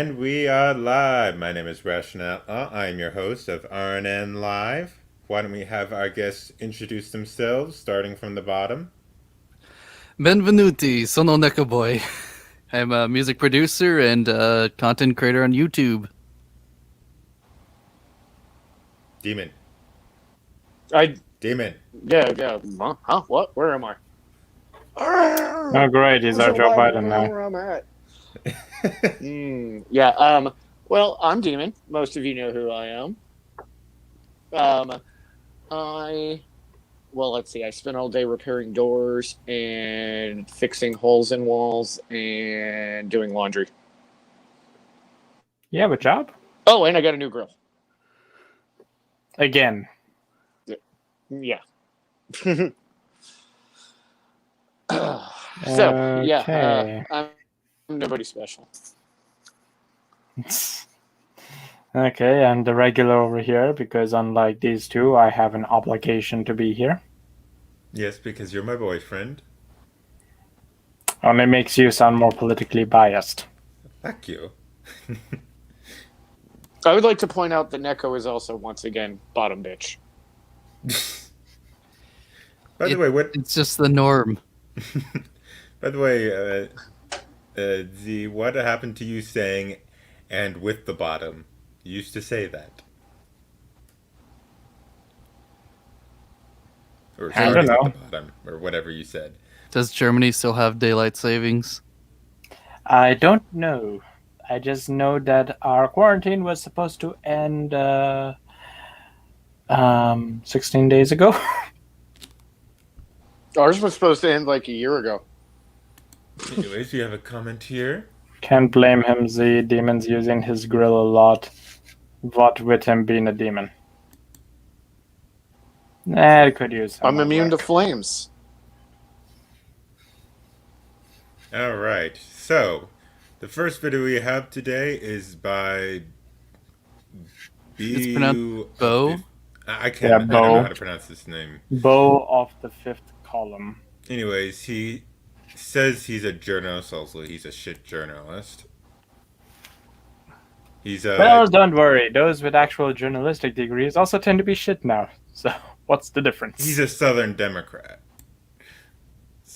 And we are live. My name is Rational. I am your host of RNN Live. Why don't we have our guests introduce themselves, starting from the bottom? Benvenuti, sono Neko Boy. I'm a music producer and content creator on YouTube. Demon. I Demon. yeah. Huh? What? Where am I? Oh, great. He's our Joe Biden now. Where I'm at. Yeah. Well, I'm Demon. Most of you know who I am. Let's see. I spent all day repairing doors and fixing holes in walls and doing laundry. You have a job? Oh, and I got a new grill. Again. Yeah. Okay. I'm nobody special. Okay, I'm the regular over here because unlike these two, I have an obligation to be here. Yes, because you're my boyfriend. Only makes you sound more politically biased. Fuck you. I would like to point out that Neko is also once again bottom bitch. By the way, what? It's just the norm. By the way, Z, what happened to you saying "and with the bottom"? You used to say that. Or I don't know. with the bottom, or whatever you said. Does Germany still have daylight savings? I don't know. I just know that our quarantine was supposed to end 16 days ago. Ours was supposed to end like a year ago. Anyways, you have a comment here. Can't blame him. The demon's using his grill a lot. What with him being a demon? It could use some I'm immune to work. flames. All right. So, the first video we have today is by It's pronounced Bo. I can't. Yeah, I don't Bo. know how to pronounce this name. Bow of the fifth column. Anyways, he says he's a journalist. Also, he's a shit journalist. He's Well, don't worry. Those with actual journalistic degrees also tend to be shit now. So, what's the difference? he's a Southern Democrat.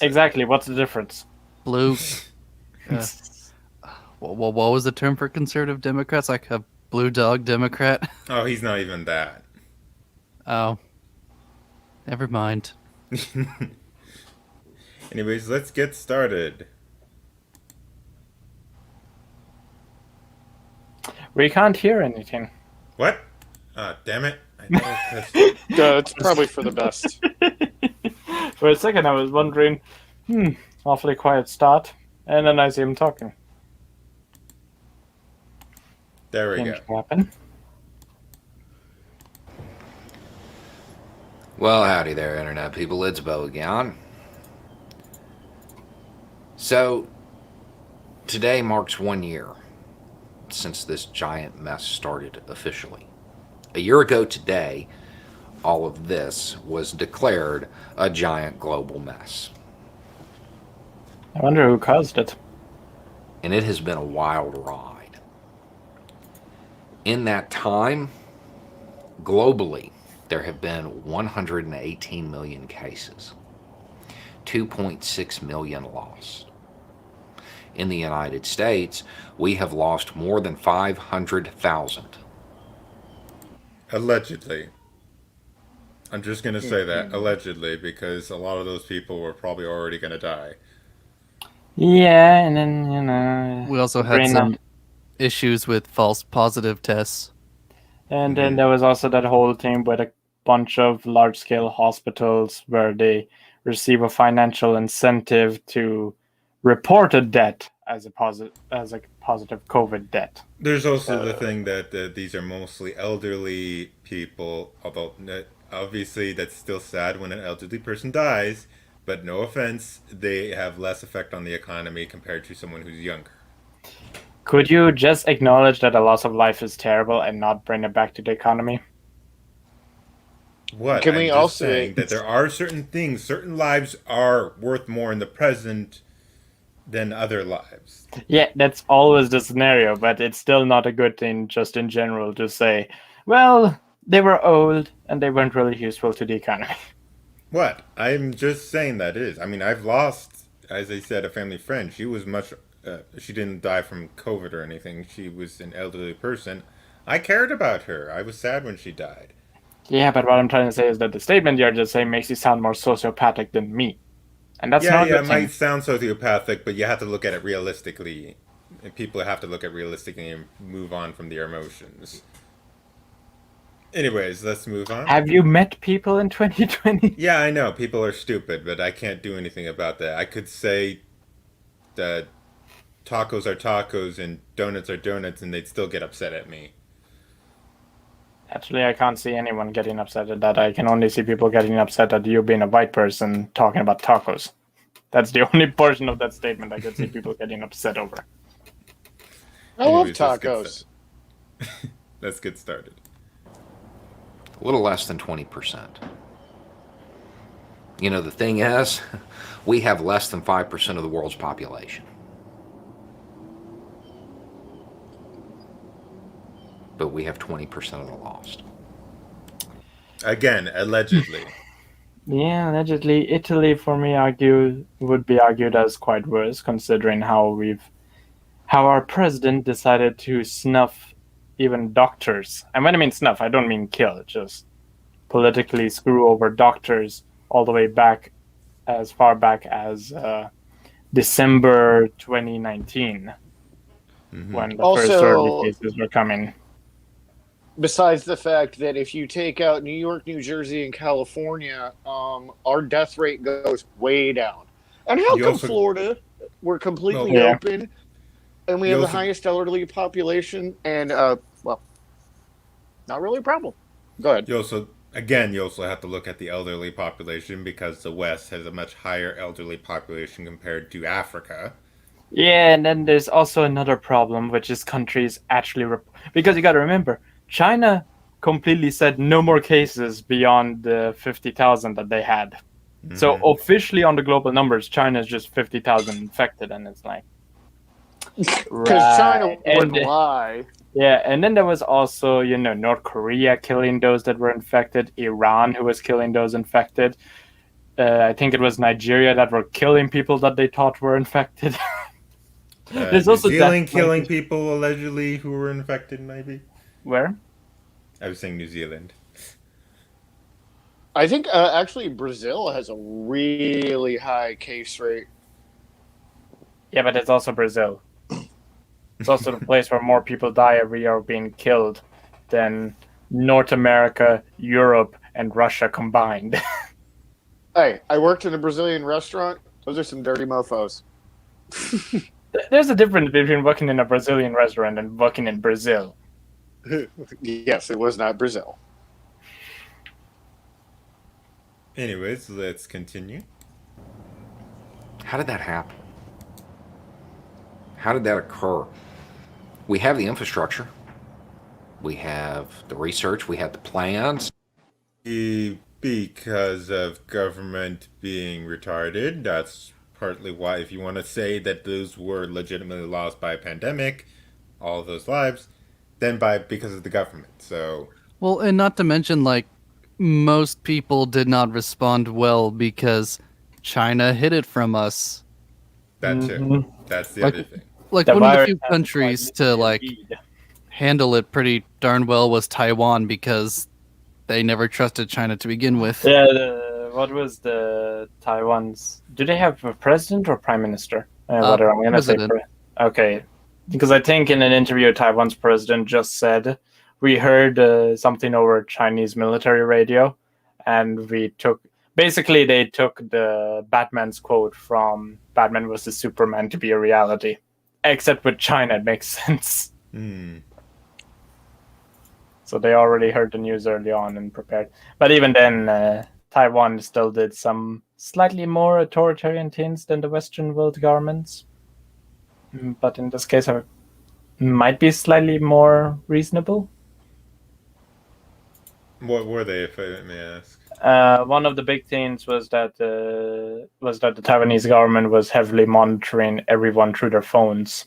Exactly. What's the difference? Blue. What was the term for conservative Democrats? Like a blue dog Democrat? Oh, he's not even that. Oh. Never mind. Anyways, let's get started. We can't hear anything. What? Ah, damn it! I thought I pressed- It's probably for the best. For a second, I was wondering, awfully quiet start. And then I see him talking. There we go. Change happen. Well, howdy there, Internet people. It's Bo again. So, today marks 1 year since this giant mess started officially. A year ago today, all of this was declared a giant global mess. I wonder who caused it. And it has been a wild ride. In that time, globally, there have been 118 million cases, 2.6 million lost. In the United States, we have lost more than 500,000. Allegedly. I'm just gonna say that, allegedly, because a lot of those people were probably already gonna die. Yeah, and then, We also had brain some issues with false positive tests. And then there was also that whole thing with a bunch of large-scale hospitals where they receive a financial incentive to report a debt as a positive COVID debt. There's also the thing that these are mostly elderly people, although obviously that's still sad when an elderly person dies, but no offense, they have less effect on the economy compared to someone who's younger. Could you just acknowledge that a loss of life is terrible and not bring it back to the economy? What? Can I'm we just also- saying that there are certain things, certain lives are worth more in the present than other lives. Yeah, that's always the scenario, but it's still not a good thing just in general to say, well, they were old and they weren't really useful to the economy. What? I'm just saying that is. I mean, I've lost, as I said, a family friend. She was much. She didn't die from COVID or anything. She was an elderly person. I cared about her. I was sad when she died. Yeah, but what I'm trying to say is that the statement you're just saying makes you sound more sociopathic than me. And that's not a Yeah, good it thing. might sound sociopathic, but you have to look at it realistically. And people have to look at realistically and move on from their emotions. Anyways, let's move on. Have you met people in 2020? Yeah, I know people are stupid, but I can't do anything about that. I could say that tacos are tacos and donuts are donuts, and they'd still get upset at me. Actually, I can't see anyone getting upset at that. I can only see people getting upset at you being a white person talking about tacos. That's the only portion of that statement I could see people getting upset over. I love Anyways, let's get tacos. Let's get started. A little less than 20%. You know, the thing is, we have less than 5% of the world's population. But we have 20% of the lost. Again, allegedly. Yeah, allegedly, Italy for me would be argued as quite worse, considering how our president decided to snuff even doctors. And when I mean snuff, I don't mean kill, just politically screw over doctors all the way back, as far back as December 2019, when the first Also- early cases were coming. Besides the fact that if you take out New York, New Jersey, and California, our death rate goes way down. And how You come also- Florida, we're completely Well, yeah. open, and we You have the also- highest elderly population, and, well, not really a problem. Go ahead. You also have to look at the elderly population because the West has a much higher elderly population compared to Africa. Yeah, and then there's also another problem, which is countries actually because you got to remember, China completely said no more cases beyond the 50,000 that they had. So officially on the global numbers, China is just 50,000 infected, and it's like Because China wouldn't And- lie. Yeah, and then there was also, North Korea killing those that were infected, Iran who was killing those infected. I think it was Nigeria that were killing people that they thought were infected. There's New also Zealand death killing penalty. people allegedly who were infected, maybe? Where? I was saying New Zealand. I think actually Brazil has a really high case rate. Yeah, but it's also Brazil. It's also the place where more people die every year being killed than North America, Europe, and Russia combined. Hey, I worked in a Brazilian restaurant. Those are some dirty mofos. There's a difference between working in a Brazilian restaurant and working in Brazil. Yes, it was not Brazil. Anyways, let's continue. How did that happen? How did that occur? We have the infrastructure. We have the research. We have the plans. Because of government being retarded, that's partly why, if you want to say that those were legitimately lost by a pandemic, all of those lives, then because of the government. So, Well, and not to mention, like, most people did not respond well because China hid it from us. that too. Mhm. That's the Like- other thing. Like, The one of the virus few has countries quite to, like, indeed. handle it pretty darn well was Taiwan because they never trusted China to begin with. Yeah, what was the Taiwan's? Do they have a president or prime minister? Whatever, I'm gonna say. president. Okay, because I think in an interview, Taiwan's president just said, "We heard something over Chinese military radio, and we took." Basically, they took the Batman's quote from Batman vs Superman to be a reality. Except with China, it makes sense. So they already heard the news early on and prepared. But even then, Taiwan still did some slightly more authoritarian things than the Western world governments. But in this case, it might be slightly more reasonable. What were they, if I may ask? One of the big things was that the Taiwanese government was heavily monitoring everyone through their phones.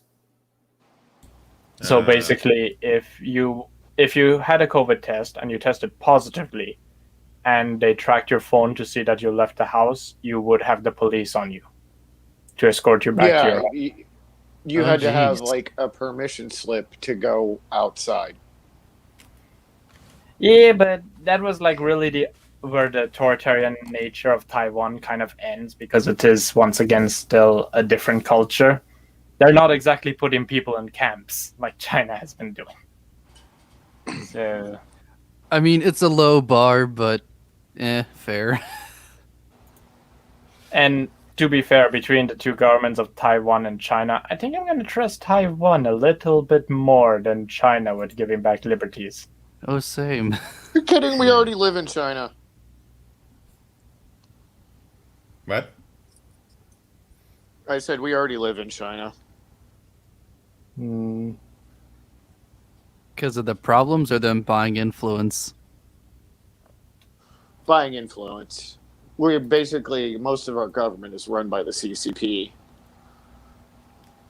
So basically, if you had a COVID test and you tested positively, and they tracked your phone to see that you left the house, you would have the police on you to escort you back to your Yeah, home. you Oh, had to have jeez. like a permission slip to go outside. Yeah, but that was like really where the authoritarian nature of Taiwan kind of ends, because it is once again still a different culture. They're not exactly putting people in camps like China has been doing. So I mean, it's a low bar, but fair. And to be fair, between the two governments of Taiwan and China, I think I'm going to trust Taiwan a little bit more than China with giving back liberties. Oh, same. You're kidding? We already live in China. What? I said we already live in China. Hmm. Because of the problems or them buying influence? Buying influence. We're basically, most of our government is run by the CCP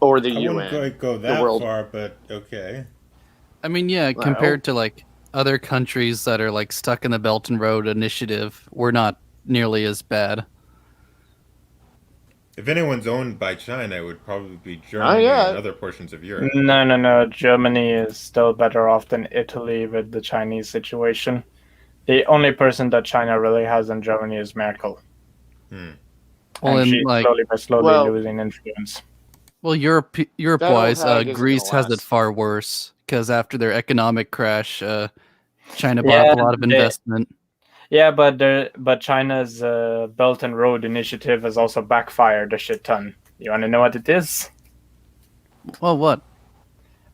or the I UN. wouldn't quite go that world. far, but okay. I mean, yeah, Well- compared to like other countries that are like stuck in the Belt and Road Initiative, we're not nearly as bad. If anyone's owned by China, it would probably be Germany yeah. and other portions of Europe. No. Germany is still better off than Italy with the Chinese situation. The only person that China really has in Germany is Merkel. Hmm. Well, And in she's like, slowly but slowly Well- losing influence. well, Europe That old wise, hag isn't Greece gonna has it last. far worse because after their economic crash, China bought up a lot of investment. Yeah, but China's Belt and Road Initiative has also backfired a shit ton. You want to know what it is? Well, what?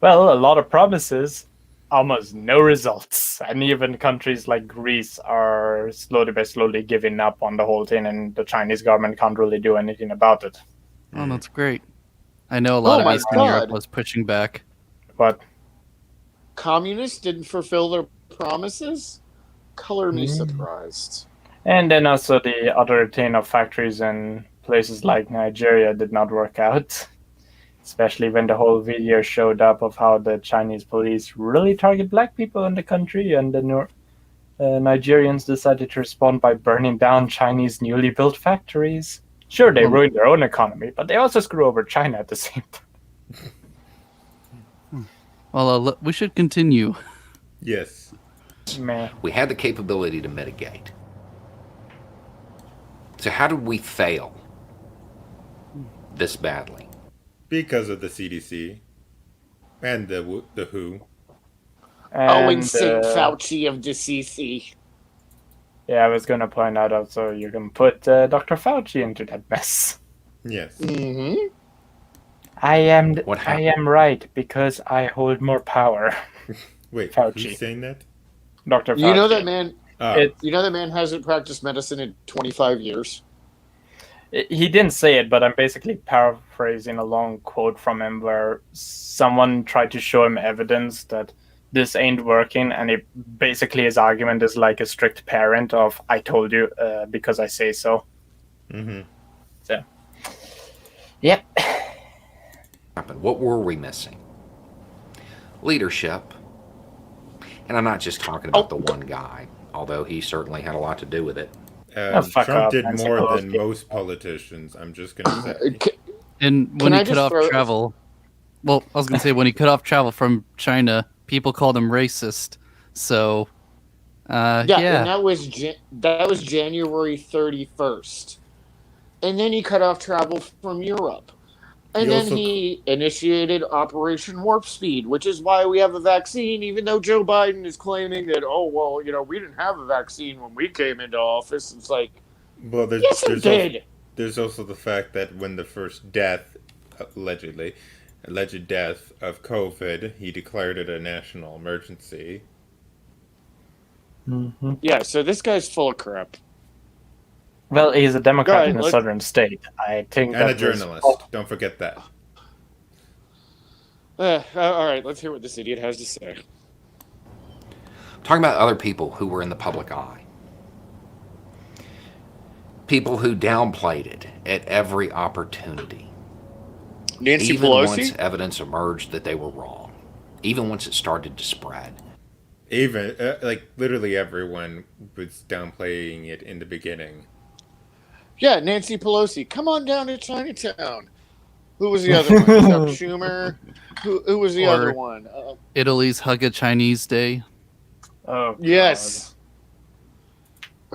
Well, a lot of promises, almost no results. And even countries like Greece are slowly by slowly giving up on the whole thing, and the Chinese government can't really do anything about it. Oh, that's great. I know a lot Oh of my Eastern Europe God. was pushing back. But Communists didn't fulfill their promises? Color me surprised. and then also the other thing of factories in places like Nigeria did not work out. Especially when the whole video showed up of how the Chinese police really target black people in the country, and the Nigerians decided to respond by burning down Chinese newly built factories. Sure, they ruined their own economy, but they also screw over China at the same time. Well, we should continue. Yes. Meh. We had the capability to mitigate. So how did we fail this badly? Because of the CDC and the WHO. And And St. Fauci of the CC. yeah, I was going to point out also you can put Dr. Fauci into that mess. Yes. Mm-hmm. I What happened? am right because I hold more power. Wait, Fauci. who's saying that? Dr. Fauci. You know that man. Oh, You know that man hasn't practiced medicine in 25 years. He didn't say it, but I'm basically paraphrasing a long quote from him where someone tried to show him evidence that this ain't working, and basically his argument is like a strict parent of "I told you because I say so." mm-hmm. So, yep. Happened? What were we missing? Leadership. And I'm not just talking about the one guy, although he certainly had a lot to do with it. fuck Trump off, did Nancy more Pelosi. than most politicians. I'm just gonna say. And Can when he I cut just off throw- travel, well, I was gonna say when he cut off travel from China, people called him racist. So, Yeah, yeah. and that was January 31st. And then he cut off travel from Europe. And He then also- he initiated Operation Warp Speed, which is why we have a vaccine, even though Joe Biden is claiming that, oh, well, we didn't have a vaccine when we came into office. It's like, Well, there's yes, it there's did. also, there's also the fact that when the first death, alleged death of COVID, he declared it a national emergency. Mm-hmm. Yeah, so this guy's full of crap. Well, he's a Democrat Go ahead, in a let's- southern state. I think And a that was- journalist. Don't forget that. All right, let's hear what this idiot has to say. I'm talking about other people who were in the public eye. people who downplayed it at every opportunity. Nancy Even Pelosi? once evidence emerged that they were wrong. Even once it started to spread. Even like literally everyone was downplaying it in the beginning. Yeah, Nancy Pelosi. Come on down to Chinatown. Who was the other one? Chuck Schumer. Who was the Or- other one? Italy's Hug a Chinese Day. Oh, Yes.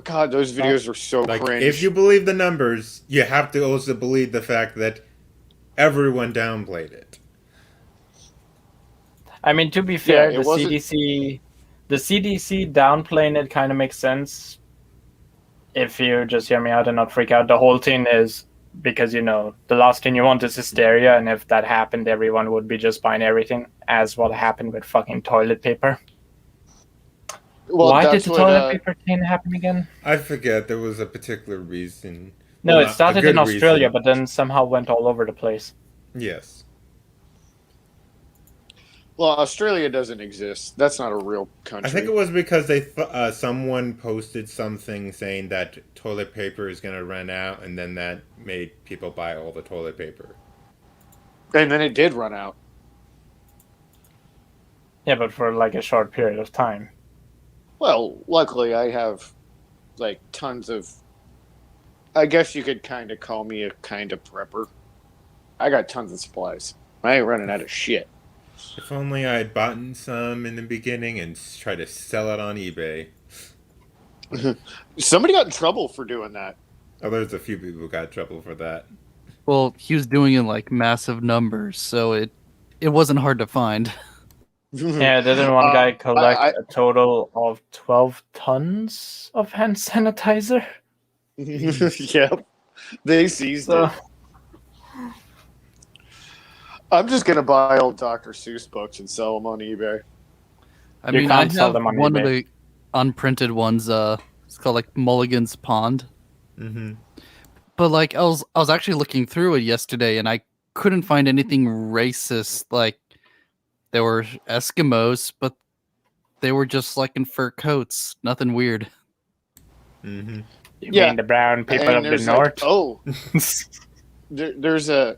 God, those videos were so Like, cringe. if you believe the numbers, you have to also believe the fact that everyone downplayed it. I mean, to be fair, it the wasn't- CDC downplaying it kind of makes sense. If you just hear me out and not freak out, the whole thing is because, the last thing you want is hysteria, and if that happened, everyone would be just buying everything, as what happened with fucking toilet paper. Well, Why did that's the what, toilet paper thing happen again? I forget, there was a particular reason. No, Well, it not a started good in Australia, reason. but then somehow went all over the place. Yes. Well, Australia doesn't exist. That's not a real country. I think it was because they someone posted something saying that toilet paper is going to run out, and then that made people buy all the toilet paper. And then it did run out. Yeah, but for like a short period of time. Well, luckily I have like tons of. I guess you could kind of call me a kind of prepper. I got tons of supplies. I ain't running out of shit. If only I had bought some in the beginning and tried to sell it on eBay. Somebody got in trouble for doing that. Oh, there's a few people who got in trouble for that. Well, he was doing it in like massive numbers, so it wasn't hard to find. Yeah, didn't one guy collect I- a total of 12 tons of hand sanitizer? Yep. They seized So, it. I'm just gonna buy old Dr. Seuss books and sell them on eBay. I You mean, can't I sell have them on one of eBay. the unprinted ones. It's called like Mulligan's Pond. Mm-hmm. But like, I was actually looking through it yesterday, and I couldn't find anything racist. Like, there were Eskimos, but they were just like in fur coats. Nothing weird. Mm-hmm. you Yeah, mean the brown people And of the there's north?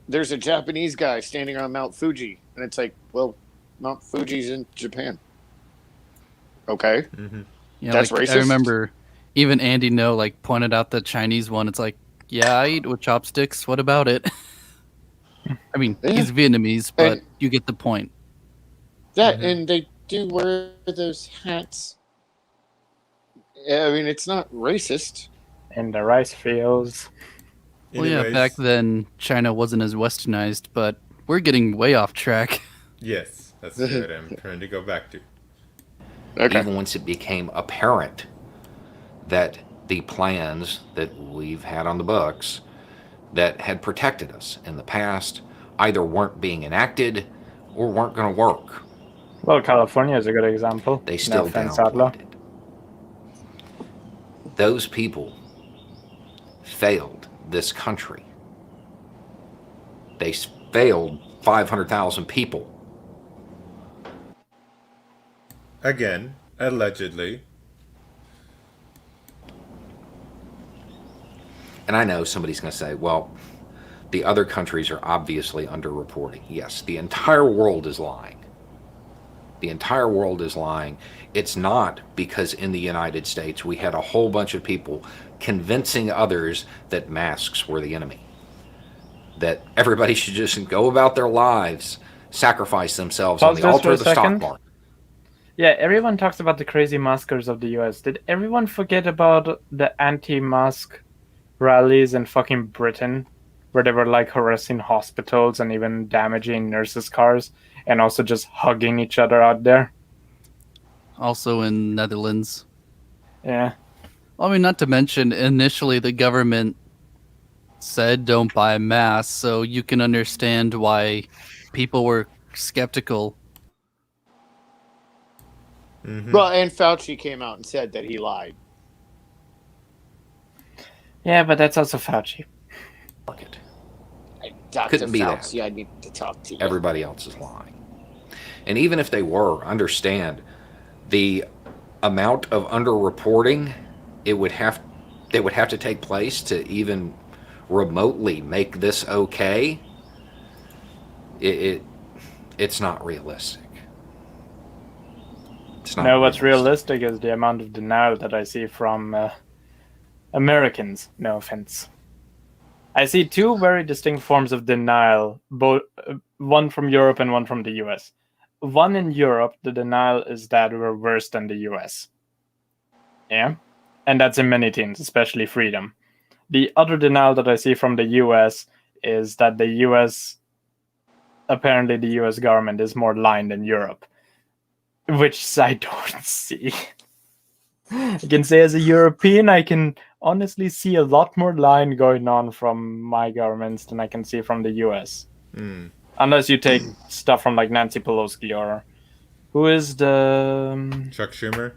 there's a Japanese guy standing on Mount Fuji, and it's like, well, Mount Fuji's in Japan. Okay. Mm-hmm. Yeah, That's like, racist? I remember even Andy No like pointed out the Chinese one. It's like, yeah, I eat with chopsticks. What about it? I mean, Yeah. he's Vietnamese, but And- you get the point. Yeah, Mhm. and they do wear those hats. I mean, it's not racist. In the rice fields. Well, yeah, back then China wasn't as westernized, but we're getting way off track. Yes, that's what I'm trying to go back to. Okay. Even once it became apparent that the plans that we've had on the books that had protected us in the past either weren't being enacted or weren't going to work. Well, California is a good example. They still no offense, Outlaw. downplayed it. Those people failed this country. They failed 500,000 people. Again, allegedly. And I know somebody's going to say, well, the other countries are obviously underreporting. Yes, the entire world is lying. The entire world is lying. It's not because in the United States we had a whole bunch of people convincing others that masks were the enemy. That everybody should just go about their lives, sacrifice themselves on Pause the this altar for of a the stock second. market. Yeah, everyone talks about the crazy maskers of the US. Did everyone forget about the anti-mask rallies in fucking Britain, where they were like harassing hospitals and even damaging nurses' cars, and also just hugging each other out there? Also in Netherlands. Yeah. I mean, not to mention, initially the government said don't buy masks, so you can understand why people were skeptical. Mm-hmm. Well, and Fauci came out and said that he lied. Yeah, but that's also Fauci. market. Dr. Couldn't be that. Fauci, I need to talk to you. Everybody else is lying. And even if they were, understand the amount of underreporting it would have that would have to take place to even remotely make this okay, it's not realistic. It's not No, what's realistic is the amount of denial that I see from Americans. No offense. I see two very distinct forms of denial, both one from Europe and one from the US. One in Europe, the denial is that we're worse than the US. Yeah? And that's in many things, especially freedom. The other denial that I see from the US is that apparently the US government is more lying than Europe, which I don't see. I can say as a European, I can honestly see a lot more lying going on from my governments than I can see from the US. Unless you take stuff from like Nancy Pelosi or who is the Chuck Schumer.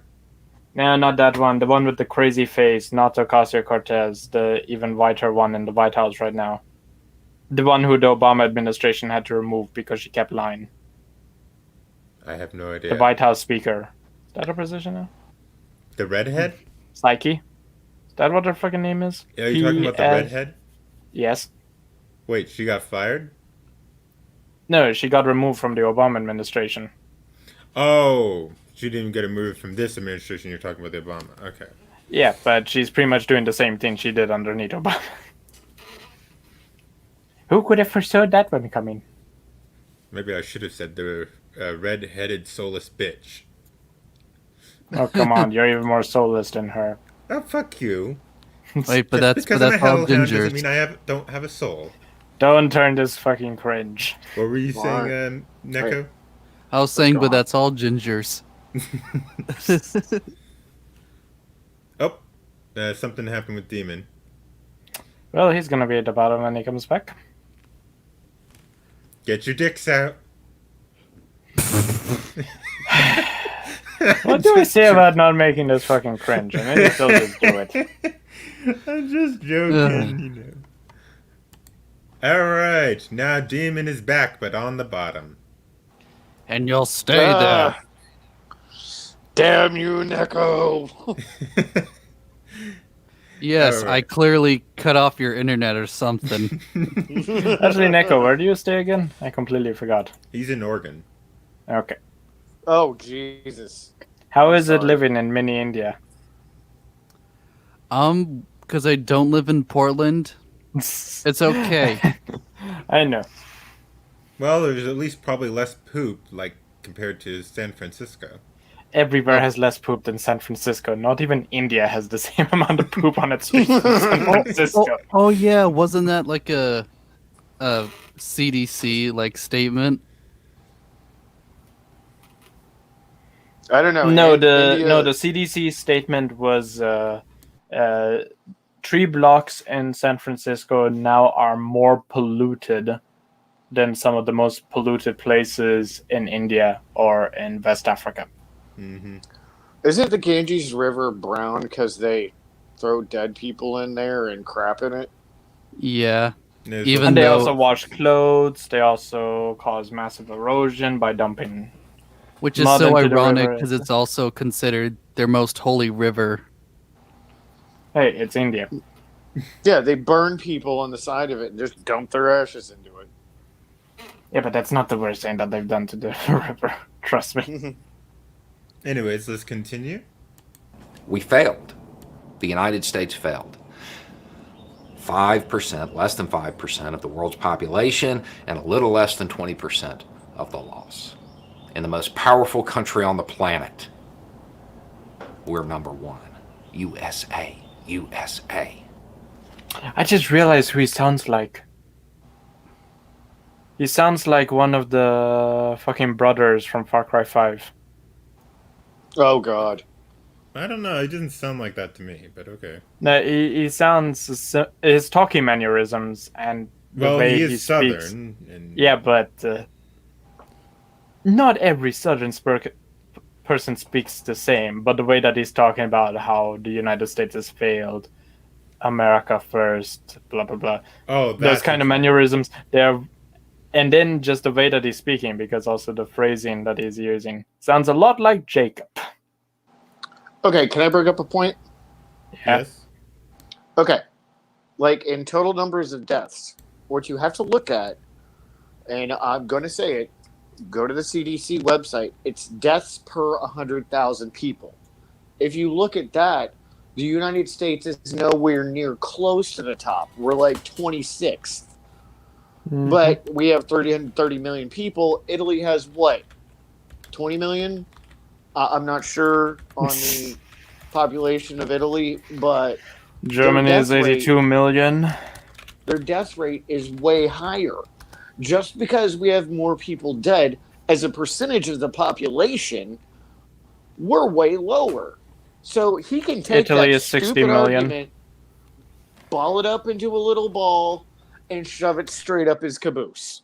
no, not that one. The one with the crazy face, not Ocasio-Cortez, the even whiter one in the White House right now. The one who the Obama administration had to remove because she kept lying. I have no idea. The White House speaker. Is that her position now? The redhead? Psyche? Is that what her fucking name is? Are you talking about the redhead? Yes. Wait, she got fired? No, she got removed from the Obama administration. Oh, she didn't get removed from this administration. You're talking about the Obama. Okay. Yeah, but she's pretty much doing the same thing she did underneath Obama. Who could have foresaw that one coming? Maybe I should have said the red-headed soulless bitch. Oh, come on. You're even more soulless than her. Oh, fuck you. Wait, but that's because I'm a all hellhound doesn't gingers. mean I don't have a soul. Don't turn this fucking cringe. What were you Mark. saying, Neko? I was saying, go but on. that's all gingers. Oh, something happened with Demon. Well, he's gonna be at the bottom when he comes back. Get your dicks out. What do I say about not making this fucking cringe? I mean, still just do it. I'm just joking, you know. Alright, now Demon is back, but on the bottom. And you'll stay there. Damn you, Neko! Yes, All I right. clearly cut off your internet or something. Actually, Neko, where do you stay again? I completely forgot. He's in Oregon. Okay. Oh, Jesus. How I'm is it sorry. living in mini India? Because I don't live in Portland, it's okay. I know. Well, there's at least probably less poop, like, compared to San Francisco. Everywhere has less poop than San Francisco. Not even India has the same amount of poop on its streets as San Francisco. Oh yeah, wasn't that like a CDC like statement? I don't know. No, India- the CDC statement was 3 blocks in San Francisco now are more polluted than some of the most polluted places in India or in West Africa. Mm-hmm. Isn't the Ganges River brown because they throw dead people in there and crap in it? Yeah. There's Even And they though- also wash clothes. They also cause massive erosion by dumping. Which is Mud so into the ironic river. because it's also considered their most holy river. Hey, it's India. Yeah, they burn people on the side of it and just dump their ashes into it. Yeah, but that's not the worst thing that they've done to the river. Trust me. Anyways, let's continue. We failed. The United States failed. 5%, less than 5% of the world's population, and a little less than 20% of the loss. In the most powerful country on the planet, we're number one. USA. USA. I just realized who he sounds like. He sounds like one of the fucking brothers from Far Cry 5. Oh, God. I don't know, it doesn't sound like that to me, but okay. No, he sounds his talking mannerisms and the Well, way he he is speaks. Southern. And Yeah, but not every Southern person speaks the same. But the way that he's talking about how the United States has failed, America first, blah blah blah. Oh, Those that's kind of mannerisms, they're, and then just the way that he's speaking, because also the phrasing that he's using sounds a lot like Jacob. Okay, can I bring up a point? Yeah. Yes. Okay, like in total numbers of deaths, what you have to look at, and I'm going to say it, go to the CDC website. It's deaths per 100,000 people. If you look at that, the United States is nowhere near close to the top. We're like 26th. Mhm. But we have 30 million people. Italy has what? 20 million? I'm not sure on the population of Italy, but Germany is 82 million. their death rate is way higher. Just because we have more people dead as a percentage of the population, we're way lower. So he can take Italy that is 60 stupid million. argument, ball it up into a little ball, and shove it straight up his caboose.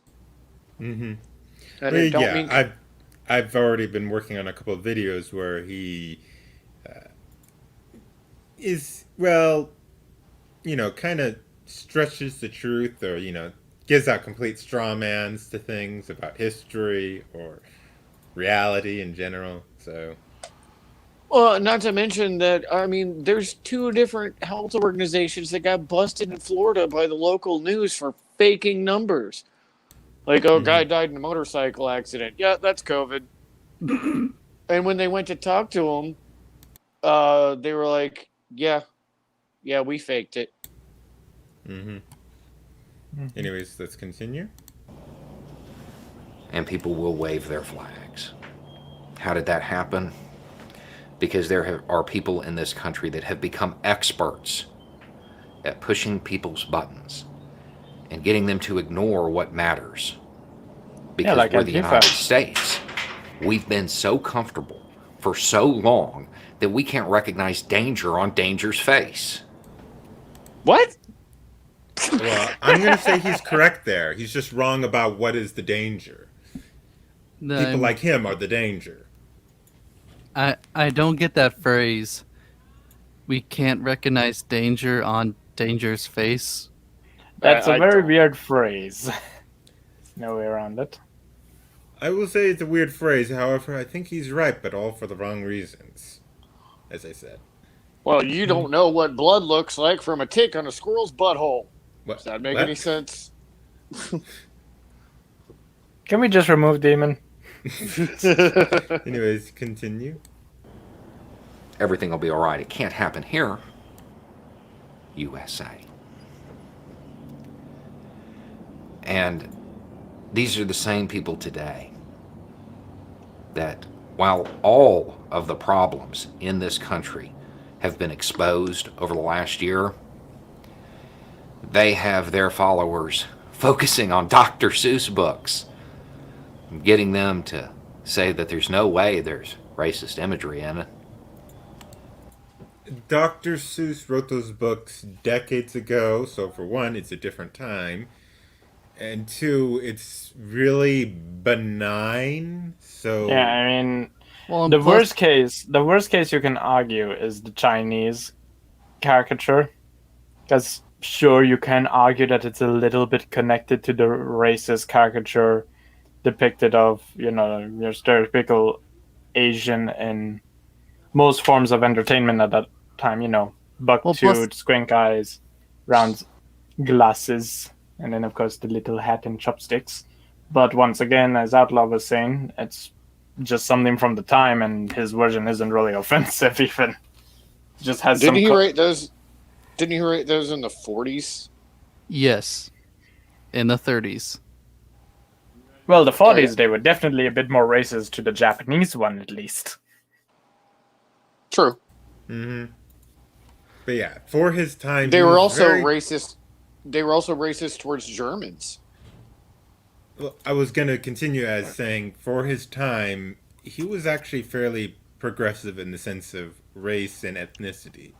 Mm-hmm. And I don't mean I've already been working on a couple of videos where he is, well, kind of stretches the truth, or gives out complete straw mans to things about history or reality in general. So well, not to mention that, I mean, there's two different health organizations that got busted in Florida by the local news for faking numbers. Like, oh, guy died in a motorcycle accident. Yeah, that's COVID. And when they went to talk to him, they were like, yeah, we faked it. Mm-hmm. Anyways, let's continue. And people will wave their flags. How did that happen? Because there are people in this country that have become experts at pushing people's buttons and getting them to ignore what matters. Because like we're the Antifa. United States. We've been so comfortable for so long that we can't recognize danger on danger's face. What? Well, I'm going to say he's correct there. He's just wrong about what is the danger. People like him are the danger. I don't get that phrase. We can't recognize danger on danger's face. That's a I very don't. weird phrase. No way around it. I will say it's a weird phrase, however, I think he's right, but all for the wrong reasons, as I said. Well, you don't know what blood looks like from a tick on a squirrel's butthole. What? Does that make What? any sense? Can we just remove Demon? Anyways, continue. Everything will be all right. It can't happen here. USA. And these are the same people today that, while all of the problems in this country have been exposed over the last year, they have their followers focusing on Dr. Seuss books, getting them to say that there's no way there's racist imagery in it. Dr. Seuss wrote those books decades ago, so for one, it's a different time. And two, it's really benign, so... Yeah, I mean, Well, the worst case you can argue is the Chinese caricature, because sure, you can argue that it's a little bit connected to the racist caricature depicted of your stereotypical Asian in most forms of entertainment at that time. Buck-toothed, squint eyes, round glasses, and then of course the little hat and chopsticks. But once again, as Outlaw was saying, it's just something from the time, and his version isn't really offensive even. It just has Didn't he write those in the 40s? Yes, in the 30s. Well, the 40s, they were definitely a bit more racist to the Japanese one, at least. True. Mm-hmm. But yeah, for his time, They were also racist. They were also racist towards Germans. Well, I was going to continue as saying, for his time, he was actually fairly progressive in the sense of race and ethnicity.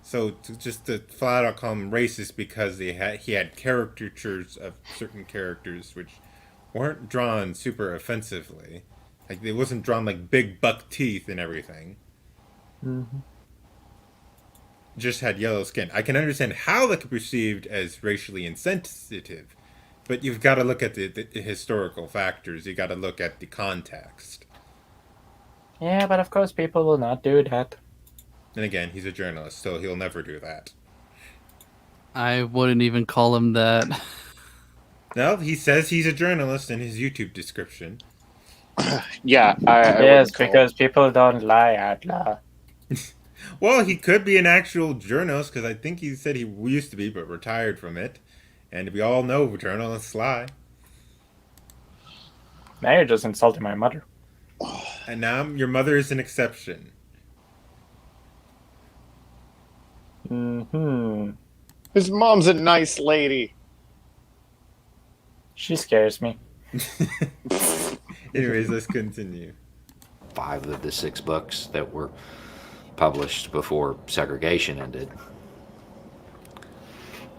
So just to flat out call him racist because he had caricatures of certain characters which weren't drawn super offensively. Like, they wasn't drawn like big buck teeth and everything. Mm-hmm. Just had yellow skin. I can understand how that could be perceived as racially insensitive, but you've got to look at the historical factors. You got to look at the context. Yeah, but of course people will not do that. And again, he's a journalist, so he'll never do that. I wouldn't even call him that. No, he says he's a journalist in his YouTube description. Yeah, I Yes, wouldn't call because people don't lie, Outlaw. Well, he could be an actual journalist, because I think he said he used to be, but retired from it. And we all know journalists lie. Now you're just insulting my mother. And now your mother is an exception. Hmm. his mom's a nice lady. She scares me. Anyways, let's continue. 5 of the 6 books that were published before segregation ended.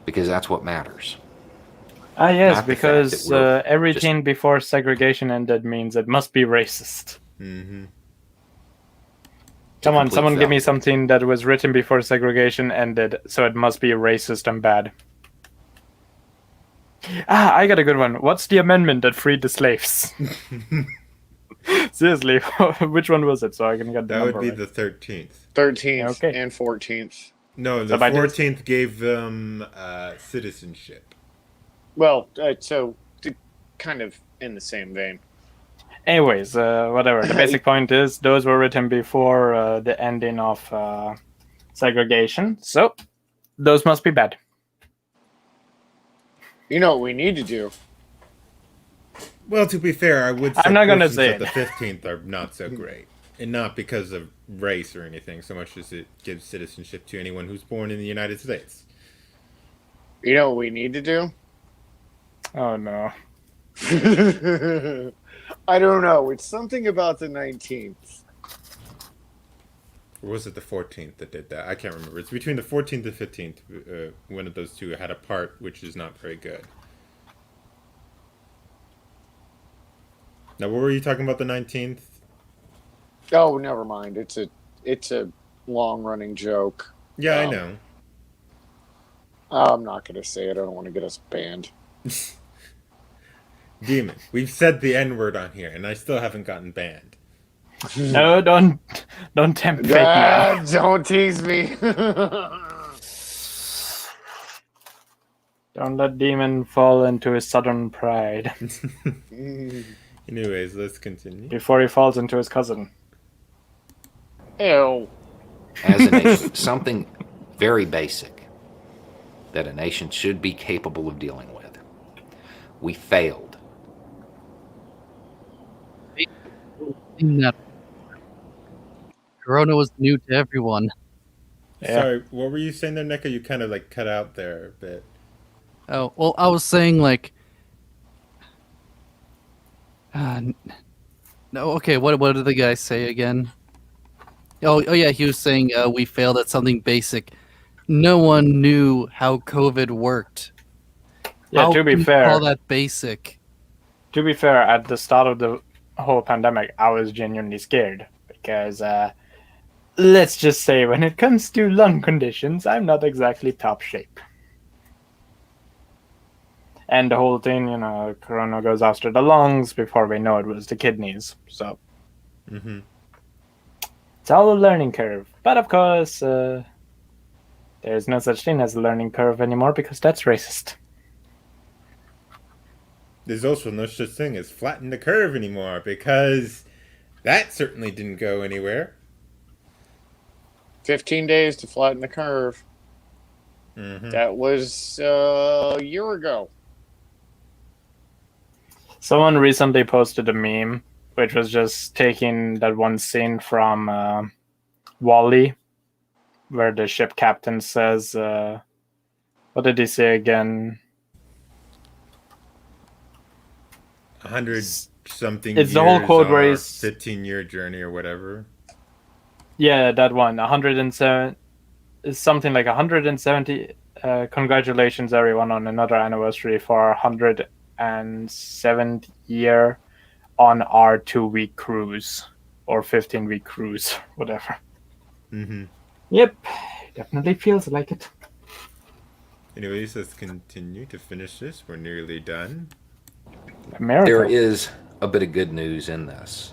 Because that's what matters. Ah, yes, Not the fact because that we're everything before segregation ended means it must be racist. Mm-hmm. Come on, complete someone give me failure. something that was written before segregation ended, so it must be racist and bad. Ah, I got a good one. What's the amendment that freed the slaves? Seriously, which one was it? So I can get the That number would be right. the 13th. 13th Okay. and 14th. No, So the by this- 14th gave them citizenship. Well, so kind of in the same vein. Anyways, whatever. The basic point is those were written before the ending of segregation, so those must be bad. You know what we need to do? Well, to be fair, I would say I'm not gonna portions say of the 15th are not so great. And not because of race or anything, so much as it gives citizenship to anyone who's born in the United States. You know what we need to do? Oh no. I don't know. It's something about the 19th. Or was it the 14th that did that? I can't remember. It's between the 14th and 15th. One of those two had a part which is not very good. Now, what were you talking about the 19th? Oh, never mind. It's a long running joke. Yeah, I know. I'm not gonna say it. I don't want to get us banned. Demon, we've said the N-word on here, and I still haven't gotten banned. No, don't tempt fate now. Don't tease me. Don't let Demon fall into his southern pride Anyways, let's continue. before he falls into his cousin. Ew. As a nation, something very basic that a nation should be capable of dealing with. We failed. That Corona was new to everyone. Yeah. Sorry, what were you saying there, Nika? You kind of like cut out there a bit. Oh, well, I was saying like, no, okay. What did the guy say again? Oh, yeah, he was saying we failed at something basic. No one knew how COVID worked. Yeah, How to be can you fair, call that basic? at the start of the whole pandemic, I was genuinely scared because let's just say when it comes to lung conditions, I'm not exactly top shape. And the whole thing, Corona goes after the lungs. Before we know it was the kidneys. So Mm-hmm. it's all a learning curve. But of course, there's no such thing as a learning curve anymore because that's racist. There's also no such thing as flatten the curve anymore, because that certainly didn't go anywhere. 15 days to flatten the curve. Mm-hmm. That was a year ago. Someone recently posted a meme, which was just taking that one scene from Wall-E, where the ship captain says, what did he say again? 100 something It's the whole years quote where or he's- 15-year journey or whatever. Yeah, that one. 107 is something like 170. Congratulations, everyone, on another anniversary for 107th year on our 2-week cruise or 15-week cruise, whatever. Mm-hmm. Yep, definitely feels like it. Anyways, let's continue to finish this. We're nearly done. America. There is a bit of good news in this.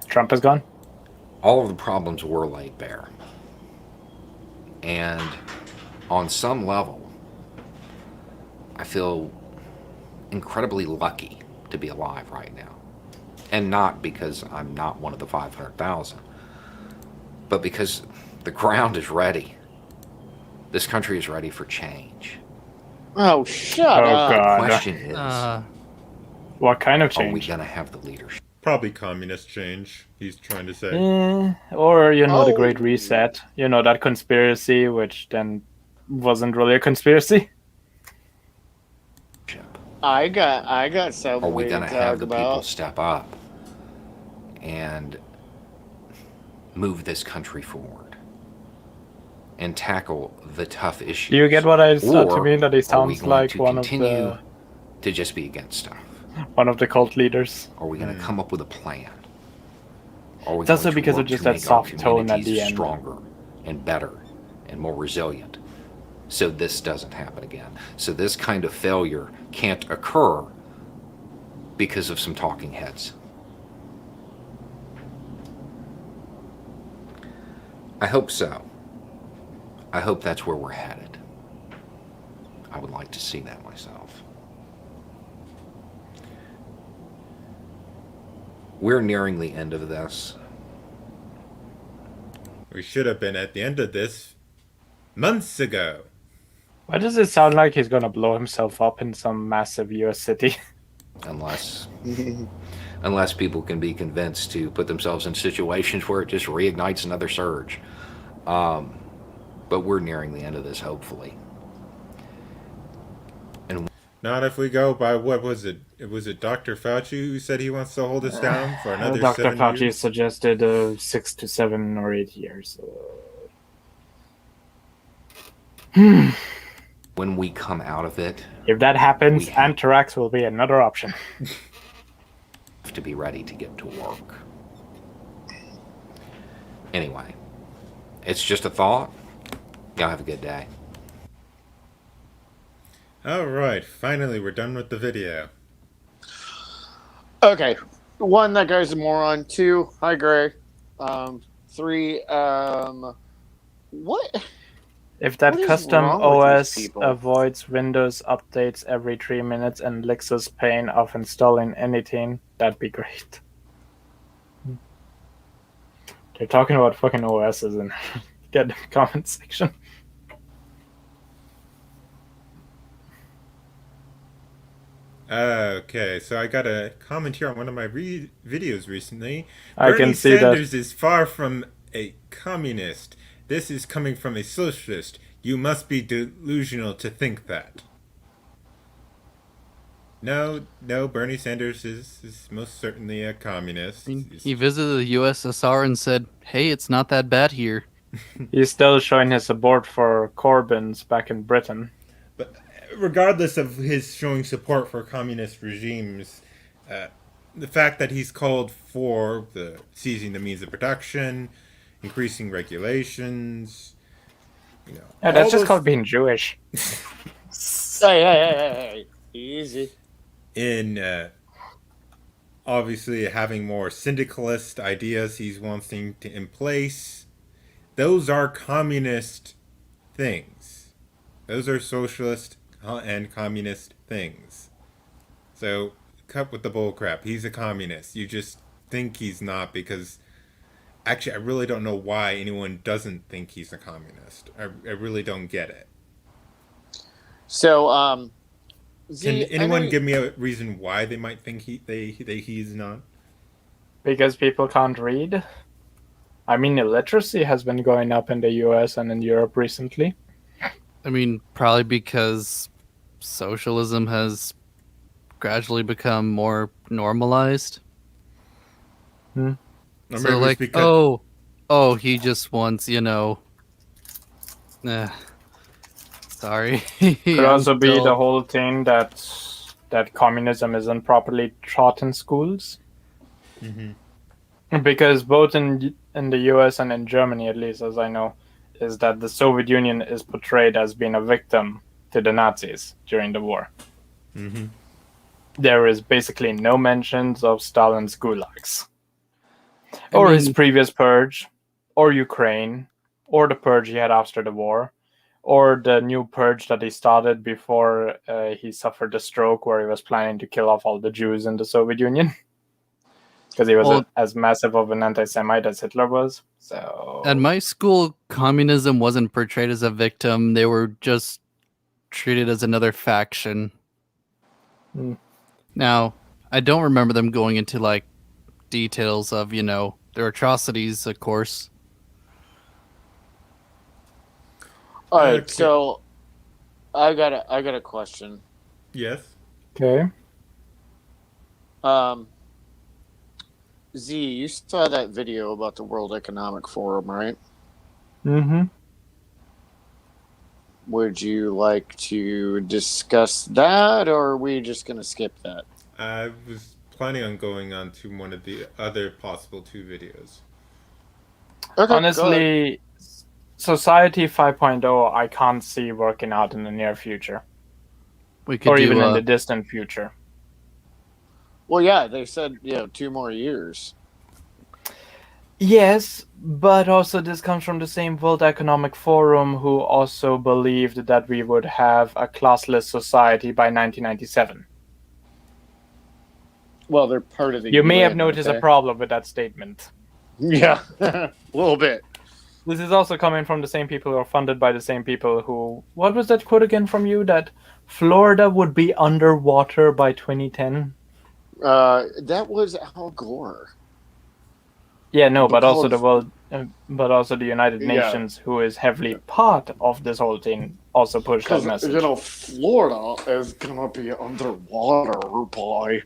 Trump is gone. all of the problems were laid bare. And on some level, I feel incredibly lucky to be alive right now. And not because I'm not one of the 500,000, but because the ground is ready. This country is ready for change. Oh, shut Oh, up. The God. question is, What kind of are we change? going to have the leadership? Probably communist change, he's trying to say. Or, the Great Oh. Reset. That conspiracy, which then wasn't really a conspiracy. I got some Are we way going to to have talk the people about. step up and move this country forward and tackle the tough issues? Do you get what I said to Or me? That he are we sounds going like to one of continue the to just be against stuff? cult leaders. Are we going to come up with a plan? Are we It's also going to because of work just to that make our soft tone at the communities end. stronger and better and more resilient, so this doesn't happen again? So this kind of failure can't occur because of some talking heads. I hope so. I hope that's where we're headed. I would like to see that myself. We're nearing the end of this. We should have been at the end of this months ago. Why does it sound like he's gonna blow himself up in some massive US city? Unless people can be convinced to put themselves in situations where it just reignites another surge. But we're nearing the end of this, hopefully. And Not if we go by, what was it? Was it Dr. Fauci who said he wants to hold us down for another Dr. 7 Fauci years? suggested 6 to 7 or 8 years. when we come out of it, If that happens, We have- anthrax will be another option. we have to be ready to get to work. Anyway, it's just a thought. Y'all have a good day. Alright, finally we're done with the video. Okay. 1, that guy's a moron. 2, hi, Gray. 3, what? If that What is custom wrong with OS these people? avoids Windows updates every 3 minutes and licks us pain of installing anything, that'd be great. They're talking about fucking OSs in the comment section. Okay, so I got a comment here on one of my videos recently. I Bernie can see that. Sanders is far from a communist. This is coming from a socialist. You must be delusional to think that. No, Bernie Sanders is most certainly a communist. He visited the USSR and said, "Hey, it's not that bad here." He's still showing his support for Corbyn's back in Britain. But regardless of his showing support for communist regimes, the fact that he's called for the seizing the means of production, increasing regulations, Yeah, all that's just those- called being Jewish. Hey. Easy. in obviously having more syndicalist ideas he's wanting to in place, those are communist things. Those are socialist and communist things. So cut with the bull crap. He's a communist. You just think he's not because actually I really don't know why anyone doesn't think he's a communist. I really don't get it. So, Can anyone give me a reason why they might think he's not? Because people can't read. I mean, illiteracy has been going up in the US and in Europe recently. I mean, probably because socialism has gradually become more normalized. Or So maybe it's like, because- oh, he just wants, sorry. Could also be the whole thing that communism isn't properly taught in schools. Because both in the US and in Germany, at least as I know, is that the Soviet Union is portrayed as being a victim to the Nazis during the war. There is basically no mentions of Stalin's gulags. Or his mean, previous purge, or Ukraine, or the purge he had after the war, or the new purge that he started before he suffered a stroke where he was planning to kill off all the Jews in the Soviet Union. Because he was Well- as massive of an anti-Semite as Hitler was. So at my school, communism wasn't portrayed as a victim. They were just treated as another faction. Hmm. Now, I don't remember them going into like details of, their atrocities, of course. All right, Okay. so I got a question. Yes. okay. Z, you saw that video about the World Economic Forum, right? Mm-hmm. Would you like to discuss that, or are we just going to skip that? I was planning on going on to one of the other possible 2 videos. Okay, go ahead. Honestly, Society 5.0, I can't see working out in the near future, We could or do even in the distant future. Well, yeah, they said 2 more years. Yes, but also this comes from the same World Economic Forum who also believed that we would have a classless society by 1997. Well, they're part of the You may have UN, noticed a okay? problem with that statement. Yeah, a little bit. This is also coming from the same people who are funded by the same people who... What was that quote again from you? That Florida would be underwater by 2010? That was Al Gore. Yeah, no, but also the Because- world... but also the United Yeah. Nations, who is heavily part of this whole thing, also pushed that Because, message. Florida is going to be underwater by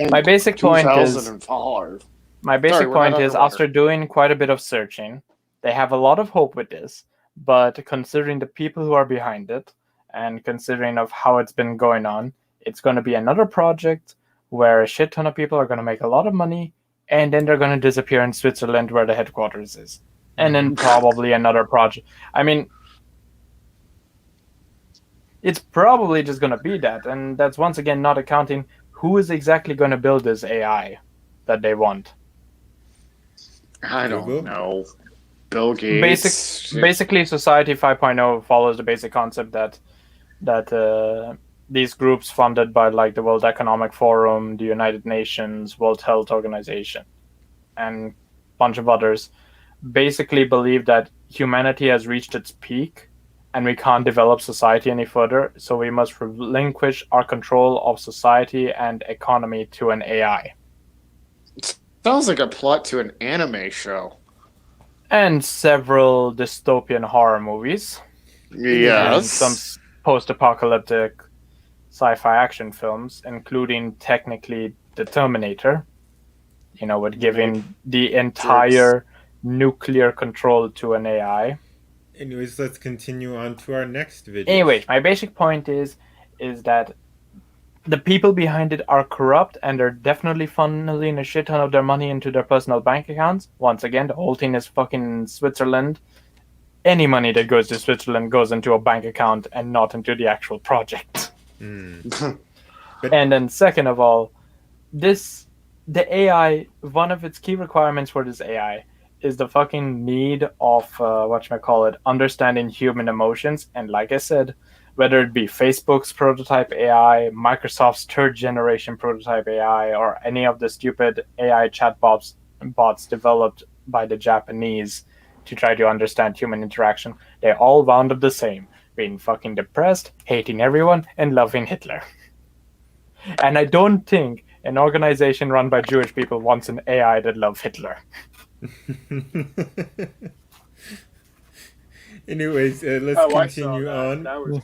My basic point is... 2005. My basic Sorry, we're point not is, underwater. after doing quite a bit of searching, they have a lot of hope with this. But considering the people who are behind it, and considering of how it's been going on, it's going to be another project where a shit ton of people are going to make a lot of money, and then they're going to disappear in Switzerland where the headquarters is. And then probably another project. I mean, it's probably just going to be that. And that's once again not accounting who is exactly going to build this AI that they want. I don't Google? know. Bill Gates. Basically, Society 5.0 follows the basic concept that these groups funded by like the World Economic Forum, the United Nations, World Health Organization, and a bunch of others basically believe that humanity has reached its peak and we can't develop society any further, so we must relinquish our control of society and economy to an AI. Sounds like a plot to an anime show. And several dystopian horror movies. And Yes. some post-apocalyptic sci-fi action films, including technically The Terminator, with giving the entire nuclear control to an AI. Anyways, let's continue on to our next video. Anyways, my basic point is that the people behind it are corrupt, and they're definitely funneling a shit ton of their money into their personal bank accounts. Once again, the whole thing is fucking Switzerland. Any money that goes to Switzerland goes into a bank account and not into the actual project. But- And then second of all, the AI, one of its key requirements for this AI is the fucking need of understanding human emotions. And like I said, whether it be Facebook's prototype AI, Microsoft's third generation prototype AI, or any of the stupid AI chatbots developed by the Japanese to try to understand human interaction, they all wound up the same: being fucking depressed, hating everyone, and loving Hitler. And I don't think an organization run by Jewish people wants an AI that loves Hitler. Anyways, let's Oh, I saw continue that. on. That was.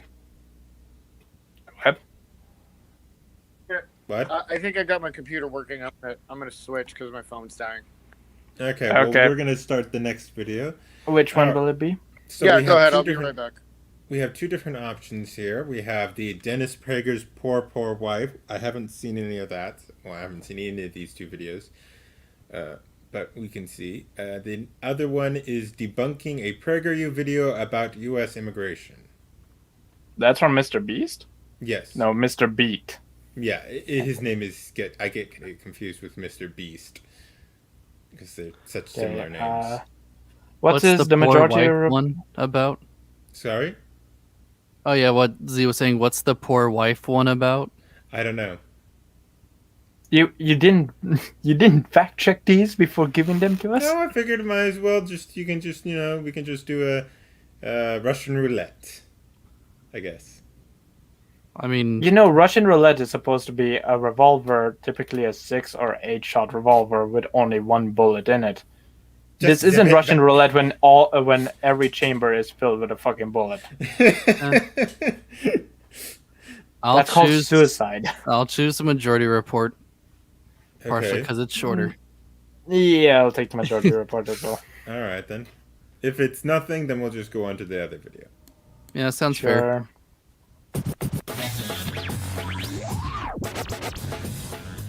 What? I think I got my computer working. I'm gonna switch because my phone's dying. Okay, well, Okay. we're going to start the next video. Which one Uh, will it be? So Yeah, we go have ahead. two I'll be different- right back. We have 2 different options here. We have the Dennis Prager's Poor, Poor Wife. I haven't seen any of that. Well, I haven't seen any of these 2 videos. But we can see. The other one is debunking a PragerU video about U.S. immigration. That's from Mr. Beast? Yes. No, Mr. Beat. Yeah, his name is... I get confused with Mr. Beast. because they're such Okay, similar names. What's the poor majority wife one about? Sorry, Oh yeah, what Z was saying. What's the poor wife one about? I don't know. You didn't fact check these before giving them to us? No, I figured might as well we can just do a Russian roulette, I guess. I mean, You know, Russian roulette is supposed to be a revolver, typically a 6 or 8 shot revolver with only one bullet in it. Just This isn't zip it Russian back. roulette when every chamber is filled with a fucking bullet. I'll That's called choose suicide. I'll choose the majority report, partially Okay. because it's shorter. Yeah, I'll take the majority report as well. All right then. If it's nothing, then we'll just go on to the other video. Yeah, sounds fair. Sure.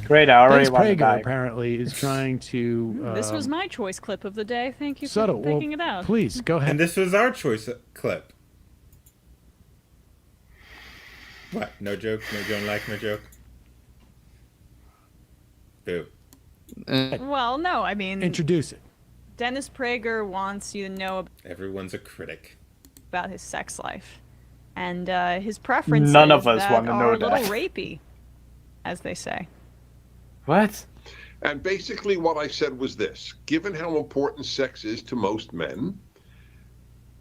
Great, I already Dennis won the Prager die. apparently is trying to. This was my choice clip of the day. Thank you for subtle. picking it out. Please go ahead. And this was our choice clip. What? No joke? No, you don't like my joke? Boo. Well, no, I mean, Introduce it. Dennis Prager wants you to know Everyone's a critic. about his sex life, and his preferences None of us that want to know are a little that. rapey, as they say. What? And basically what I said was this: given how important sex is to most men,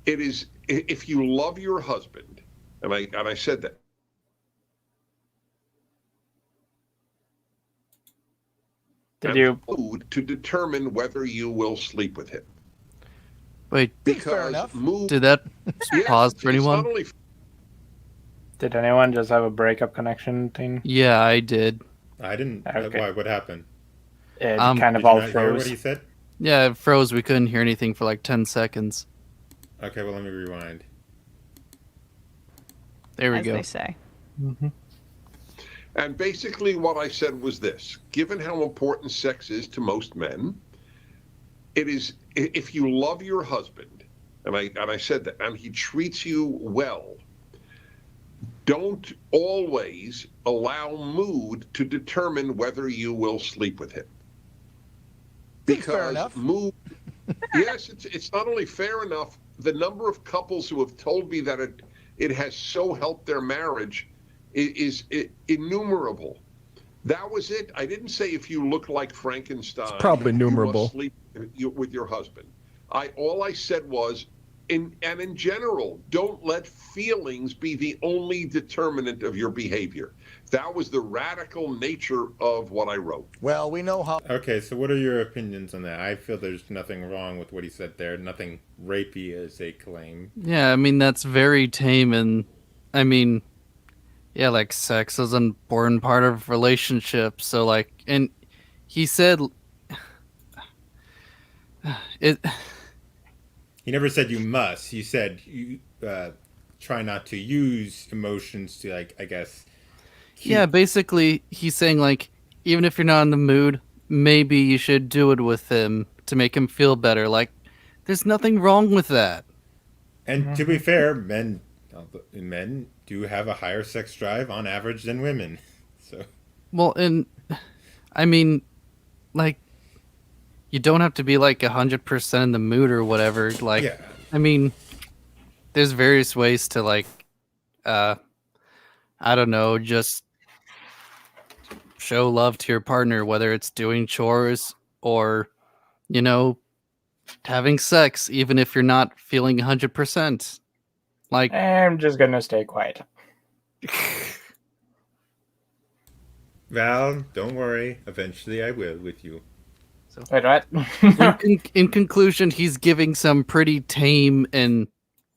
it is, if you love your husband, and I said that. Did and you? mood to determine whether you will sleep with him. Wait, Because mood, did that yes, pause for it's anyone? not only Did anyone just have a breakup connection thing? Yeah, I did. I didn't. Okay. Why? What happened? It Um, kind Did of you all not hear what froze. he said? Yeah, it froze. We couldn't hear anything for like 10 seconds. Okay, well let me rewind. There we as go. they say. And basically what I said was this: given how important sex is to most men, it is, if you love your husband, and I said that, and he treats you well, don't always allow mood to determine whether you will sleep with him. Because mood, yes, it's not only fair enough, the number of couples who have told me that it has so helped their marriage is innumerable. That was it. I didn't say if you look like Frankenstein, It's probably you innumerable. must sleep with your husband. All I said was, in general, don't let feelings be the only determinant of your behavior. That was the radical nature of what I wrote. Well, we know how. Okay, so what are your opinions on that? I feel there's nothing wrong with what he said there. Nothing rapey as a claim. Yeah, I mean, that's very tame. And I mean, yeah, like sex is an important part of relationships. So, like, and he said it. He never said you must. He said you try not to use emotions to, like, I guess. Yeah, basically, he's saying, like, even if you're not in the mood, maybe you should do it with him to make him feel better. Like, there's nothing wrong with that. And to be fair, men do have a higher sex drive on average than women. So Well, and I mean, like, you don't have to be like 100% in the mood or whatever. Like, yeah, I mean, there's various ways to, like, I don't know, just show love to your partner, whether it's doing chores or, you know, having sex, even if you're not feeling 100%. Like, I'm just gonna stay quiet. Val, don't worry. Eventually, I will with you. Wait, what? in conclusion, he's giving some pretty tame and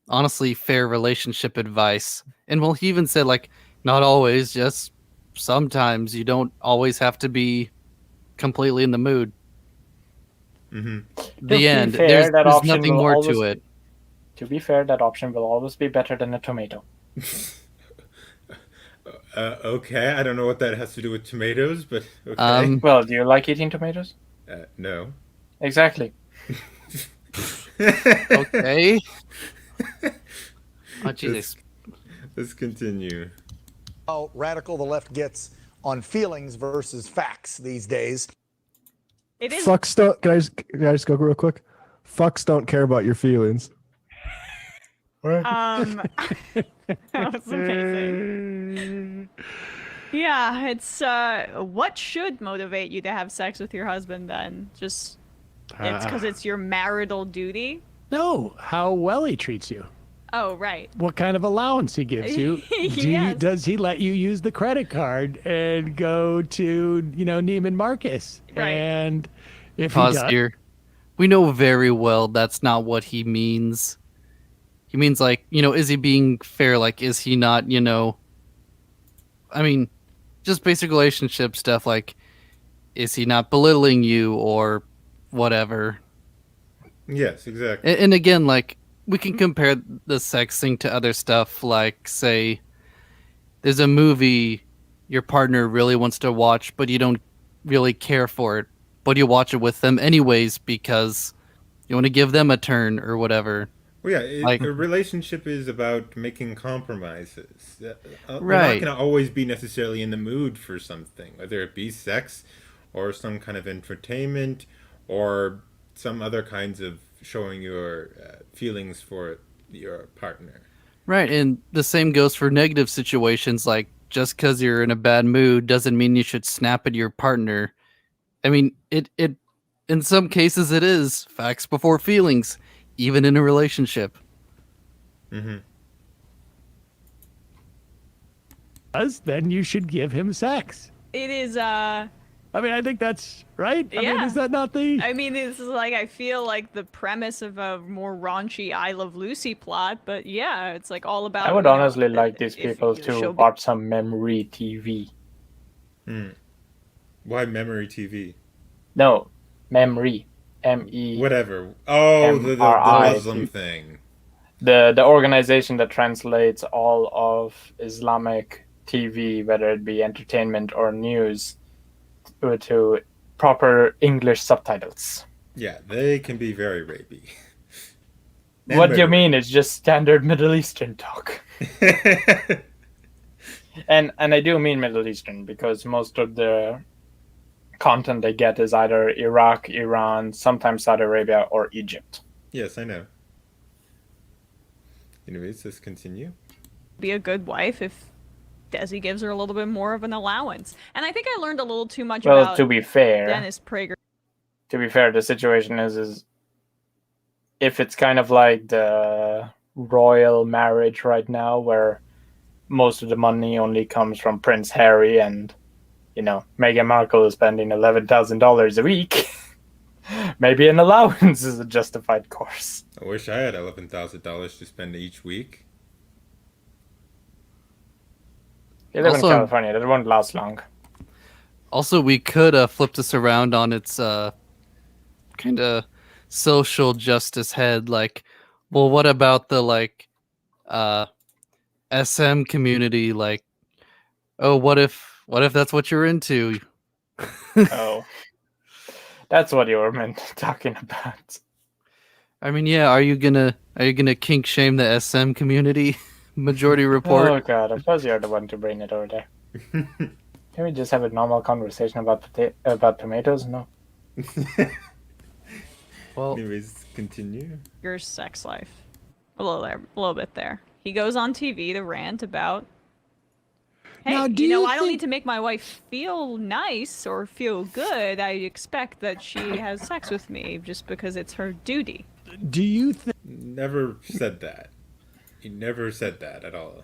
honestly fair relationship advice. And well, he even said, like, not always, just sometimes you don't always have to be completely in the mood. Mm-hmm. The be end. fair, There's that option nothing will more always to it. To be fair, that option will always be better than a tomato. Okay, I don't know what that has to do with tomatoes, but okay. Well, do you like eating tomatoes? No. Exactly. Okay. Oh, Jesus. Let's continue. How radical the left gets on feelings versus facts these days. It is. Fucks don't. Can I just go real quick? Fucks don't care about your feelings. That was amazing. Yeah, it's what should motivate you to have sex with your husband then? Just it's because it's your marital duty? No, how well he treats you. Oh, right. What kind of allowance he gives you. Yes. Does he let you use the credit card and go to, Neiman Marcus? Right. And if Pause he does, here. We know very well that's not what he means. He means like, is he being fair? Like, is he not, I mean, just basic relationship stuff. Like, is he not belittling you or whatever? Yes, exactly. And again, like, we can compare the sex thing to other stuff. Like, say, there's a movie your partner really wants to watch, but you don't really care for it, but you watch it with them anyways because you want to give them a turn or whatever. Well, yeah, Like- a relationship is about making compromises. We're not Right. going to always be necessarily in the mood for something, whether it be sex or some kind of entertainment or some other kinds of showing your feelings for your partner. Right, and the same goes for negative situations. Like, just because you're in a bad mood doesn't mean you should snap at your partner. I mean, it in some cases it is facts before feelings, even in a relationship. Mm-hmm. then you should give him sex. It is I mean, I think that's right. I mean, Yeah. is that not the? I mean, this is like, I feel like the premise of a more raunchy I Love Lucy plot, but yeah, it's like all about. I would honestly like these if people the to show watch some memory TV. Why memory TV? No, memory. M-E. Whatever. Oh, the MRI. Muslim thing. The organization that translates all of Islamic TV, whether it be entertainment or news, to proper English subtitles. Yeah, they can be very rapey. What do you mean? It's just standard Middle Eastern talk. And I do mean Middle Eastern because most of the content they get is either Iraq, Iran, sometimes Saudi Arabia, or Egypt. Yes, I know. Anyways, let's continue. be a good wife if Desi gives her a little bit more of an allowance. And I think I learned a little too much Well, about to be fair, Dennis Prager. the situation is if it's kind of like the royal marriage right now, where most of the money only comes from Prince Harry and, Meghan Markle is spending $11,000 a week, maybe an allowance is a justified course. I wish I had $11,000 to spend each week. You live in Also- California, that won't last long. Also, we could flip this around on its kind of social justice head. Like, well, what about the SM community? Like, oh, what if that's what you're into? Oh, that's what you were meant talking about. I mean, yeah. Are you gonna kink shame the SM community? Majority Report. Oh god, of course you're the one to bring it over there. Can we just have a normal conversation about tomatoes? No. Well, Anyways, continue. Your sex life. A little bit there. He goes on TV to rant about, hey, Now, do you I don't think- need to make my wife feel nice or feel good. I expect that she has sex with me just because it's her duty. Do you think? Never said that. He never said that at all.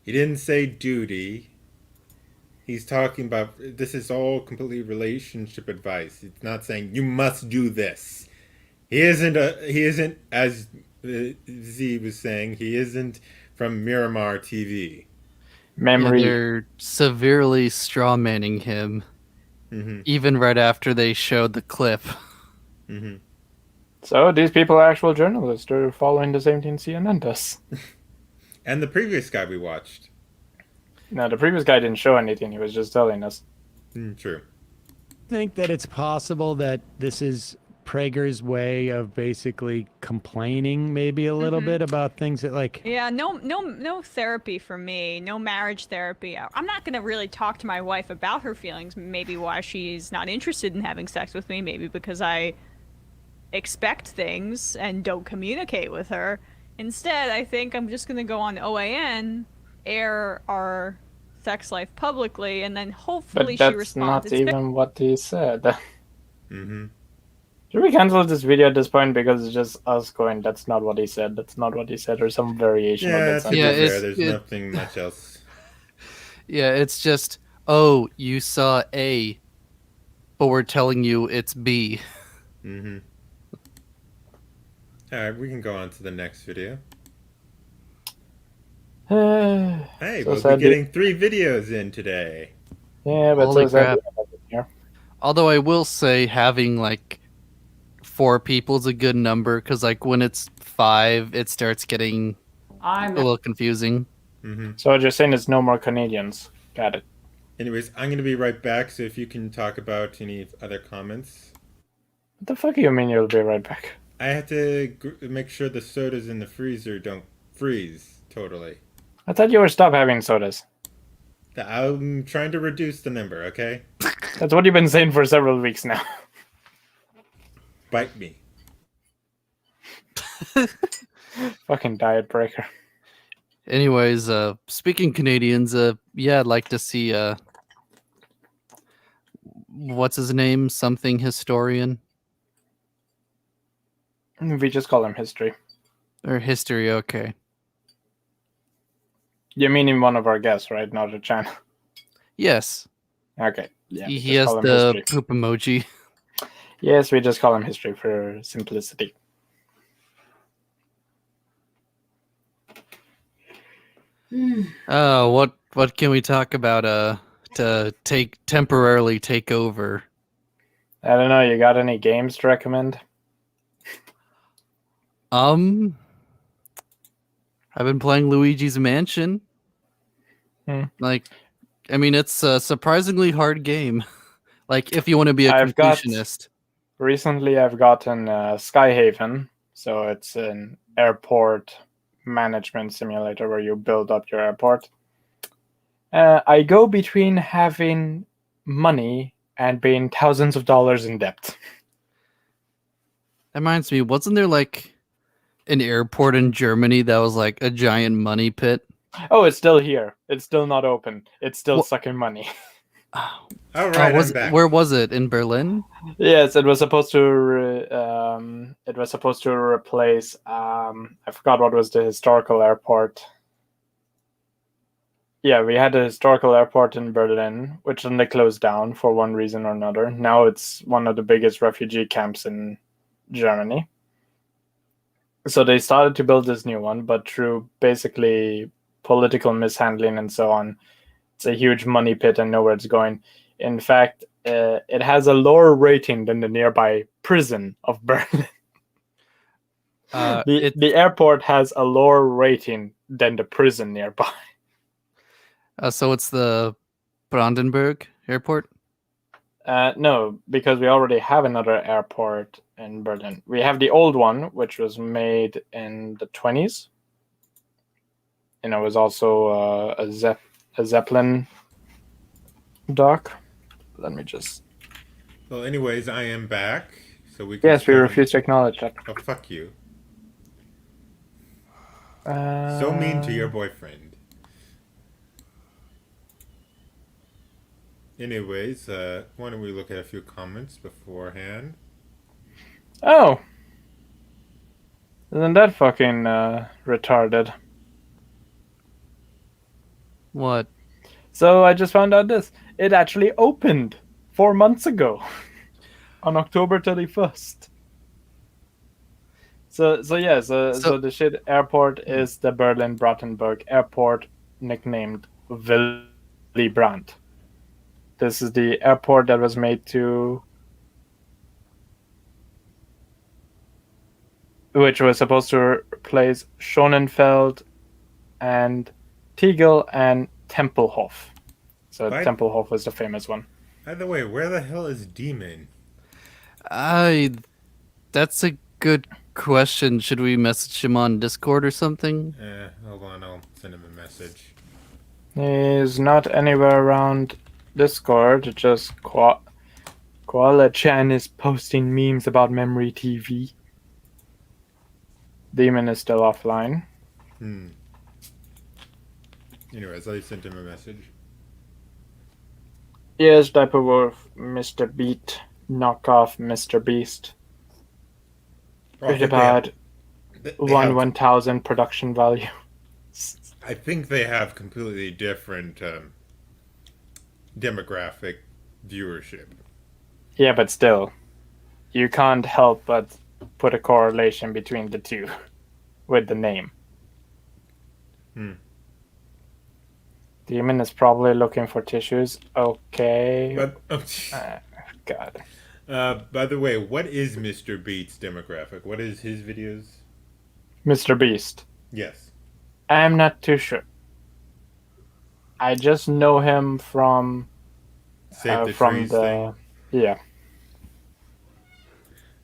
He didn't say duty. He's talking about this is all completely relationship advice. It's not saying you must do this. He isn't as Z was saying, he isn't from Miramar TV. Memory. they're severely strawmanning him, even right after they showed the clip. So these people are actual journalists. They're following the same thing CNN does. And the previous guy we watched. No, the previous guy didn't show anything. He was just telling us. True. Think that it's possible that this is Prager's way of basically complaining maybe a little bit about things that like Yeah, no therapy for me. No marriage therapy. I'm not gonna really talk to my wife about her feelings. Maybe why she's not interested in having sex with me. Maybe because I expect things and don't communicate with her. Instead, I think I'm just gonna go on OAN, air our sex life publicly, and then hopefully But she that's responds. not It's even what he said. Mm-hmm. Should we cancel this video at this point because it's just us going, that's not what he said, that's not what he said, or some variation of Yeah, that to sentence? be Yeah, fair, there's nothing much else. Yeah, it's just, oh, you saw A, but we're telling you it's B. Mm-hmm. Alright, we can go on to the next video. Hey, So we'll be sad getting 3 videos in today. Yeah, but Holy so sad crap. we have it here. Although I will say having like 4 people is a good number because like when it's 5, it starts getting a little confusing. Mm-hmm. So what you're saying is no more Canadians. Got it. Anyways, I'm going to be right back, so if you can talk about any other comments. What the fuck do you mean you'll be right back? I have to make sure the sodas in the freezer don't freeze totally. I thought you were stop having sodas. I'm trying to reduce the number, okay? That's what you've been saying for several weeks now. Bite me. Fucking diet breaker. Anyways, speaking Canadians, yeah, I'd like to see what's his name? Something historian We just call him history. or history, okay. You mean in one of our guests, right? Not a channel. Yes. Okay. Yeah. He just has call him the history. poop emoji. Yes, we just call him history for simplicity. Oh, what can we talk about to temporarily take over? I don't know. You got any games to recommend? I've been playing Luigi's Mansion. Like, I mean, it's a surprisingly hard game. Like, if you want to be a completionist. Recently, I've gotten Skyhaven. So it's an airport management simulator where you build up your airport. I go between having money and being thousands of dollars in debt. That reminds me, wasn't there like an airport in Germany that was like a giant money pit? Oh, it's still here. It's still not open. It's still sucking money. All right, I'm back. Where was it? In Berlin? Yes, it was supposed to. It was supposed to replace. I forgot what was the historical airport. Yeah, we had a historical airport in Berlin, which then they closed down for one reason or another. Now it's one of the biggest refugee camps in Germany. So they started to build this new one, but through basically political mishandling and so on, it's a huge money pit and nowhere it's going. In fact, it has a lower rating than the nearby prison of Berlin. The airport has a lower rating than the prison nearby. So it's the Brandenburg airport? No, because we already have another airport in Berlin. We have the old one, which was made in the 20s. And it was also a Zeppelin dock. Let me just... Well, anyways, I am back. So we can Yes, we refuse to acknowledge that. Oh, fuck you. So mean to your boyfriend. Anyways, why don't we look at a few comments beforehand? Oh! Isn't that fucking retarded? What? So I just found out this. It actually opened 4 months ago. On October 31st. So the shit airport is the Berlin Brandenburg Airport, nicknamed Willy Brandt. This is the airport that was made which was supposed to replace Schonenfeld and Tegel and Tempelhof. So Tempelhof was the famous one. By the way, where the hell is Demon? That's a good question. Should we message him on Discord or something? Hold on, I'll send him a message. He's not anywhere around Discord. Just Koala-chan is posting memes about Memory TV. Demon is still offline. Anyways, I sent him a message. Yes, Diaper Wolf, Mr. Beat, knockoff Mr. Beast. Pretty bad. They 1,000 production value. I think they have completely different demographic viewership. Yeah, but still, you can't help but put a correlation between the two with the name. Demon is probably looking for tissues. Okay. But, God. by the way, what is Mr. Beat's demographic? What is his videos? Mr. Beast. Yes. I'm not too sure. I just know him from Save the from Trees the thing. yeah.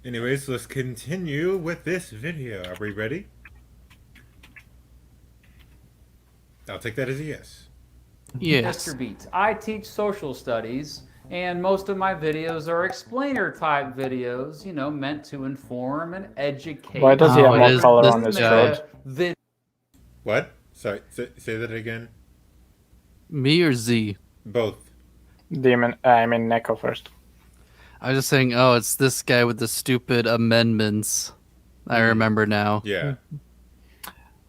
Anyways, let's continue with this video. Are we ready? I'll take that as a yes. Yes. Mr. Beats. I teach social studies, and most of my videos are explainer type videos, you know, meant to inform and educate. Why does he have Oh, it more is color this on his guy. throat? What? Sorry, say that again. Me or Z? Both. Demon. I mean Neko first. I was just saying, oh, it's this guy with the stupid amendments. I remember now. Yeah.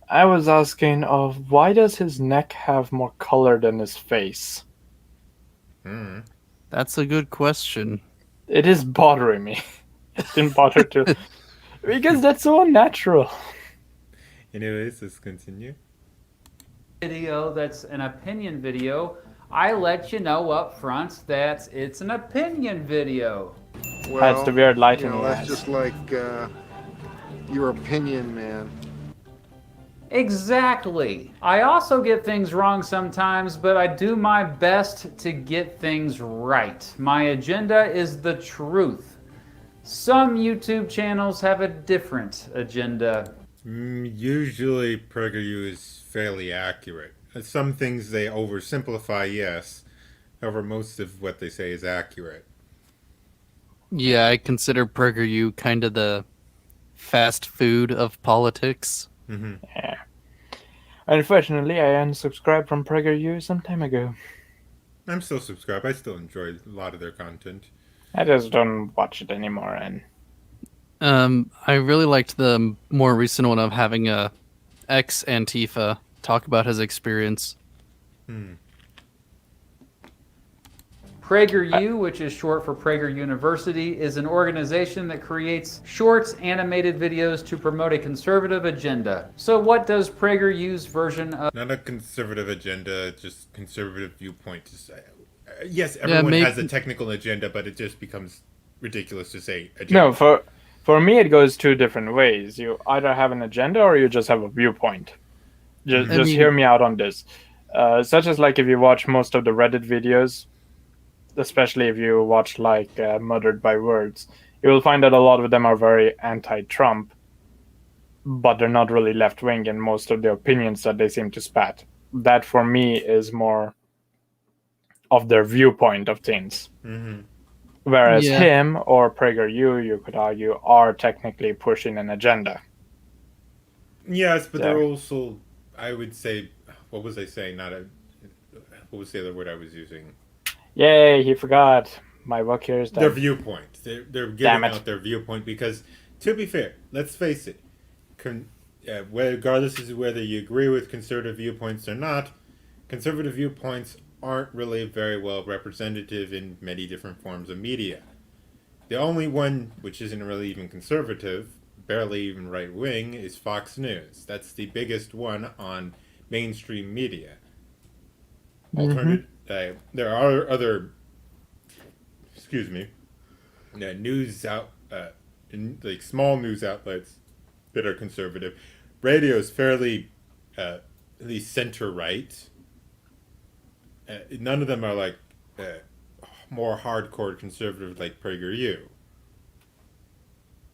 I was asking of why does his neck have more color than his face? That's a good question. It is bothering me. It didn't bother to because that's so unnatural. Anyways, let's continue. Video that's an opinion video, I let you know up front that it's an opinion video. That's the weird lighting. That's just like your opinion, man. Exactly. I also get things wrong sometimes, but I do my best to get things right. My agenda is the truth. Some YouTube channels have a different agenda. Usually, PragerU is fairly accurate. Some things they oversimplify, yes. However, most of what they say is accurate. Yeah, I consider PragerU kind of the fast food of politics. Yeah. Unfortunately, I unsubscribed from PragerU some time ago. I'm still subscribed. I still enjoy a lot of their content. I just don't watch it anymore, and I really liked the more recent one of having a ex-Antifa talk about his experience. PragerU, which is short for Prager University, is an organization that creates short animated videos to promote a conservative agenda. So what does PragerU's version of... Not a conservative agenda, just conservative viewpoint to say. Yes, everyone has a technical agenda, but it just becomes ridiculous to say agenda. no, for me it goes two different ways. You either have an agenda or you just have a viewpoint. Just hear me out on this. Such as like if you watch most of the Reddit videos, especially if you watch like Murdered by Words, you will find that a lot of them are very anti-Trump, but they're not really left-wing in most of the opinions that they seem to spat. That for me is more of their viewpoint of things. Whereas him or PragerU, you could argue, are technically pushing an agenda. Yes, but they're also, I would say, what was I saying? What was the other word I was using? Yay, he forgot. My book here is done. Their viewpoint. They're giving out their viewpoint because, to be fair, let's face it, regardless of whether you agree with conservative viewpoints or not, conservative viewpoints aren't really very well representative in many different forms of media. The only one which isn't really even conservative, barely even right-wing, is Fox News. That's the biggest one on mainstream media. There are other, news like small news outlets that are conservative. Radio is fairly, at least center-right. None of them are like more hardcore conservative like PragerU.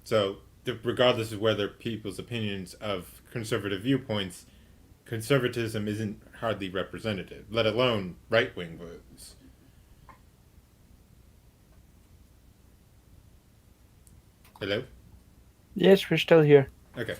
So, regardless of whether people's opinions of conservative viewpoints, conservatism isn't hardly representative, let alone right-wing views. Hello? Yes, we're still here. Okay,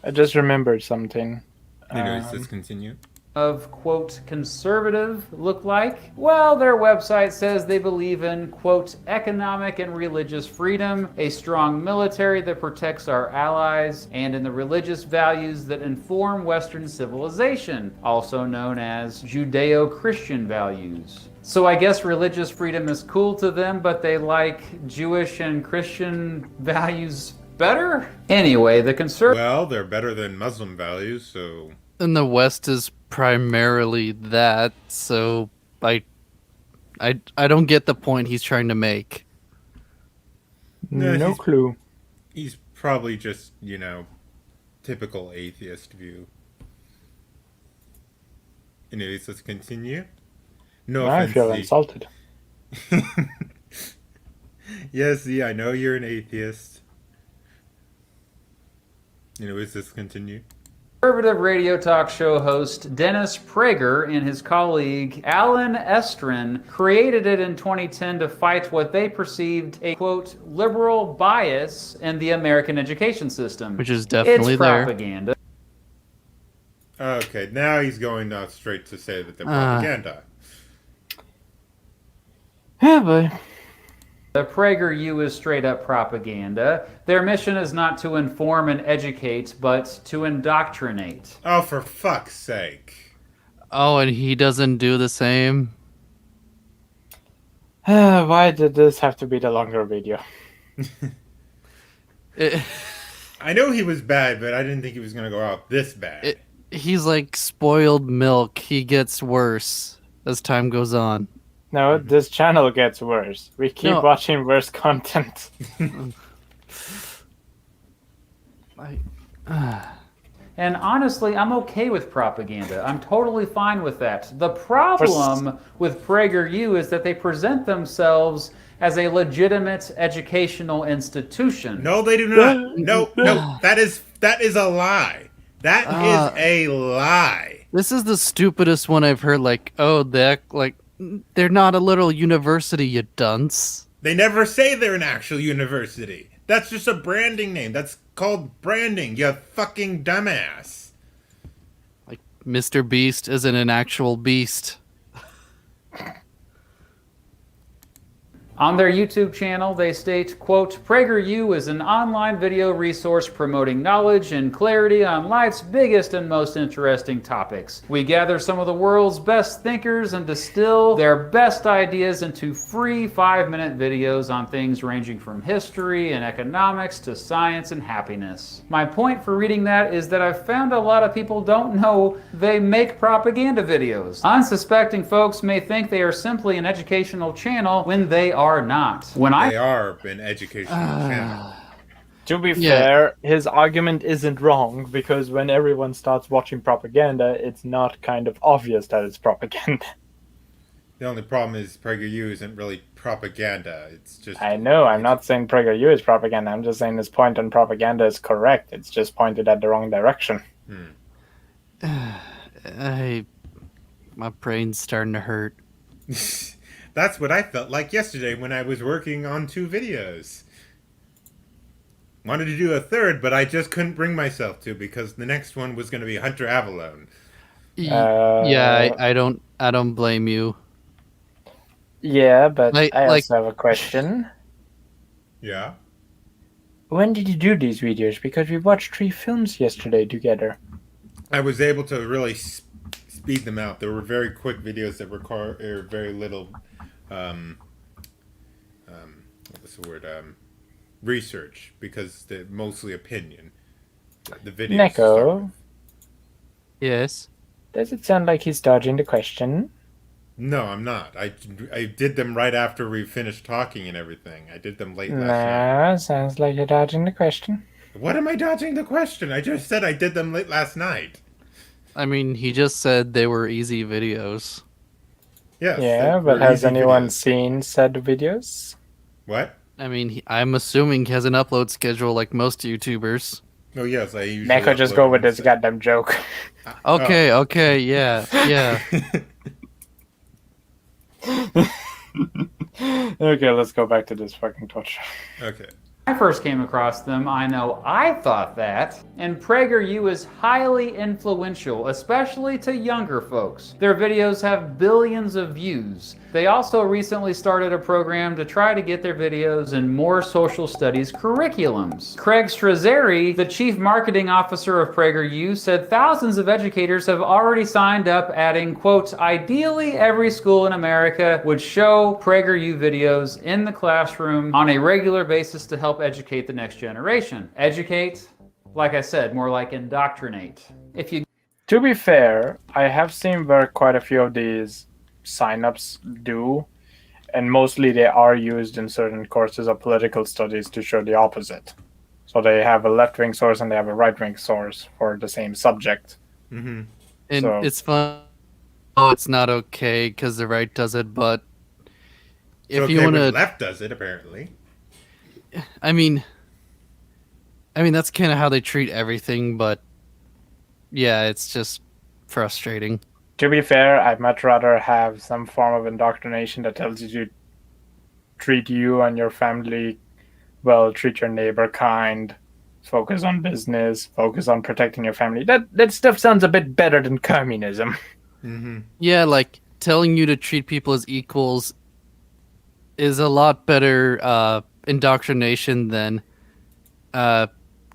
I just remembered something. Anyways, let's continue. Of, quote, conservative look like? Well, their website says they believe in, quote, economic and religious freedom, a strong military that protects our allies, and in the religious values that inform Western civilization, also known as Judeo-Christian values. So I guess religious freedom is cool to them, but they like Jewish and Christian values better? Anyway, the conservative... Well, they're better than Muslim values, so... And the West is primarily that, so I don't get the point he's trying to make. No clue. He's probably just, typical atheist view. Anyways, let's continue. No I offense, feel Z. insulted. Yes, Z, I know you're an atheist. Anyways, let's continue. Conservative radio talk show host Dennis Prager and his colleague Alan Estrin created it in 2010 to fight what they perceived a, quote, liberal bias in the American education system. Which is definitely it's there. propaganda. Okay, now he's going out straight to say that they're propaganda. Yeah, boy. The PragerU is straight up propaganda. Their mission is not to inform and educate, but to indoctrinate. Oh, for fuck's sake. Oh, and he doesn't do the same? Why did this have to be the longer video? I know he was bad, but I didn't think he was going to go out this bad. He's like spoiled milk. He gets worse as time goes on. No, this channel gets worse. We keep watching worse content. And honestly, I'm okay with propaganda. I'm totally fine with that. The problem with PragerU is that they present themselves as a legitimate educational institution. No, they do not. No, that is a lie. That is a lie. This is the stupidest one I've heard. Like, oh, they're not a little university, you dunce. They never say they're an actual university. That's just a branding name. That's called branding, you fucking dumbass. Like, Mr. Beast isn't an actual beast. On their YouTube channel, they state, quote, PragerU is an online video resource promoting knowledge and clarity on life's biggest and most interesting topics. We gather some of the world's best thinkers and distill their best ideas into free 5-minute videos on things ranging from history and economics to science and happiness. My point for reading that is that I've found a lot of people don't know they make propaganda videos. Unsuspecting folks may think they are simply an educational channel when they are not. They are an educational channel. To be fair, his argument isn't wrong, because when everyone starts watching propaganda, it's not kind of obvious that it's propaganda. The only problem is PragerU isn't really propaganda. It's just... I know, I'm not saying PragerU is propaganda. I'm just saying his point on propaganda is correct. It's just pointed at the wrong direction. My brain's starting to hurt. That's what I felt like yesterday when I was working on 2 videos. Wanted to do a third, but I just couldn't bring myself to because the next one was going to be Hunter Avalone. I don't blame you. Yeah, but I also have a question. Yeah? When did you do these videos? Because we watched 3 films yesterday together. I was able to really speed them out. They were very quick videos that require very little... what's the word? Research, because they're mostly opinion. The video. Neko? Yes? Does it sound like he's dodging the question? No, I'm not. I did them right after we finished talking and everything. I did them late last night. Sounds like you're dodging the question. What am I dodging the question? I just said I did them late last night. I mean, he just said they were easy videos. Yes, yeah, but has anyone seen said videos? What? I mean, I'm assuming he has an upload schedule like most YouTubers. Oh yes, I usually. Neko, just upload go on with this Sat- goddamn joke. Okay, yeah. Okay, let's go back to this fucking Twitch. Okay. When I first came across them, I know I thought that, and PragerU is highly influential, especially to younger folks. Their videos have billions of views. They also recently started a program to try to get their videos in more social studies curriculums. Craig Strazzeri, the chief marketing officer of PragerU, said thousands of educators have already signed up, adding, quote, ideally every school in America would show PragerU videos in the classroom on a regular basis to help educate the next generation. Educate, like I said, more like indoctrinate. If you To be fair, I have seen where quite a few of these signups do, and mostly they are used in certain courses of political studies to show the opposite. So they have a left-wing source and they have a right-wing source for the same subject. Mm-hmm. And So- it's fun. Oh, it's not okay because the right does it, but if okay you want when to, the left does it apparently. I mean, that's kind of how they treat everything, but yeah, it's just frustrating. To be fair, I'd much rather have some form of indoctrination that tells you to treat you and your family well, treat your neighbor kind, focus on business, focus on protecting your family. That stuff sounds a bit better than communism. Mm-hmm. Yeah, like telling you to treat people as equals is a lot better indoctrination than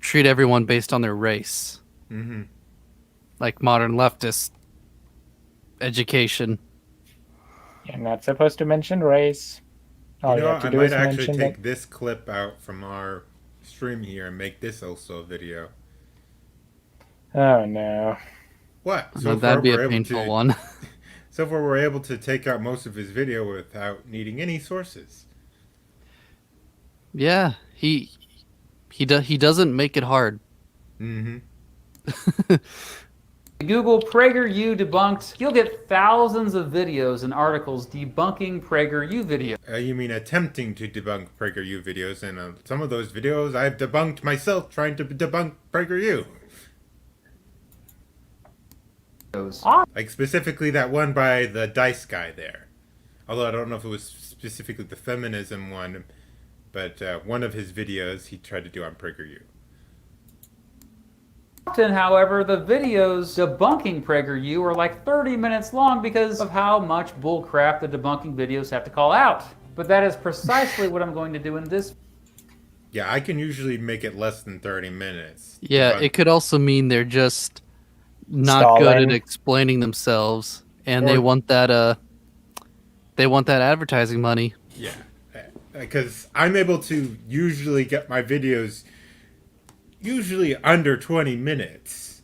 treat everyone based on their race. Mm-hmm. Like modern leftist education. You're not supposed to mention race. All you have to I do might is actually mention take that. this clip out from our stream here and make this also a video. Oh no. What? So that'd be we're a able painful to, one. So far, we're able to take out most of his video without needing any sources. Yeah, he doesn't make it hard. Mm-hmm. Google PragerU debunked, you'll get thousands of videos and articles debunking PragerU videos. You mean attempting to debunk PragerU videos, and some of those videos I've debunked myself trying to debunk PragerU. Like specifically that one by the Dice guy there. Although I don't know if it was specifically the feminism one, but one of his videos he tried to do on PragerU. Often, however, the videos debunking PragerU are like 30 minutes long because of how much bullcrap the debunking videos have to call out. But that is precisely what I'm going to do in this. Yeah, I can usually make it less than 30 minutes. Yeah, it could also mean they're just not Stalling. good at explaining themselves, and they want that advertising money. Yeah, because I'm able to usually get my videos usually under 20 minutes.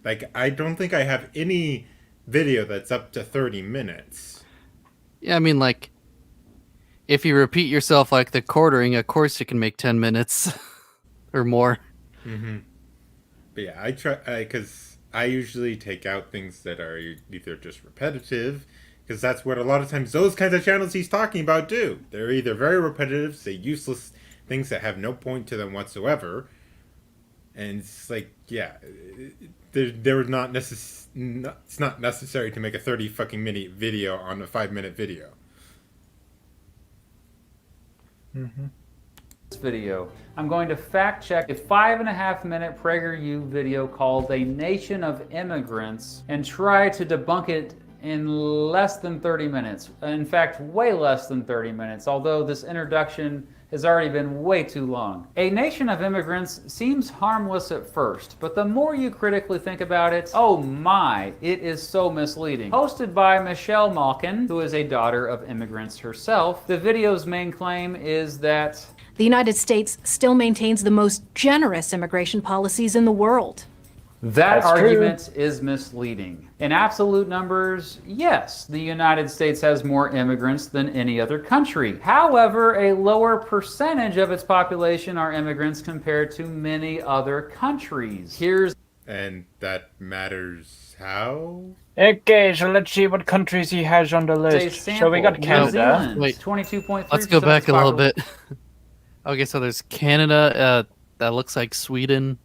Like, I don't think I have any video that's up to 30 minutes. Yeah, I mean, like, if you repeat yourself like the quartering, of course you can make 10 minutes or more. Mm-hmm. But yeah, I try, because I usually take out things that are either just repetitive, because that's what a lot of times those kinds of channels he's talking about do. They're either very repetitive, say useless things that have no point to them whatsoever, and it's like, yeah, they're not it's not necessary to make a 30 fucking minute video on a 5-minute video. Mm-hmm. This video. I'm going to fact check a 5.5-minute PragerU video called A Nation of Immigrants and try to debunk it in less than 30 minutes. In fact, way less than 30 minutes, although this introduction has already been way too long. A Nation of Immigrants seems harmless at first, but the more you critically think about it, oh my, it is so misleading. Hosted by Michelle Malkin, who is a daughter of immigrants herself, the video's main claim is that the United States still maintains the most generous immigration policies in the world. that That's argument is misleading. In absolute numbers, yes, the United States has more immigrants than any other country. However, a lower percentage of its population are immigrants compared to many other countries. And that matters how? Okay, so let's see what countries he has on the a list. sample. So we got New Canada. Zealand, Wait, 22.3%. Let's go back a little bit. Okay, so there's Canada. That looks like Sweden.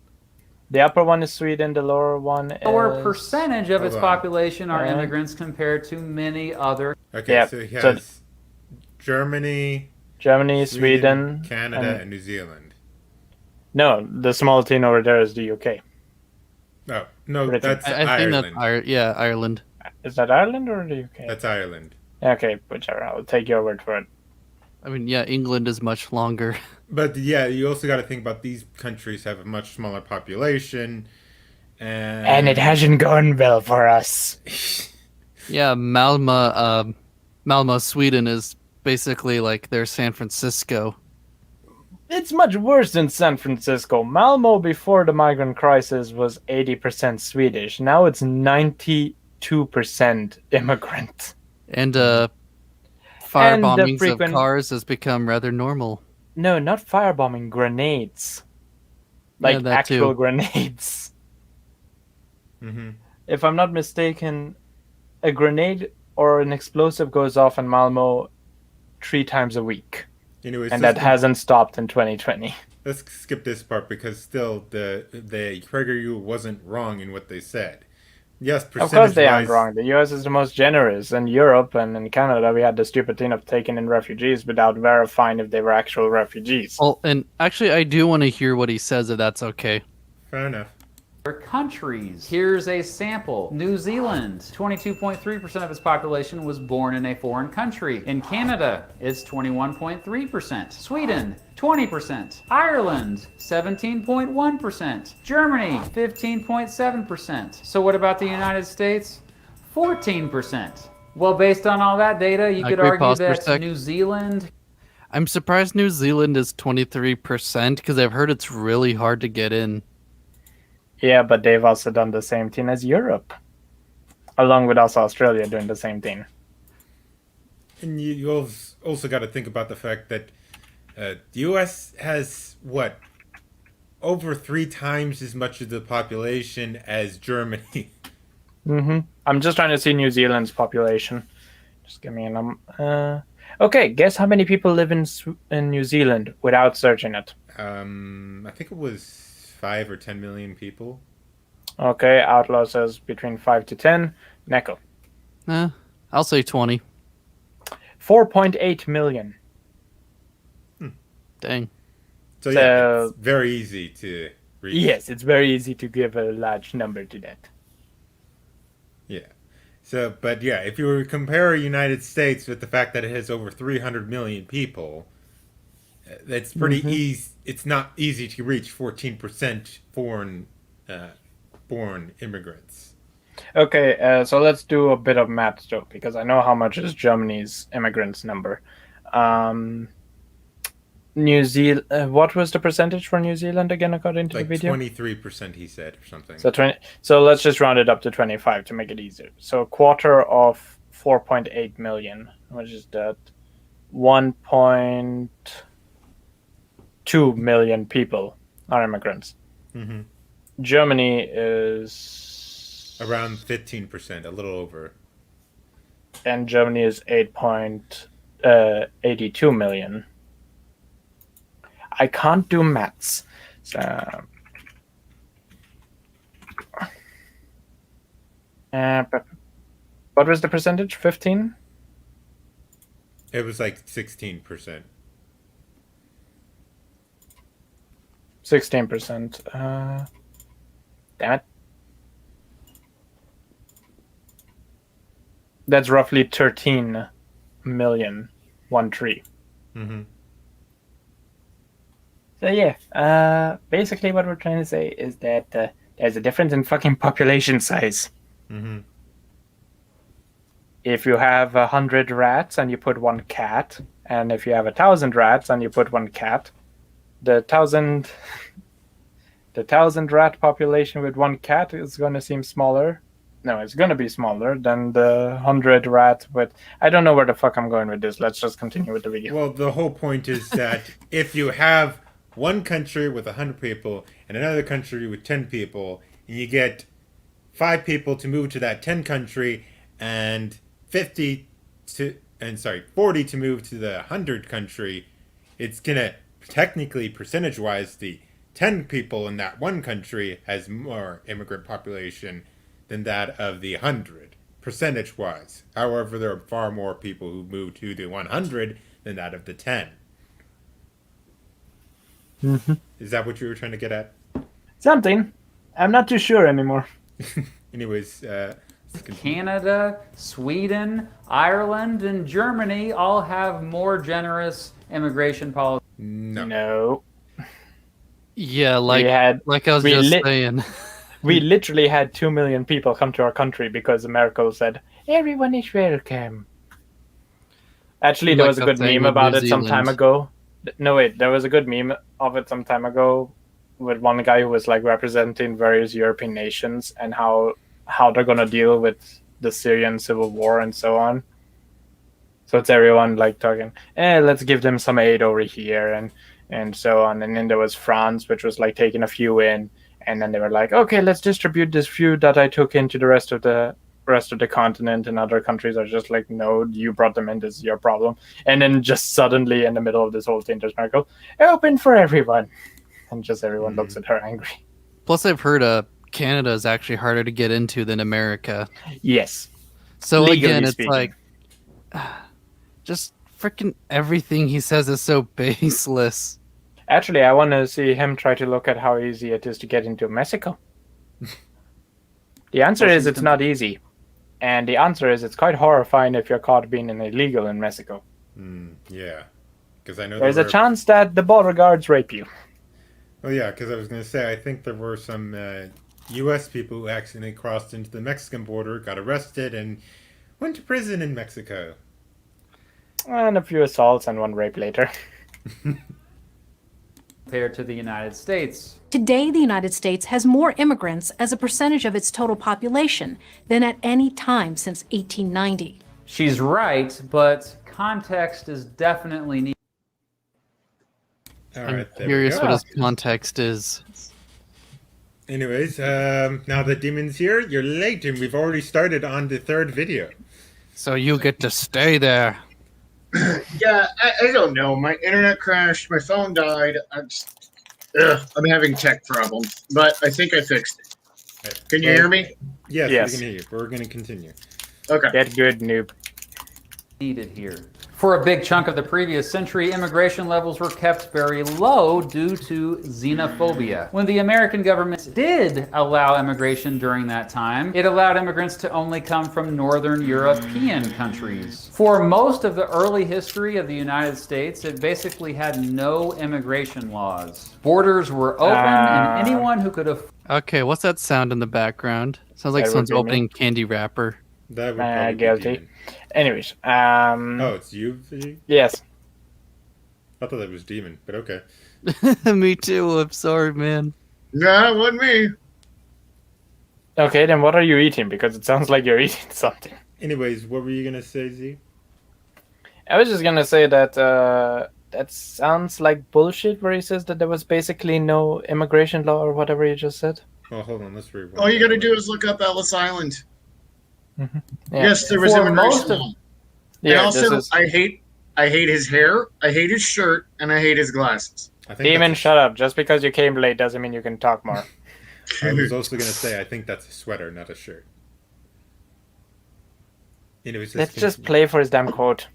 The upper one is Sweden, the lower one is... Lower percentage of its Hold on. population are Okay. immigrants compared to many other. Okay, Yeah, so he so- has Germany, Germany, Sweden, Canada, and New Zealand. No, the small tin over there is the UK. No, Britain. that's I think Ireland. that's Ireland. Is that Ireland or the UK? That's Ireland. Okay, whichever. I'll take your word for it. I mean, yeah, England is much longer. But yeah, you also got to think about these countries have a much smaller population, And it hasn't gone well for us. Yeah, Malmo, Sweden is basically like their San Francisco. It's much worse than San Francisco. Malmo before the migrant crisis was 80% Swedish. Now it's 92% immigrant. And firebombings frequent- of cars has become rather normal. No, not firebombing, grenades. Like Yeah, that actual too. grenades. Mm-hmm. If I'm not mistaken, a grenade or an explosive goes off in Malmo 3 times a week. Anyways, And that hasn't stopped in 2020. Let's skip this part because still the PragerU wasn't wrong in what they said. Yes, Of course they aren't percentage-wise- wrong. The US is the most generous. In Europe and in Canada, we had the stupid thing of taking in refugees without verifying if they were actual refugees. Well, and actually, I do want to hear what he says, if that's okay. Fair enough. Countries. Here's a sample. New Zealand, 22.3% of its population was born in a foreign country. In Canada, it's 21.3%. Sweden, 20%. Ireland, 17.1%. Germany, 15.7%. So what about the United States? 14%. Well, based on all that data, you could Agree, argue pause for a that sec. New Zealand... I'm surprised New Zealand is 23% because I've heard it's really hard to get in. Yeah, but they've also done the same thing as Europe. Along with us, Australia doing the same thing. And you also got to think about the fact that the U.S. has, what, over 3 times as much of the population as Germany. I'm just trying to see New Zealand's population. Just give me a number. Okay, guess how many people live in New Zealand without searching it? I think it was 5 or 10 million people. Okay, Outlaw says between 5 to 10. Neko. I'll say 20. 4.8 million. Dang. So yeah, it's very easy to reach. Yes, it's very easy to give a large number to that. Yeah. So, but yeah, if you were to compare United States with the fact that it has over 300 million people, that's pretty easy. It's not easy to reach 14% foreign born immigrants. Okay, so let's do a bit of math, though, because I know how much is Germany's immigrants number. New Zealand. What was the percentage for New Zealand again, according to Like the video? 23%, he said, or something. So 20. So let's just round it up to 25 to make it easier. So a quarter of 4.8 million, which is that 1.2 million people are immigrants. Mm-hmm. Germany is Around 15%, a little over. and Germany is 8.82 million. I can't do maths. So, what was the percentage? 15? It was like 16%. 16%. Damn it. That's roughly 13 million. 1-3. Mm-hmm. So yeah, basically what we're trying to say is that there's a difference in fucking population size. Mm-hmm. If you have 100 rats and you put 1 cat, and if you have 1,000 rats and you put 1 cat, the 1,000 rat population with 1 cat is going to seem smaller. No, it's going to be smaller than the 100 rat with... I don't know where the fuck I'm going with this. Let's just continue with the video. Well, the whole point is that if you have one country with 100 people and another country with 10 people, and you get 5 people to move to that 10 country and 40 to move to the 100 country, it's gonna technically, percentage-wise, the 10 people in that one country has more immigrant population than that of the 100, percentage-wise. However, there are far more people who move to the 100 than that of the 10. Mm-hmm. Is that what you were trying to get at? Something. I'm not too sure anymore. Anyways, Canada, Sweden, Ireland, and Germany all have more generous immigration policies. No. Yeah, like I was we just saying. We literally had 2 million people come to our country because Merkel said, everyone is welcome. Actually, there Like was a that good thing meme with about New it some time Zealand. ago. No, wait, there was a good meme of it some time ago with one guy who was like representing various European nations and how they're going to deal with the Syrian civil war and so on. So it's everyone like talking, let's give them some aid over here and so on. And then there was France, which was like taking a few in. And then they were like, okay, let's distribute this few that I took into the rest of the continent, and other countries are just like, no, you brought them in, this is your problem. And then just suddenly in the middle of this whole thing, there's Merkel, open for everyone. And just everyone looks at her angry. Plus, I've heard Canada is actually harder to get into than America. Yes. So Legally again, it's speaking. like, just freaking everything he says is so baseless. Actually, I want to see him try to look at how easy it is to get into Mexico. The answer is it's not easy. And the answer is it's quite horrifying if you're caught being an illegal in Mexico. Yeah. Because I know There's a chance that the border guards rape you. Oh, yeah, because I was going to say, I think there were some U.S. people who accidentally crossed into the Mexican border, got arrested, and went to prison in Mexico. And a few assaults and one rape later. Compared to the United States. Today, the United States has more immigrants as a percentage of its total population than at any time since 1890. She's right, but context is definitely needed. All I'm right, there we curious go. what his context is. Anyways, now the demon's here, you're late, and we've already started on the third video. So you get to stay there. Yeah, I don't know. My internet crashed. My phone died. I'm having tech problems, but I think I fixed it. Can you hear me? Yes, Yes. we can hear you. We're going to continue. Okay. Get good, noob. Needed here. For a big chunk of the previous century, immigration levels were kept very low due to xenophobia. When the American government did allow immigration during that time, it allowed immigrants to only come from Northern European countries. For most of the early history of the United States, it basically had no immigration laws. Borders were open, and anyone who could afford. Okay, what's that sound in the background? Sounds like That would someone's be me. opening candy wrapper. That would probably be Guilty. demon. Anyways, Oh, it's you, Vijay? yes. I thought that was demon, but okay. Me too. I'm sorry, man. No, it wasn't me. Okay, then what are you eating? Because it sounds like you're eating something. Anyways, what were you going to say, Z? I was just gonna say that that sounds like bullshit where he says that there was basically no immigration law or whatever you just said. Oh, hold on, let's rewind. All you got to do is look up Ellis Island. Yeah. Yes, there was For immigration most of- law. Yeah, and also, this is... I hate his hair, I hate his shirt, and I hate his glasses. I think Demon, that's shut up. Just because you came late doesn't mean you can talk more. I was also going to say, I think that's a sweater, not a shirt. Anyways, Let's just play for his damn quote.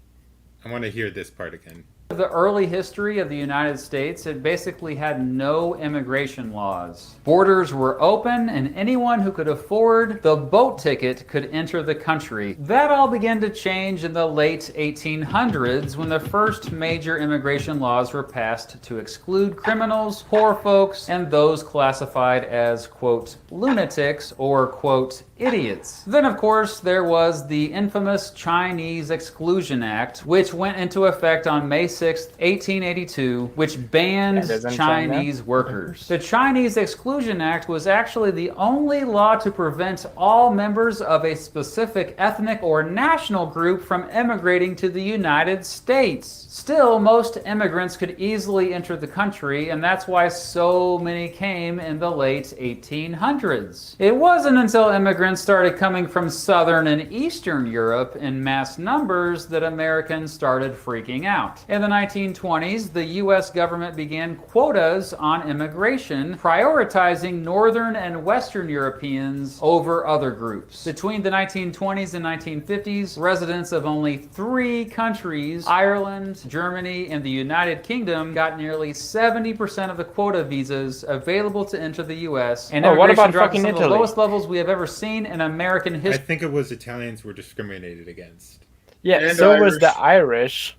I want to hear this part again. The early history of the United States, it basically had no immigration laws. Borders were open, and anyone who could afford the boat ticket could enter the country. That all began to change in the late 1800s when the first major immigration laws were passed to exclude criminals, poor folks, and those classified as, quote, lunatics or, quote, idiots. Then, of course, there was the infamous Chinese Exclusion Act, which went into effect on May 6, 1882, which banned That is in Chinese workers. The Chinese Exclusion Act was actually the only law to prevent all members of a specific ethnic or national group from immigrating to the United States. Still, most immigrants could easily enter the country, and that's why so many came in the late 1800s. It wasn't until immigrants immigrants started coming from Southern and Eastern Europe in mass numbers that Americans started freaking out. In the 1920s, the U.S. government began quotas on immigration, prioritizing Northern and Western Europeans over other groups. Between the 1920s and 1950s, residents of only 3 countries, Ireland, Germany, and the United Kingdom, got nearly 70% of the quota visas available to enter the U.S. And what immigration about dropped to fucking some of the Italy? lowest levels we have ever seen in American I history. think it was Italians were discriminated against. Yeah, And so was Irish. the Irish.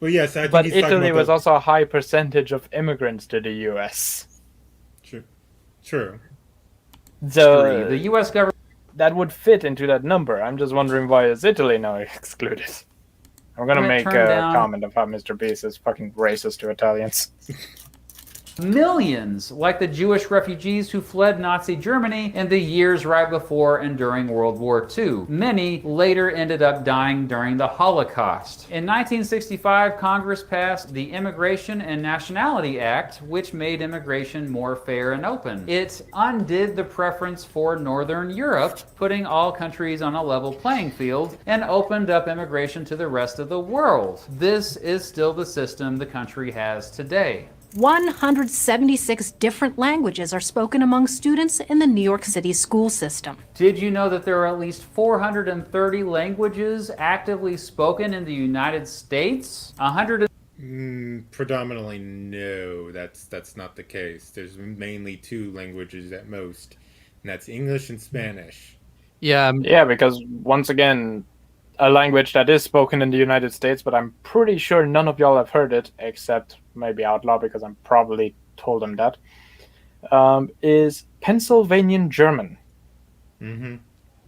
Well, yes, I think But he's talking Italy about was the- also a high percentage of immigrants to the U.S. True. So The U.S. government that would fit into that number. I'm just wondering why is Italy now excluded? I'm gonna make a turned down- comment of how Mr. Beast is fucking racist to Italians. millions, like the Jewish refugees who fled Nazi Germany in the years right before and during World War II. Many later ended up dying during the Holocaust. In 1965, Congress passed the Immigration and Nationality Act, which made immigration more fair and open. It undid the preference for Northern Europe, putting all countries on a level playing field, and opened up immigration to the rest of the world. This is still the system the country has today. 176 different languages are spoken among students in the New York City school system. Did you know that there are at least 430 languages actively spoken in the United States? 100. Predominantly, no. That's not the case. There's mainly 2 languages at most, and that's English and Spanish. Yeah, Yeah, because once again, a language that is spoken in the United States, but I'm pretty sure none of y'all have heard it, except maybe Outlaw, because I'm probably told him that, is Pennsylvanian German. Mm-hmm.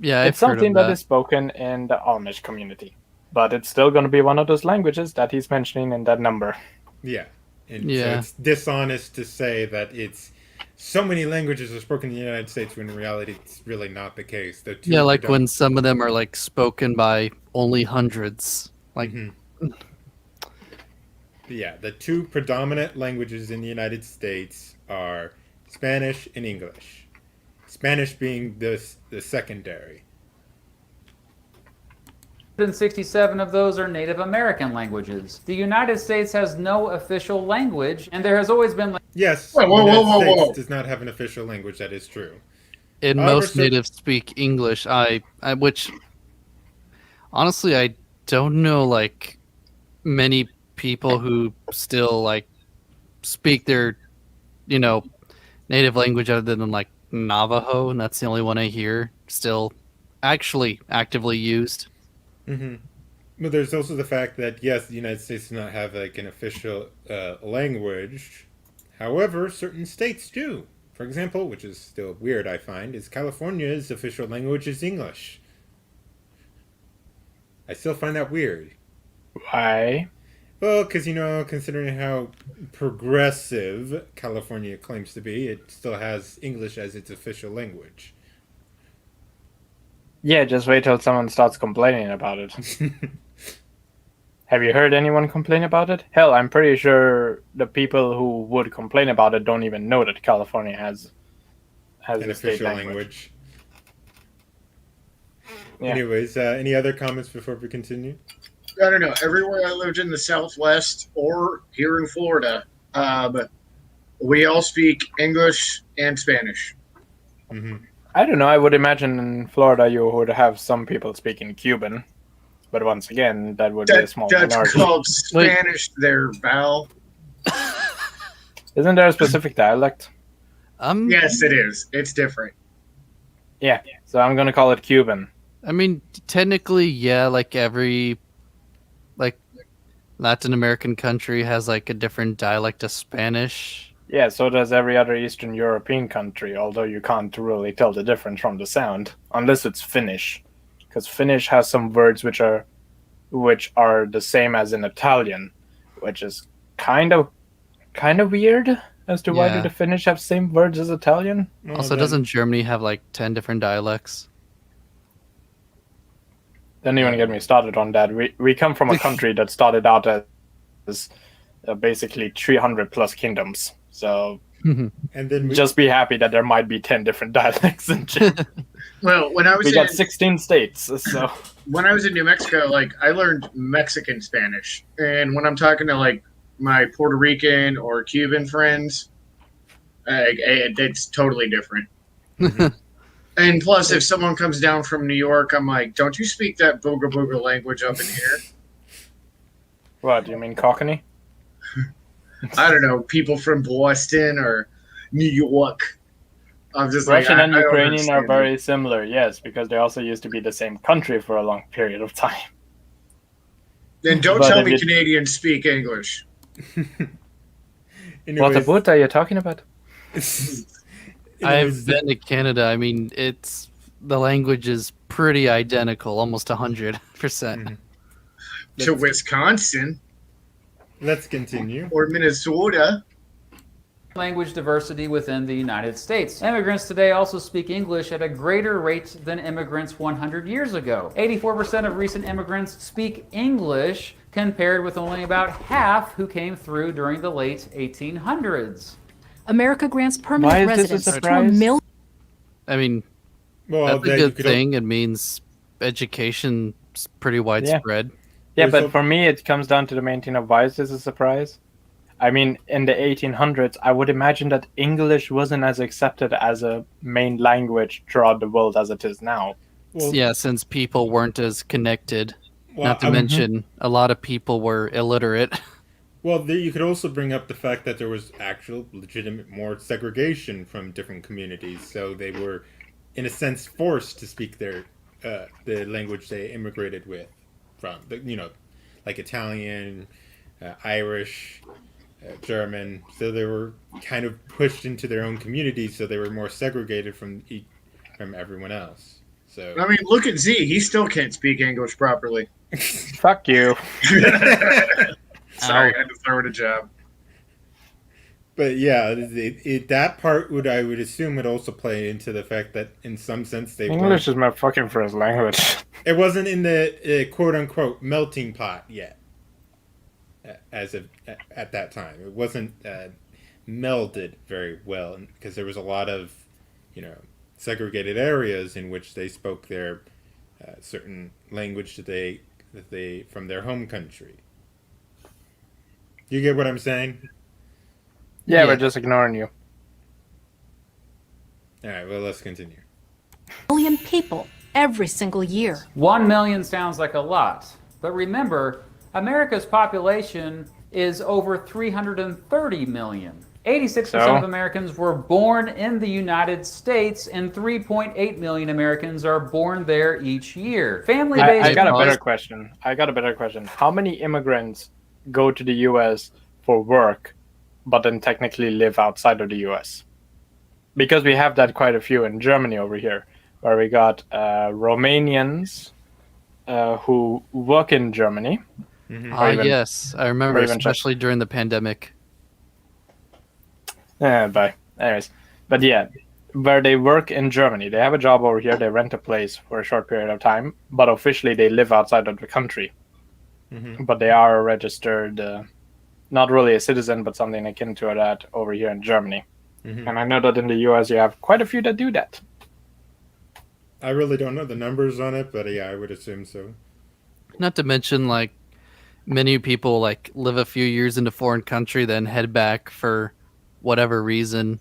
yeah, It's I've heard something of that is spoken in the Amish community, but it's still going to be one of those languages that he's mentioning in that number. Yeah. And Yeah. so it's dishonest to say that it's so many languages are spoken in the United States when in reality it's really not the case. The 2 Yeah, like when predom- some of them are like spoken by only hundreds. Like, Mhm. Yeah, the 2 predominant languages in the United States are Spanish and English. Spanish being the secondary. 167 of those are Native American languages. The United States has no official language, and there has always been. Yes, Whoa, the whoa, United whoa, whoa, States whoa. does not have an official language. That is true. and However, most so- natives speak English. I which honestly I don't know like many people who still like speak their native language other than like Navajo, and that's the only one I hear still actually actively used. Mm-hmm. But there's also the fact that yes, the United States does not have like an official language. However, certain states do. For example, which is still weird, I find, is California's official language is English. I still find that weird. Why? Well, because considering how progressive California claims to be, it still has English as its official language. Yeah, just wait till someone starts complaining about it. Have you heard anyone complain about it? Hell, I'm pretty sure the people who would complain about it don't even know that California has An a state official language. language. Yeah. Anyways, any other comments before we continue? I don't know. Everywhere I lived in the Southwest or here in Florida, we all speak English and Spanish. Mm-hmm. I don't know. I would imagine in Florida you would have some people speaking Cuban, but once again, that would be a small That's minority. called Spanish there, Val. Isn't there a specific dialect? Yes, it is. It's different. Yeah, so I'm gonna call it Cuban. I mean, technically, yeah, like every like Latin American country has like a different dialect of Spanish. Yeah, so does every other Eastern European country, although you can't really tell the difference from the sound, unless it's Finnish. Because Finnish has some words which are the same as in Italian, which is kind of weird as to why do Yeah. the Finnish have same words as Italian. Also, doesn't Germany have like 10 different dialects? Don't even get me started on that. We come from a country that started out as basically 300 plus kingdoms. So And then just be happy that there might be 10 different dialects in Germany. Well, when I was We in got 16 states, so when I was in New Mexico, like I learned Mexican Spanish, and when I'm talking to like my Puerto Rican or Cuban friends, it's totally different. And plus, if someone comes down from New York, I'm like, "Don't you speak that booga booga language up in here?" what do you mean Cockney? I don't know, people from Boston or New York. I'm just Russian like, and I don't Ukrainian are understand very similar, yes, because they also used to be the same country for a long period of time. Then don't But tell if me you- Canadians speak English. What the boot are you talking about? I've been to Canada. I mean, the language is pretty identical, almost 100%. To Wisconsin Let's continue. or Minnesota. Language diversity within the United States. Immigrants today also speak English at a greater rate than immigrants 100 years ago. 84% of recent immigrants speak English, compared with only about half who came through during the late 1800s. America grants Why permanent is this a residence to a surprise? million. I mean, Well, that's a that you good could thing. It means education's pretty widespread. Yeah, There's but for me, it comes down to the main thing of why is this a surprise? I mean, in the 1800s, I would imagine that English wasn't as accepted as a main language throughout the world as it is now. Well, Yeah, since people weren't as connected. well, Not to I'm- mention, a lot of people were illiterate. Well, there, you could also bring up the fact that there was actual legitimate more segregation from different communities, so they were, in a sense, forced to speak their the language they immigrated with from. Like Italian, Irish, German. So they were kind of pushed into their own communities, so they were more segregated from everyone else. So I mean, look at Z. He still can't speak English properly. Fuck you. Sorry, I had to throw it a jab. But yeah, that part I would assume would also play into the fact that in some sense they English weren't, is my fucking first language. it wasn't in the quote unquote melting pot yet. At that time, it wasn't melded very well because there was a lot of segregated areas in which they spoke their certain language that they from their home country. You get what I'm saying? Yeah, Yeah. we're just ignoring you. All right, well, let's continue. Million people every single year. 1 million sounds like a lot, but remember, America's population is over 330 million. 86% So? of Americans were born in the United States, and 3.8 million Americans are born there each year. I Family-based got a better Pause. question. How many immigrants go to the U.S. for work, but then technically live outside of the U.S.? Because we have that quite a few in Germany over here, where we got Romanians who work in Germany. even- Yes, I remember, or even especially during the pandemic. But anyways, but yeah, where they work in Germany, they have a job over here. They rent a place for a short period of time, but officially they live outside of the country. But they are a registered, not really a citizen, but something akin to that over here in Germany. And I know that in the US you have quite a few that do that. I really don't know the numbers on it, but yeah, I would assume so. Not to mention, like, many people like live a few years in a foreign country, then head back for whatever reason.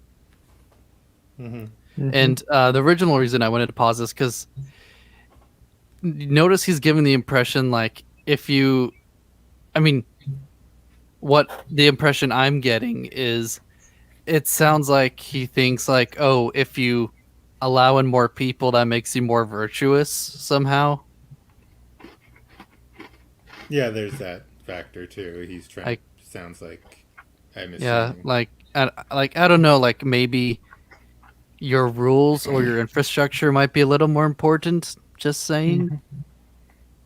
And the original reason I wanted to pause this because notice he's giving the impression like what the impression I'm getting is it sounds like he thinks like, oh, if you allow in more people, that makes you more virtuous somehow. Yeah, there's that factor too. He's trying. Sounds like I'm assuming. Yeah, like I don't know, like maybe your rules or your infrastructure might be a little more important. Just saying.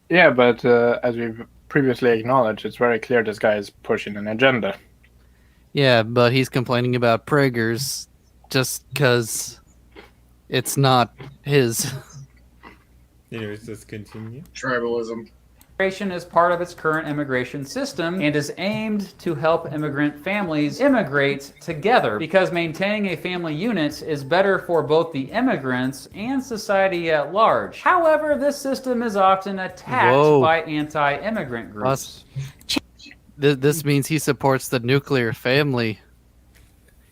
Yeah, but as we've previously acknowledged, it's very clear this guy is pushing an agenda. Yeah, but he's complaining about Prager's just because it's not his. Anyways, let's continue. Tribalism. Immigration is part of its current immigration system and is aimed to help immigrant families immigrate together because maintaining a family unit is better for both the immigrants and society at large. However, this system is often attacked Whoa. by anti-immigrant groups. This means he supports the nuclear family.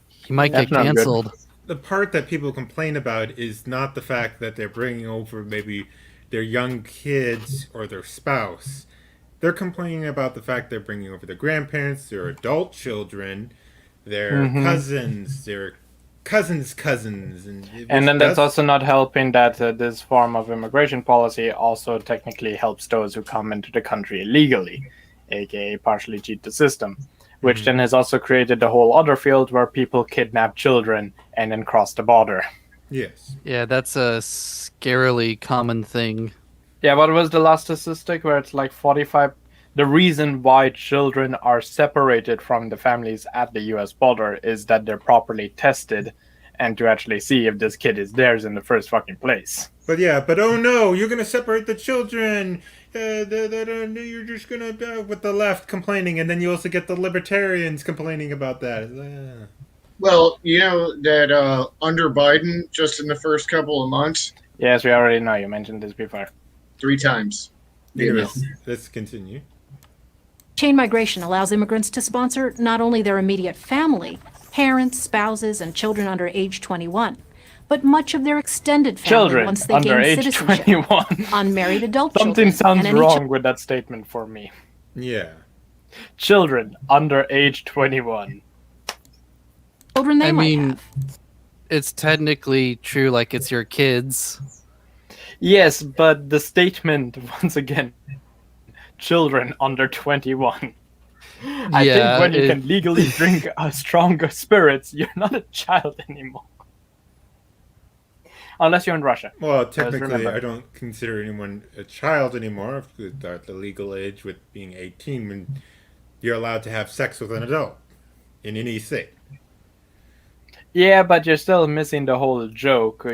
He might That's get not good. canceled. The part that people complain about is not the fact that they're bringing over maybe their young kids or their spouse. They're complaining about the fact they're bringing over their grandparents, their adult children, their cousins, their cousins' cousins. And then that's also not helping that this form of immigration policy also technically helps those who come into the country illegally, aka partially cheat the system, which then has also created a whole other field where people kidnap children and then cross the border. Yes. Yeah, that's a scarily common thing. Yeah, what was the last statistic where it's like 45? The reason why children are separated from the families at the US border is that they're properly tested and to actually see if this kid is theirs in the first fucking place. But oh no, you're going to separate the children. You're just going to, with the left complaining, and then you also get the libertarians complaining about that. Well, you know that under Biden, just in the first couple of months, Yes, we already know. You mentioned this before. 3 times. Anyways, let's continue. Chain migration allows immigrants to sponsor not only their immediate family, parents, spouses, and children under age 21, but much of their extended family Children once they under gain age citizenship. 21. Unmarried adult Something children. sounds and any wrong with that statement for me. Yeah. Children under age 21. children they I might mean, have. it's technically true, like it's your kids. Yes, but the statement, once again, children under 21. I Yeah, think when you can legally drink stronger spirits, you're not a child anymore. Unless you're in Russia. Well, Because technically, remember- I don't consider anyone a child anymore. The legal age with being 18, when you're allowed to have sex with an adult in any state. Yeah, but you're still missing the whole joke.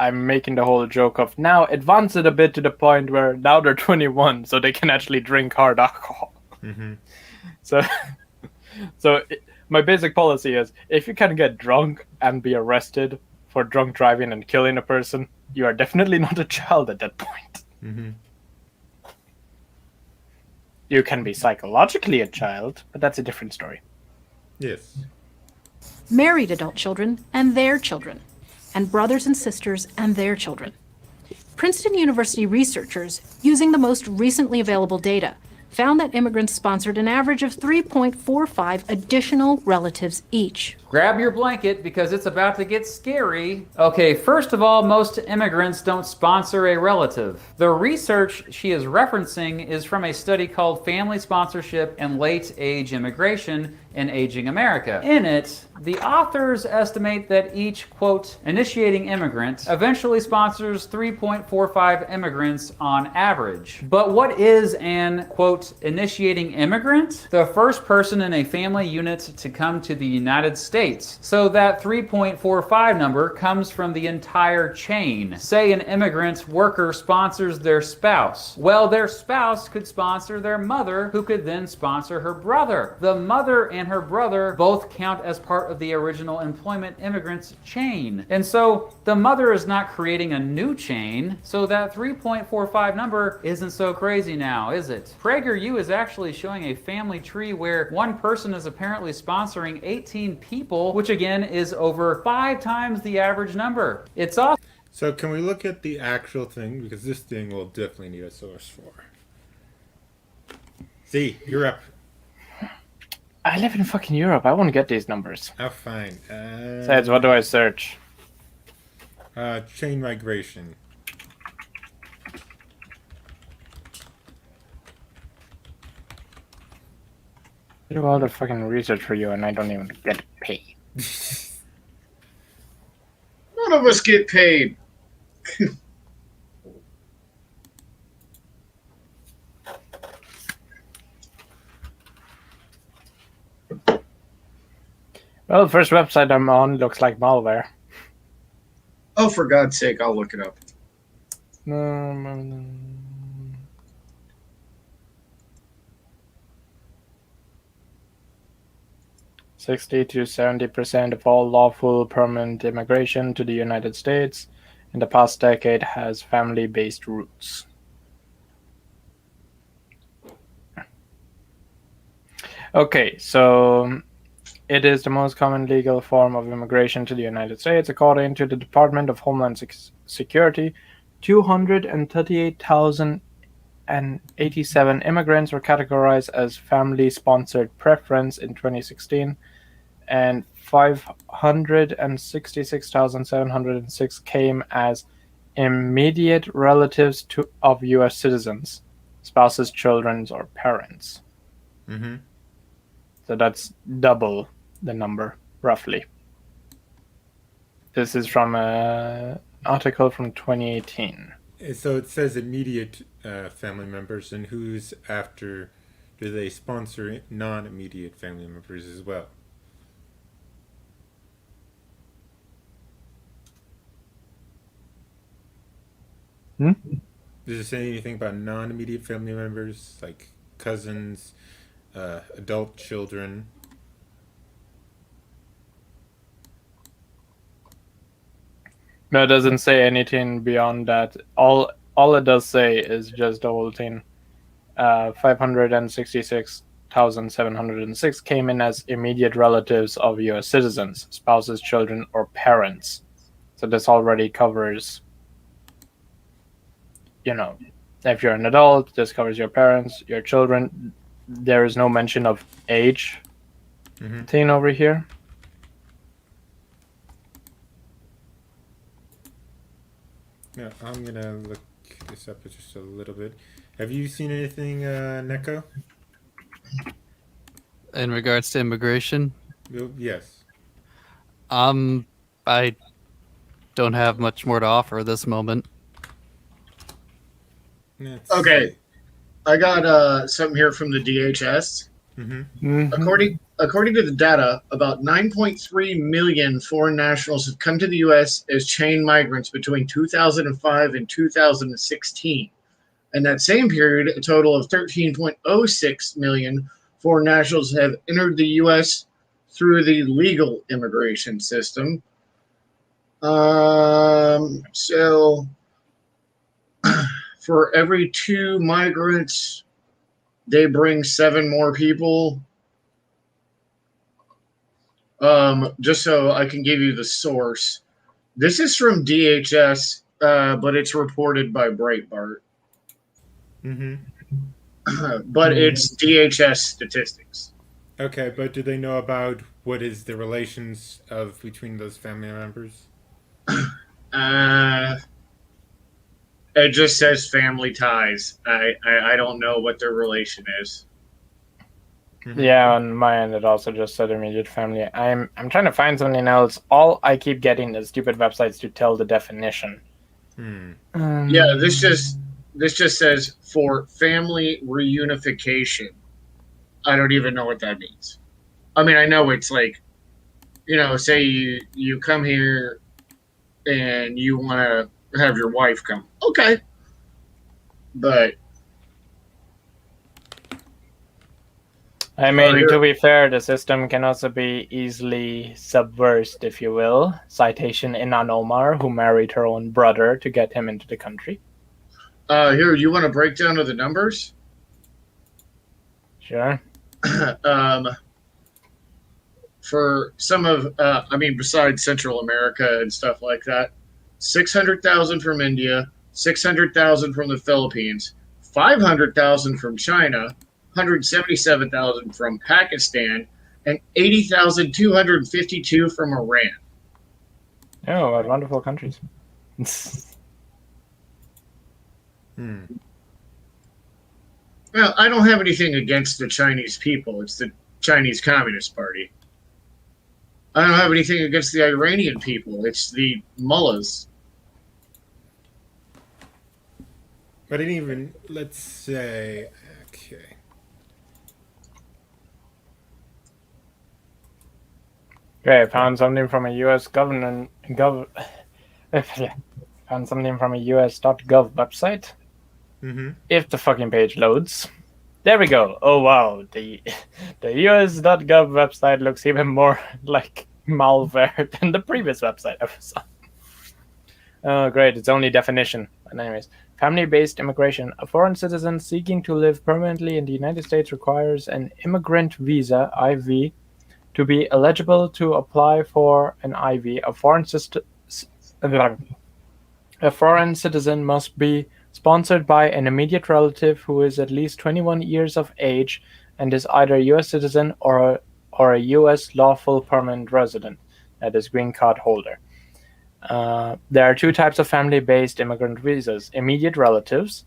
I'm making the whole joke of now advance it a bit to the point where now they're 21, so they can actually drink hard alcohol. Mm-hmm. My basic policy is if you can get drunk and be arrested for drunk driving and killing a person, you are definitely not a child at that point. Mm-hmm. You can be psychologically a child, but that's a different story. Yes. Married adult children and their children, and brothers and sisters and their children. Princeton University researchers, using the most recently available data, found that immigrants sponsored an average of 3.45 additional relatives each. Grab your blanket because it's about to get scary. Okay, first of all, most immigrants don't sponsor a relative. The research she is referencing is from a study called Family Sponsorship and Late Age Immigration in Aging America. In it, the authors estimate that each, quote, initiating immigrant eventually sponsors 3.45 immigrants on average. But what is an, quote, initiating immigrant? The first person in a family unit to come to the United States. So that 3.45 number comes from the entire chain. Say an immigrant worker sponsors their spouse. Well, their spouse could sponsor their mother, who could then sponsor her brother. The mother and her brother both count as part of the original employment immigrants chain. And so the mother is not creating a new chain, so that 3.45 number isn't so crazy now, is it? PragerU is actually showing a family tree where one person is apparently sponsoring 18 people, which again is over 5 times the average number. It's awesome. So can we look at the actual thing? Because this thing will definitely need a source for. See, you're up. I live in fucking Europe. I won't get these numbers. Oh, fine. Besides, what do I search? Chain migration. I do all the fucking research for you and I don't even get paid. None of us get paid. Well, the first website I'm on looks like malware. Oh, for God's sake, I'll look it up. 60 to 70% of all lawful permanent immigration to the United States in the past decade has family-based roots. Okay, so it is the most common legal form of immigration to the United States. According to the Department of Homeland Security, 238,087 immigrants were categorized as family-sponsored preference in 2016, and 566,706 came as immediate relatives of U.S. citizens, spouses, children, or parents. Mm-hmm. So that's double the number, roughly. This is from an article from 2018. So it says immediate family members, and who's after? Do they sponsor non-immediate family members as well? Hmm? Does it say anything about non-immediate family members, like cousins, adult children? No, it doesn't say anything beyond that. All it does say is just the whole thing. 566,706 came in as immediate relatives of U.S. citizens, spouses, children, or parents. So this already covers, if you're an adult, this covers your parents, your children. There is no mention of age thing over here. Yeah, I'm gonna look this up just a little bit. Have you seen anything, Neko? In regards to immigration, Yes. I don't have much more to offer at this moment. Okay, I got something here from the DHS. According to the data, about 9.3 million foreign nationals have come to the U.S. as chain migrants between 2005 and 2016. In that same period, a total of 13.06 million foreign nationals have entered the U.S. through the legal immigration system. So for every 2 migrants, they bring 7 more people. Just so I can give you the source. This is from DHS, but it's reported by Breitbart. But it's DHS statistics. Okay, but do they know about what is the relations of between those family members? It just says family ties. I don't know what their relation is. Yeah, on my end, it also just said immediate family. I'm trying to find something else. All I keep getting is stupid websites to tell the definition. Yeah, this just says for family reunification. I don't even know what that means. I mean, I know it's like, say you come here and you want to have your wife come. Okay. But I mean, to be fair, the system can also be easily subversed, if you will. Citation Inan Omar, who married her own brother to get him into the country. Here, you want a breakdown of the numbers? Sure. For some of, besides Central America and stuff like that, 600,000 from India, 600,000 from the Philippines, 500,000 from China, 177,000 from Pakistan, and 80,252 from Iran. Oh, what wonderful countries. Well, I don't have anything against the Chinese people. It's the Chinese Communist Party. I don't have anything against the Iranian people. It's the mullahs. But even, let's say, okay. Okay, found something from a U.S. found something from a US.gov website. If the fucking page loads. There we go. Oh wow, the US.gov website looks even more like malware than the previous website I saw. Oh great, it's only definition. But anyways, family-based immigration. A foreign citizen seeking to live permanently in the United States requires an immigrant visa (IV) to be eligible to apply for an IV. A foreign citizen must be sponsored by an immediate relative who is at least 21 years of age and is either a U.S. citizen or a U.S. lawful permanent resident, that is, green card holder. There are two types of family-based immigrant visas. Immediate relatives.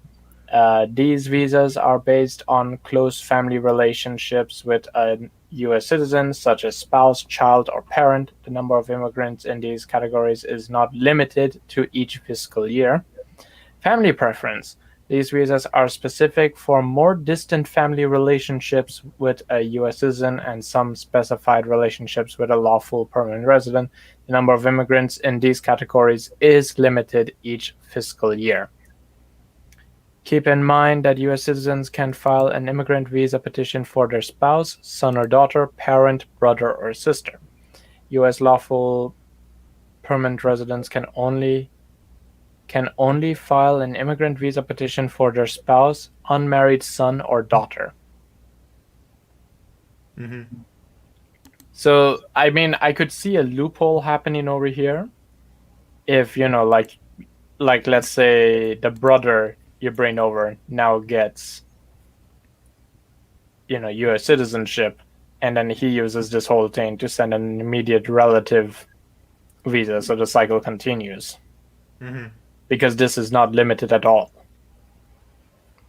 These visas are based on close family relationships with a U.S. citizen, such as spouse, child, or parent. The number of immigrants in these categories is not limited to each fiscal year. Family preference. These visas are specific for more distant family relationships with a U.S. citizen and some specified relationships with a lawful permanent resident. The number of immigrants in these categories is limited each fiscal year. Keep in mind that U.S. citizens can file an immigrant visa petition for their spouse, son or daughter, parent, brother, or sister. U.S. lawful permanent residents can only file an immigrant visa petition for their spouse, unmarried son, or daughter. Mm-hmm. So, I mean, I could see a loophole happening over here. If, like let's say the brother you bring over now gets, U.S. citizenship, and then he uses this whole thing to send an immediate relative visa, so the cycle continues. Mm-hmm. Because this is not limited at all.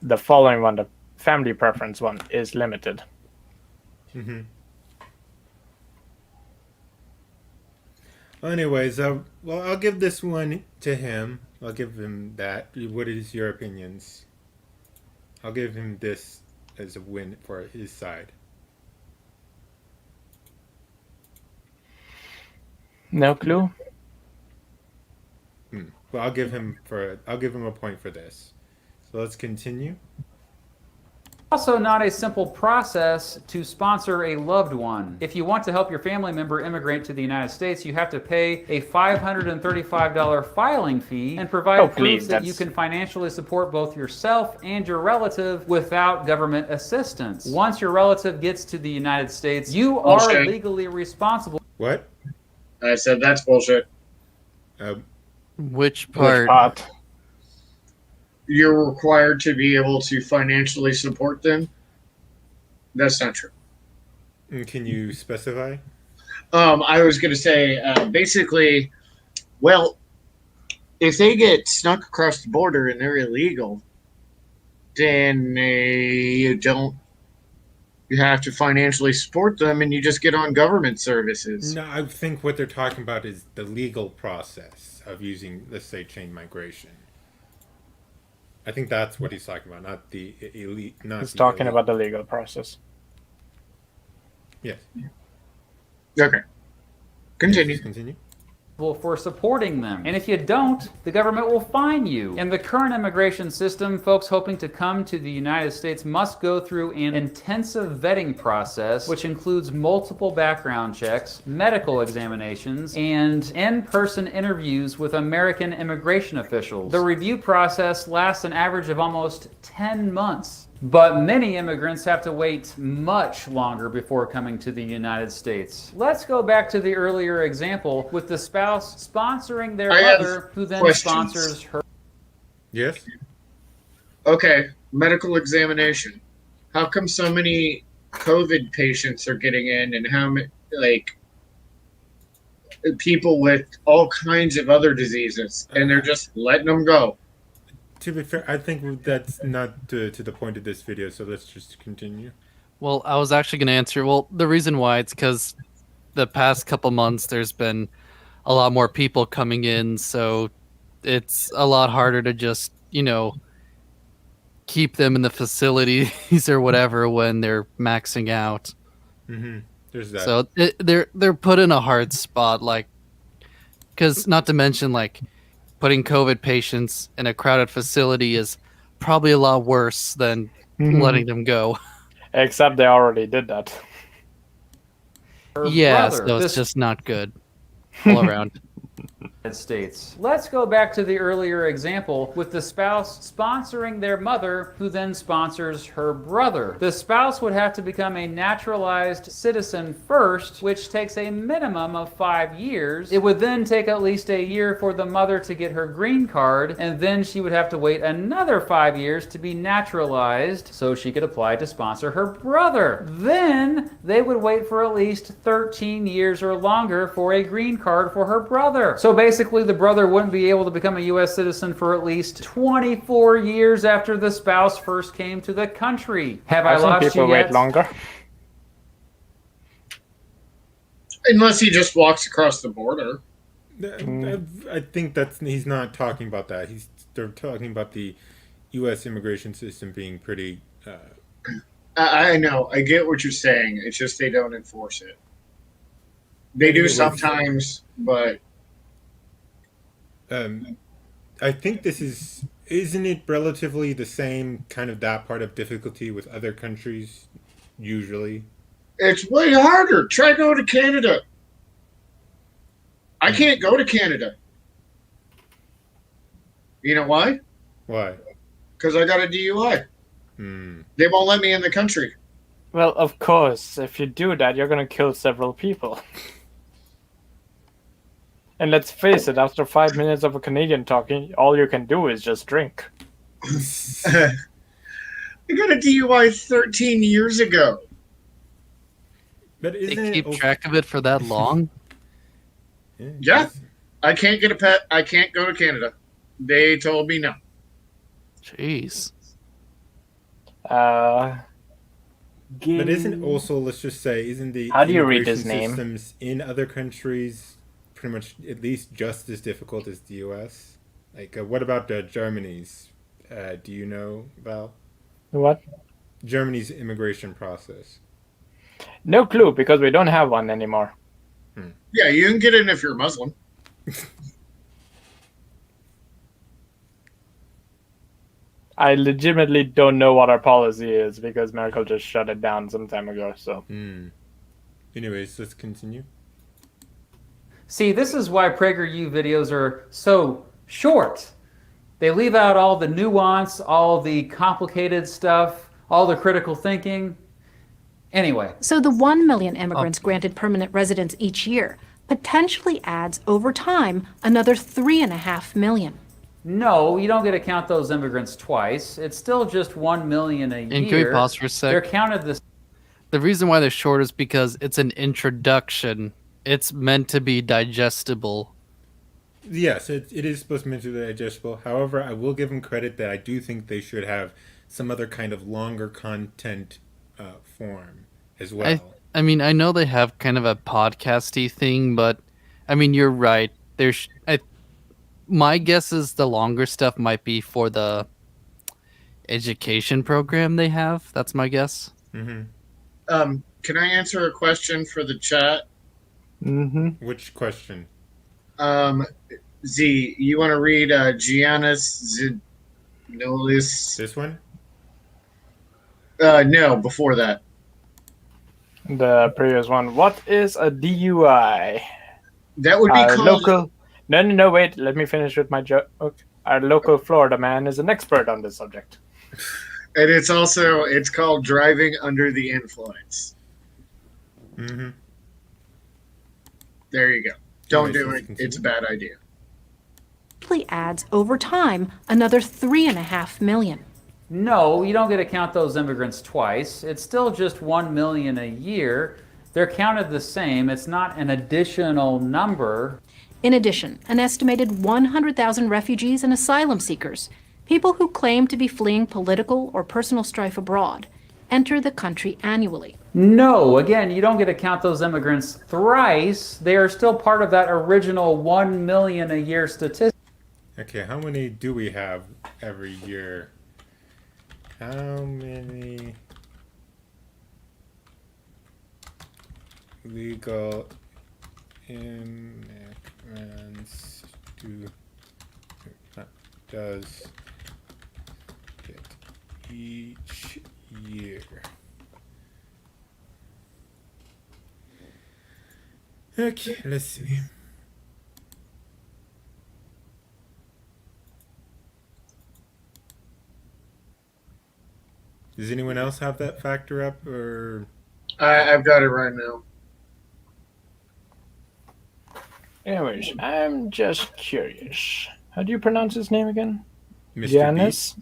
The following one, the family preference one, is limited. Mm-hmm. Well, anyways, well, I'll give this one to him. I'll give him that. What is your opinions? I'll give him this as a win for his side. No clue. Well, I'll give him a point for this. So let's continue. Also not a simple process to sponsor a loved one. If you want to help your family member immigrate to the United States, you have to pay a $535 filing fee and provide proof that you can financially support both yourself and your relative without government assistance. Once your relative gets to the United States, you are legally responsible. What? I said that's bullshit. Which part? You're required to be able to financially support them. That's not true. Can you specify? I was going to say, basically, well, if they get snuck across the border and they're illegal, then you have to financially support them, and you just get on government services. No, I think what they're talking about is the legal process of using, let's say, chain migration. I think that's what he's talking about, not the elite. He's talking about the legal process. Yes. Okay. Continue. Yes, continue. For supporting them. And if you don't, the government will fine you. In the current immigration system, folks hoping to come to the United States must go through an intensive vetting process, which includes multiple background checks, medical examinations, and in-person interviews with American immigration officials. The review process lasts an average of almost 10 months. But many immigrants have to wait much longer before coming to the United States. Let's go back to the earlier example with the spouse sponsoring their mother, who then sponsors her. Yes? Okay, medical examination. How come so many COVID patients are getting in, and how many, people with all kinds of other diseases, and they're just letting them go? To be fair, I think that's not to the point of this video, so let's just continue. Well, I was actually going to answer. Well, the reason why it's because the past couple months there's been a lot more people coming in, so it's a lot harder to just, keep them in the facilities or whatever when they're maxing out. Mm-hmm. There's that. So they're put in a hard spot, because not to mention, putting COVID patients in a crowded facility is probably a lot worse than letting them go. Except they already did that. Her Yeah, brother. so it's This just not good all around. United States. Let's go back to the earlier example with the spouse sponsoring their mother, who then sponsors her brother. The spouse would have to become a naturalized citizen first, which takes a minimum of 5 years. It would then take at least a year for the mother to get her green card, and then she would have to wait another 5 years to be naturalized so she could apply to sponsor her brother. Then they would wait for at least 13 years or longer for a green card for her brother. So basically, the brother wouldn't be able to become a U.S. citizen for at least 24 years after the spouse first came to the country. Have I I've seen lost people you wait yet? longer. Unless he just walks across the border. I think he's not talking about that. They're talking about the U.S. immigration system being pretty. I know. I get what you're saying. It's just they don't enforce it. They do sometimes, but I think isn't it relatively the same kind of that part of difficulty with other countries usually? it's way harder. Try go to Canada. I can't go to Canada. You know why? Why? Because I got a DUI. Hmm. They won't let me in the country. Well, of course, if you do that, you're gonna kill several people. And let's face it, after 5 minutes of a Canadian talking, all you can do is just drink. I got a DUI 13 years ago. But They isn't keep it track of it for that long? Yeah. I can't get a pet. I can't go to Canada. They told me no. Jeez. But isn't also, let's just say, isn't the How do you read immigration his name? systems in other countries pretty much at least just as difficult as the U.S.? Like, what about Germany's? Do you know, Val? What? Germany's immigration process. No clue, because we don't have one anymore. Yeah, you can get in if you're Muslim. I legitimately don't know what our policy is because Merkel just shut it down some time ago. So, Anyways, let's continue. See, this is why PragerU videos are so short. They leave out all the nuance, all the complicated stuff, all the critical thinking. Anyway. So the 1 million immigrants granted permanent residence each year potentially adds over time another 3.5 million. No, you don't get to count those immigrants twice. It's still just 1 million a year. And can we pause for a sec? They're counted the The reason why they're short is because it's an introduction. It's meant to be digestible. Yes, it is supposed to be digestible. However, I will give them credit that I do think they should have some other kind of longer content form as well. I mean, I know they have kind of a podcasty thing, but I mean, you're right. My guess is the longer stuff might be for the education program they have. That's my guess. Can I answer a question for the chat? Which question? Z, you want to read Giannis Zinolis? This one? No, before that. the previous one. What is a DUI? That would be Our called local. No, wait. Let me finish with my joke. Our local Florida man is an expert on this subject. And it's called driving under the influence. There you go. Don't do it. It's a bad idea. Adds over time another 3.5 million. No, you don't get to count those immigrants twice. It's still just 1 million a year. They're counted the same. It's not an additional number. In addition, an estimated 100,000 refugees and asylum seekers, people who claim to be fleeing political or personal strife abroad, enter the country annually. No, again, you don't get to count those immigrants thrice. They are still part of that original 1 million a year statistic. Okay, how many do we have every year? How many legal immigrants does it each Okay, let's see. Does anyone else have that factor up, or I've got it right now. Anyways, I'm just curious. How do you pronounce his name again? Mr. Giannis?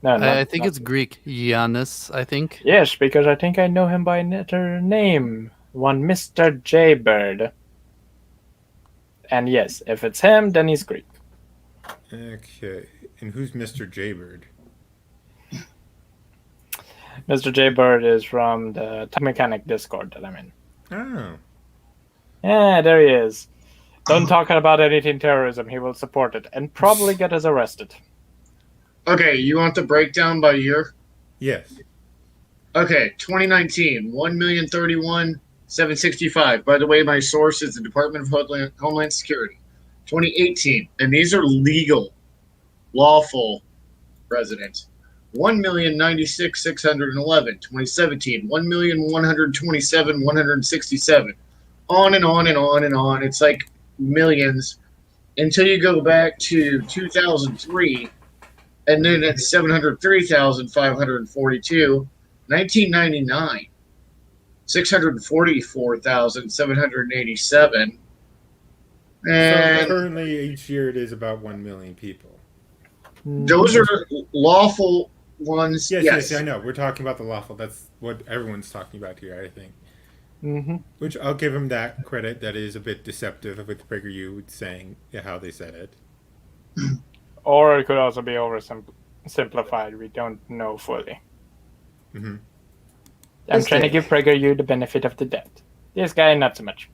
No, I think it's Greek. Giannis, I think. Yes, because I think I know him by another name. One Mr. Jaybird. And yes, if it's him, then he's Greek. Okay, and who's Mr. Jaybird? Mr. Jaybird is from the Tech Mechanic Discord that I'm in. Oh, Yeah, there he is. Don't talk about anything terrorism. He will support it and probably get us arrested. Okay, you want the breakdown by year? yes. Okay, 2019, 1,031,765. By the way, my source is the Department of Homeland Security. 2018, and these are legal, lawful residents. 1,096,611. 2017, 1,127,167. On and on and on and on. It's like millions until you go back to 2003, and then it's 703,542. 1999, 644,787. So And currently, each year it is about 1 million people. those are lawful ones. Yes, I know. We're talking about the lawful. That's what everyone's talking about here, I think. Mm-hmm. Which I'll give him that credit. That is a bit deceptive with PragerU saying how they said it. Or it could also be oversimplified. We don't know fully. Mm-hmm. I'm trying to give PragerU the benefit of the doubt. This guy, not so much.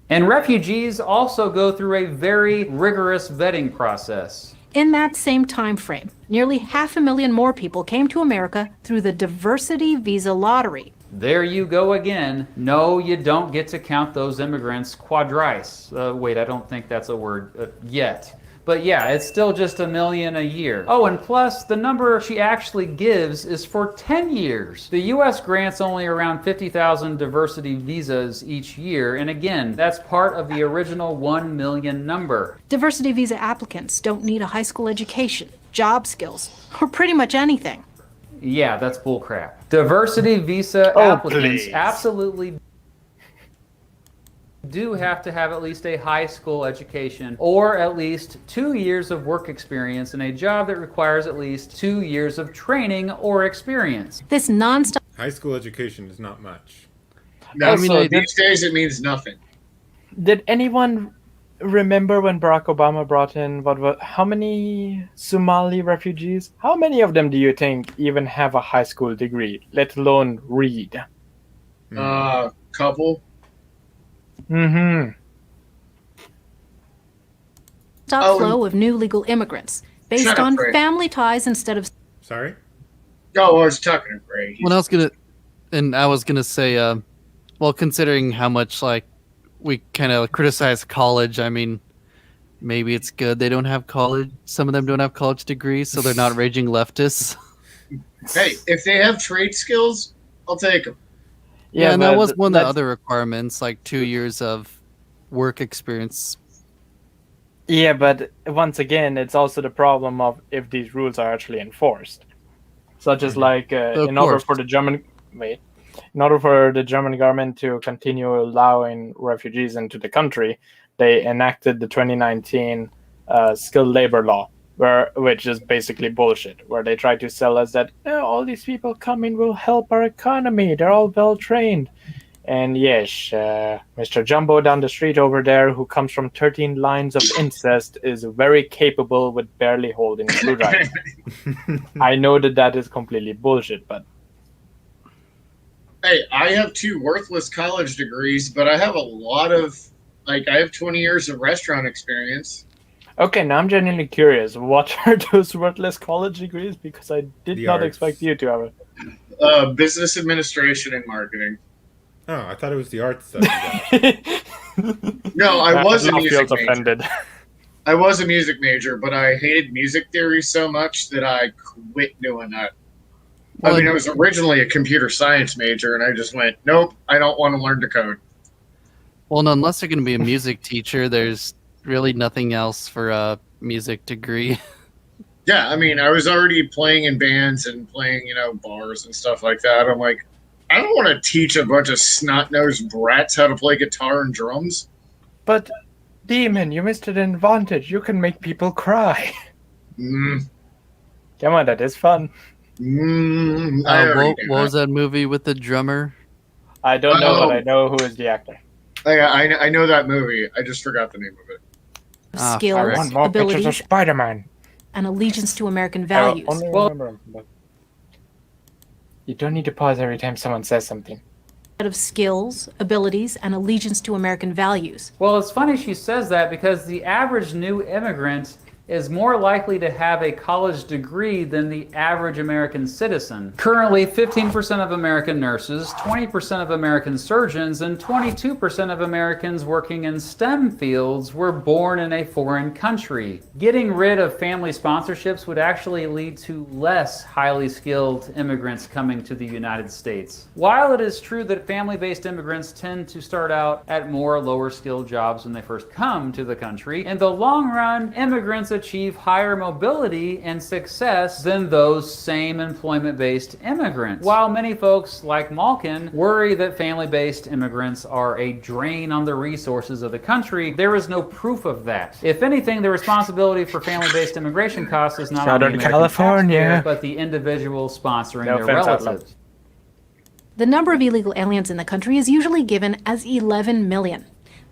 And refugees also go through a very rigorous vetting process. In that same time frame, nearly 500,000 more people came to America through the diversity visa lottery. There you go again. No, you don't get to count those immigrants quadrice. Wait, I don't think that's a word yet. But yeah, it's still just 1 million a year. Oh, and plus, the number she actually gives is for 10 years. The U.S. grants only around 50,000 diversity visas each year, and again, that's part of the original 1 million number. Diversity visa applicants don't need a high school education, job skills, or pretty much anything. Yeah, that's bullcrap. Diversity visa applicants absolutely do have to have at least a high school education or at least 2 years of work experience in a job that requires at least 2 years of training or experience. This nonstop High school education is not much. Also, these days it means nothing. Did anyone remember when Barack Obama brought in how many Somali refugees? How many of them do you think even have a high school degree, let alone read? Couple. Mm-hmm. flow of new legal immigrants based on Ray. family ties instead of Sorry? Oh, I was talking to Ray. Well, I was gonna say, well, considering how much we kind of criticize college, I mean, maybe it's good they don't have college. Some of them don't have college degrees, so they're not raging leftists. Hey, if they have trade skills, I'll take them. Yeah, and that was one of the other requirements, like 2 years of work experience. Yeah, but once again, it's also the problem of if these rules are actually enforced. Such as in order for the German government to continue allowing refugees into the country, they enacted the 2019 skilled labor law, which is basically bullshit, where they try to sell us that all these people coming will help our economy. They're all well trained. And yes, Mr. Jumbo down the street over there, who comes from 13 lines of incest, is very capable with barely holding a screwdriver. I know that is completely bullshit, but... Hey, I have 2 worthless college degrees, but I have a lot of, I have 20 years of restaurant experience. Okay, now I'm genuinely curious. What are those worthless college degrees? Because I did not expect you to have it. Business administration and marketing. Oh, I thought it was the art stuff. No, I was a music feels major. offended. I was a music major, but I hated music theory so much that I quit doing that. Well, I was originally a computer science major, and I just went, nope, I don't want to learn to code. Well, no, unless you're going to be a music teacher, there's really nothing else for a music degree. Yeah, I mean, I was already playing in bands and playing, bars and stuff like that. I'm like, I don't want to teach a bunch of snot-nosed brats how to play guitar and drums. But, Demon, you missed an advantage. You can make people cry. Mm, Come on, that is fun. What was that movie with the drummer? I don't know, but I know who is the actor. I know that movie. I just forgot the name of it. Skills, I want more pictures of abilities, Spider-Man. and allegiance to American values. I only remember him, but you don't need to pause every time someone says something. Of skills, abilities, and allegiance to American values. Well, it's funny she says that because the average new immigrant is more likely to have a college degree than the average American citizen. Currently, 15% of American nurses, 20% of American surgeons, and 22% of Americans working in STEM fields were born in a foreign country. Getting rid of family sponsorships would actually lead to less highly skilled immigrants coming to the United States. While it is true that family-based immigrants tend to start out at more lower skilled jobs when they first come to the country, in the long run, immigrants achieve higher mobility and success than those same employment-based immigrants. While many folks like Malkin worry that family-based immigrants are a drain on the resources of the country, there is no proof of that. If anything, the responsibility for family-based immigration costs is not Shout on the out to American California. taxpayer, but the individual sponsoring No their offense, Outlaw. relatives. The number of illegal aliens in the country is usually given as 11 million.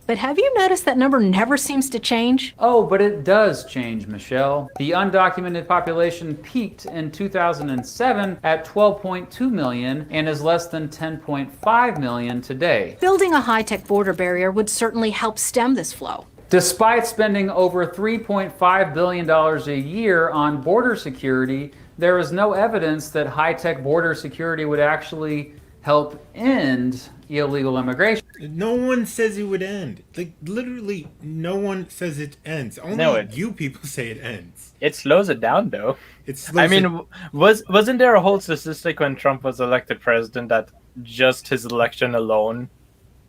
But have you noticed that number never seems to change? Oh, but it does change, Michelle. The undocumented population peaked in 2007 at 12.2 million and is less than 10.5 million today. Building a high-tech border barrier would certainly help stem this flow. Despite spending over $3.5 billion a year on border security, there is no evidence that high-tech border security would actually help end illegal immigration. No one says it would end. Like, literally, no one says it ends. Only No, it- you people say it ends. It slows it down, though. It slows I mean, wasn't there a whole statistic when Trump was elected president that just his election alone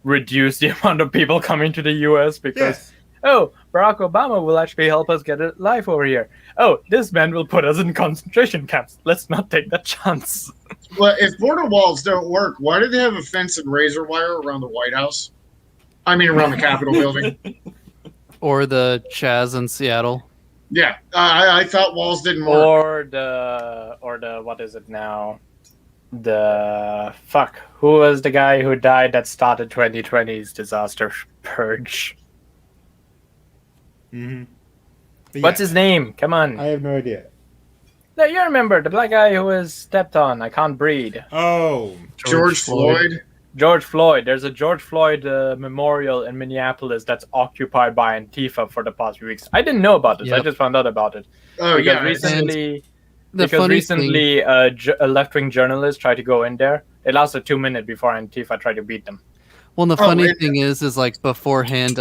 reduced the amount of people coming to the U.S. because, Yes. oh, Barack Obama will actually help us get a life over here. Oh, this man will put us in concentration camps. Let's not take that chance. Well, if border walls don't work, why do they have a fence and razor wire around the White House? I mean, around the Capitol building. Or the Chaz in Seattle. Yeah, I thought walls didn't work. Or the what is it now? Who was the guy who died that started 2020's disaster purge? Mm-hmm. What's his name? Come on. I have no idea. No, you remember the black guy who was stepped on. I can't breathe. Oh, George Floyd. George Floyd. There's a George Floyd memorial in Minneapolis that's occupied by Antifa for the past few weeks. I didn't know about this. I Yep. just found out about it. Oh, Because yeah. recently, The funny thing, a left-wing journalist tried to go in there. It lasted 2 minutes before Antifa tried to beat them. well, the Oh, funny wait. thing is like beforehand,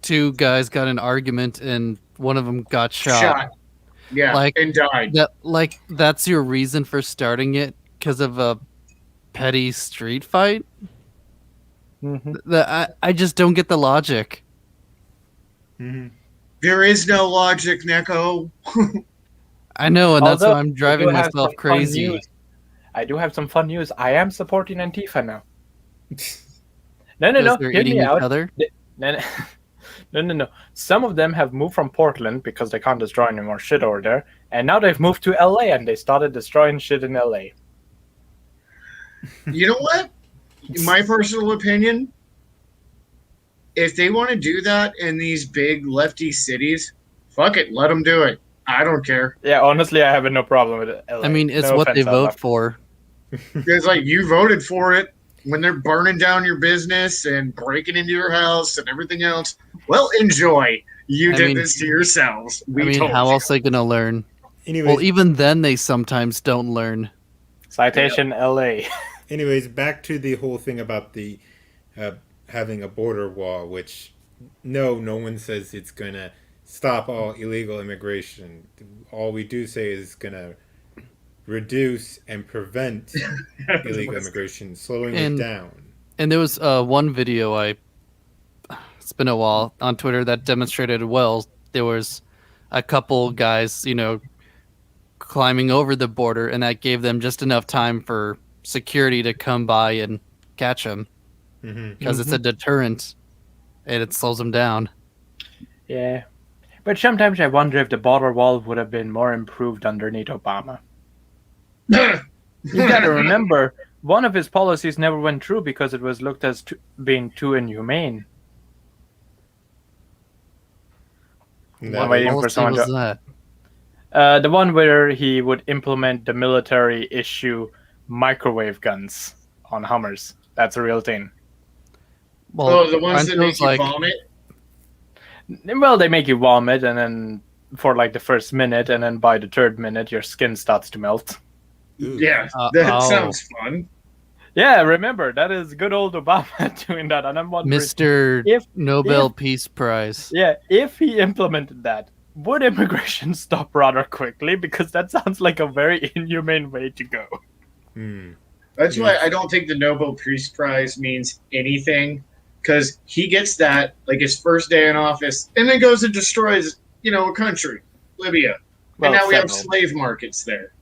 two guys got in an argument and one of them got shot. Yeah, Like- and died. That's your reason for starting it because of a petty street fight. I just don't get the logic. Mm-hmm. There is no logic, Neko. I know, and that's Although, why I'm driving I do have myself some fun crazy. news. I do have some fun news. I am supporting Antifa now. No. Because they're Hear eating me each out. other. No. Some of them have moved from Portland because they can't destroy any more shit over there, and now they've moved to LA and they started destroying shit in LA. You know what? In my personal opinion, if they want to do that in these big lefty cities, fuck it, let them do it. I don't care. Yeah, honestly, I have no problem with it. LA. I mean, it's No what they offense, Outlaw. vote for. It's like you voted for it when they're burning down your business and breaking into your house and everything else. Well, enjoy. You I did mean- this to yourselves. We I mean, told how you. else are they gonna learn? Anyways, Well, even then, they sometimes don't learn. Citation LA. anyways, back to the whole thing about the having a border wall, which no one says it's gonna stop all illegal immigration. All we do say is it's gonna reduce and prevent illegal immigration, slowing it And- down. And there was one video I it's been a while, on Twitter that demonstrated well. There was a couple guys, climbing over the border, and that gave them just enough time for security to come by and catch them because it's a deterrent and it slows them down. Yeah. But sometimes I wonder if the border wall would have been more improved underneath Obama. You gotta remember, one of his policies never went through because it was looked as being too inhumane. What waiting for policy someone was to- that? The one where he would implement the military issue microwave guns on Hummers. That's a real thing. Well, the ones that aren't make those you like vomit? Well, they make you vomit, and then for like the first minute, and then by the third minute, your skin starts to melt. Yeah, that sounds fun. Yeah, remember, that is good old Obama doing that. And I'm wondering, Mr. if Nobel Peace Prize? Yeah, if he implemented that, would immigration stop rather quickly? Because that sounds like a very inhumane way to go. That's why I don't think the Nobel Peace Prize means anything, because he gets that like his first day in office, and then goes and destroys, a country, Libya, Well, and now we have several. slave markets there.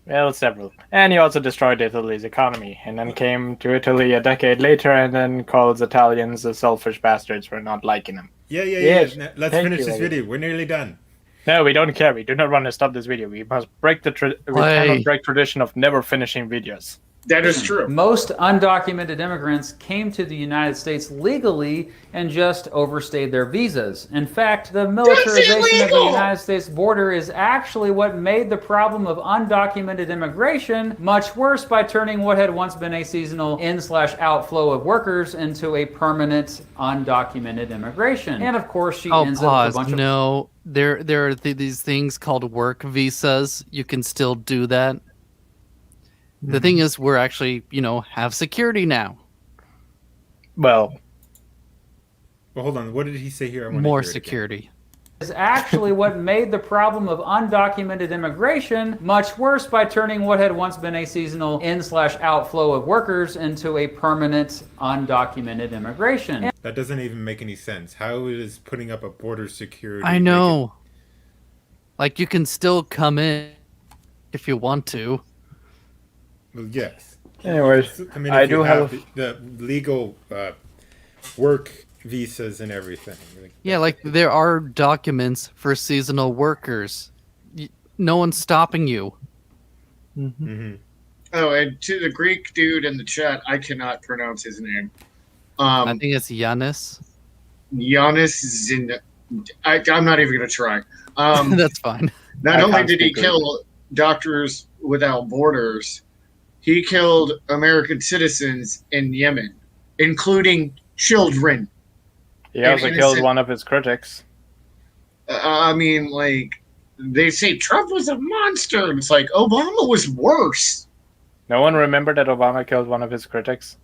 Well, several. And he also destroyed Italy's economy, and then came to Italy a decade later, and then calls Italians the selfish bastards for not liking him. Yeah. Yes, Now, let's thank finish you, this Eddie. video. We're nearly done. No, we don't care. We do not want to stop this video. We must break we cannot break tradition of never finishing videos. That is true. Most undocumented immigrants came to the United States legally and just overstayed their visas. In fact, the militarization of the illegal! United States border is actually what made the problem of undocumented immigration much worse by turning what had once been a seasonal in/outflow of workers into a permanent undocumented immigration. And of course, she ends up with a Pause. bunch of No, there are these things called work visas. You can still do that. The thing is, we're actually, have security now. Well, hold on. What did he say here? I wanna More hear it again. security. is actually what made the problem of undocumented immigration much worse by turning what had once been a seasonal in/outflow of workers into a permanent undocumented immigration. That doesn't even make any sense. How is putting up a border security? I know. Like, you can still come in if you want to. Well, yes. Anyways, I mean, I if you do have the legal work visas and everything. Yeah, like, there are documents for seasonal workers. No one's stopping you. Oh, and to the Greek dude in the chat, I cannot pronounce his name. I think it's Giannis. Giannis Zin. I'm not even going to try. That's fine. Not I only can't did he speak kill Doctors Without Borders, he killed American citizens in Yemen, including children. he also and killed innocent- one of his critics. I mean, like, they say Trump was a monster. It's like, Obama was worse. No one remembered that Obama killed one of his critics.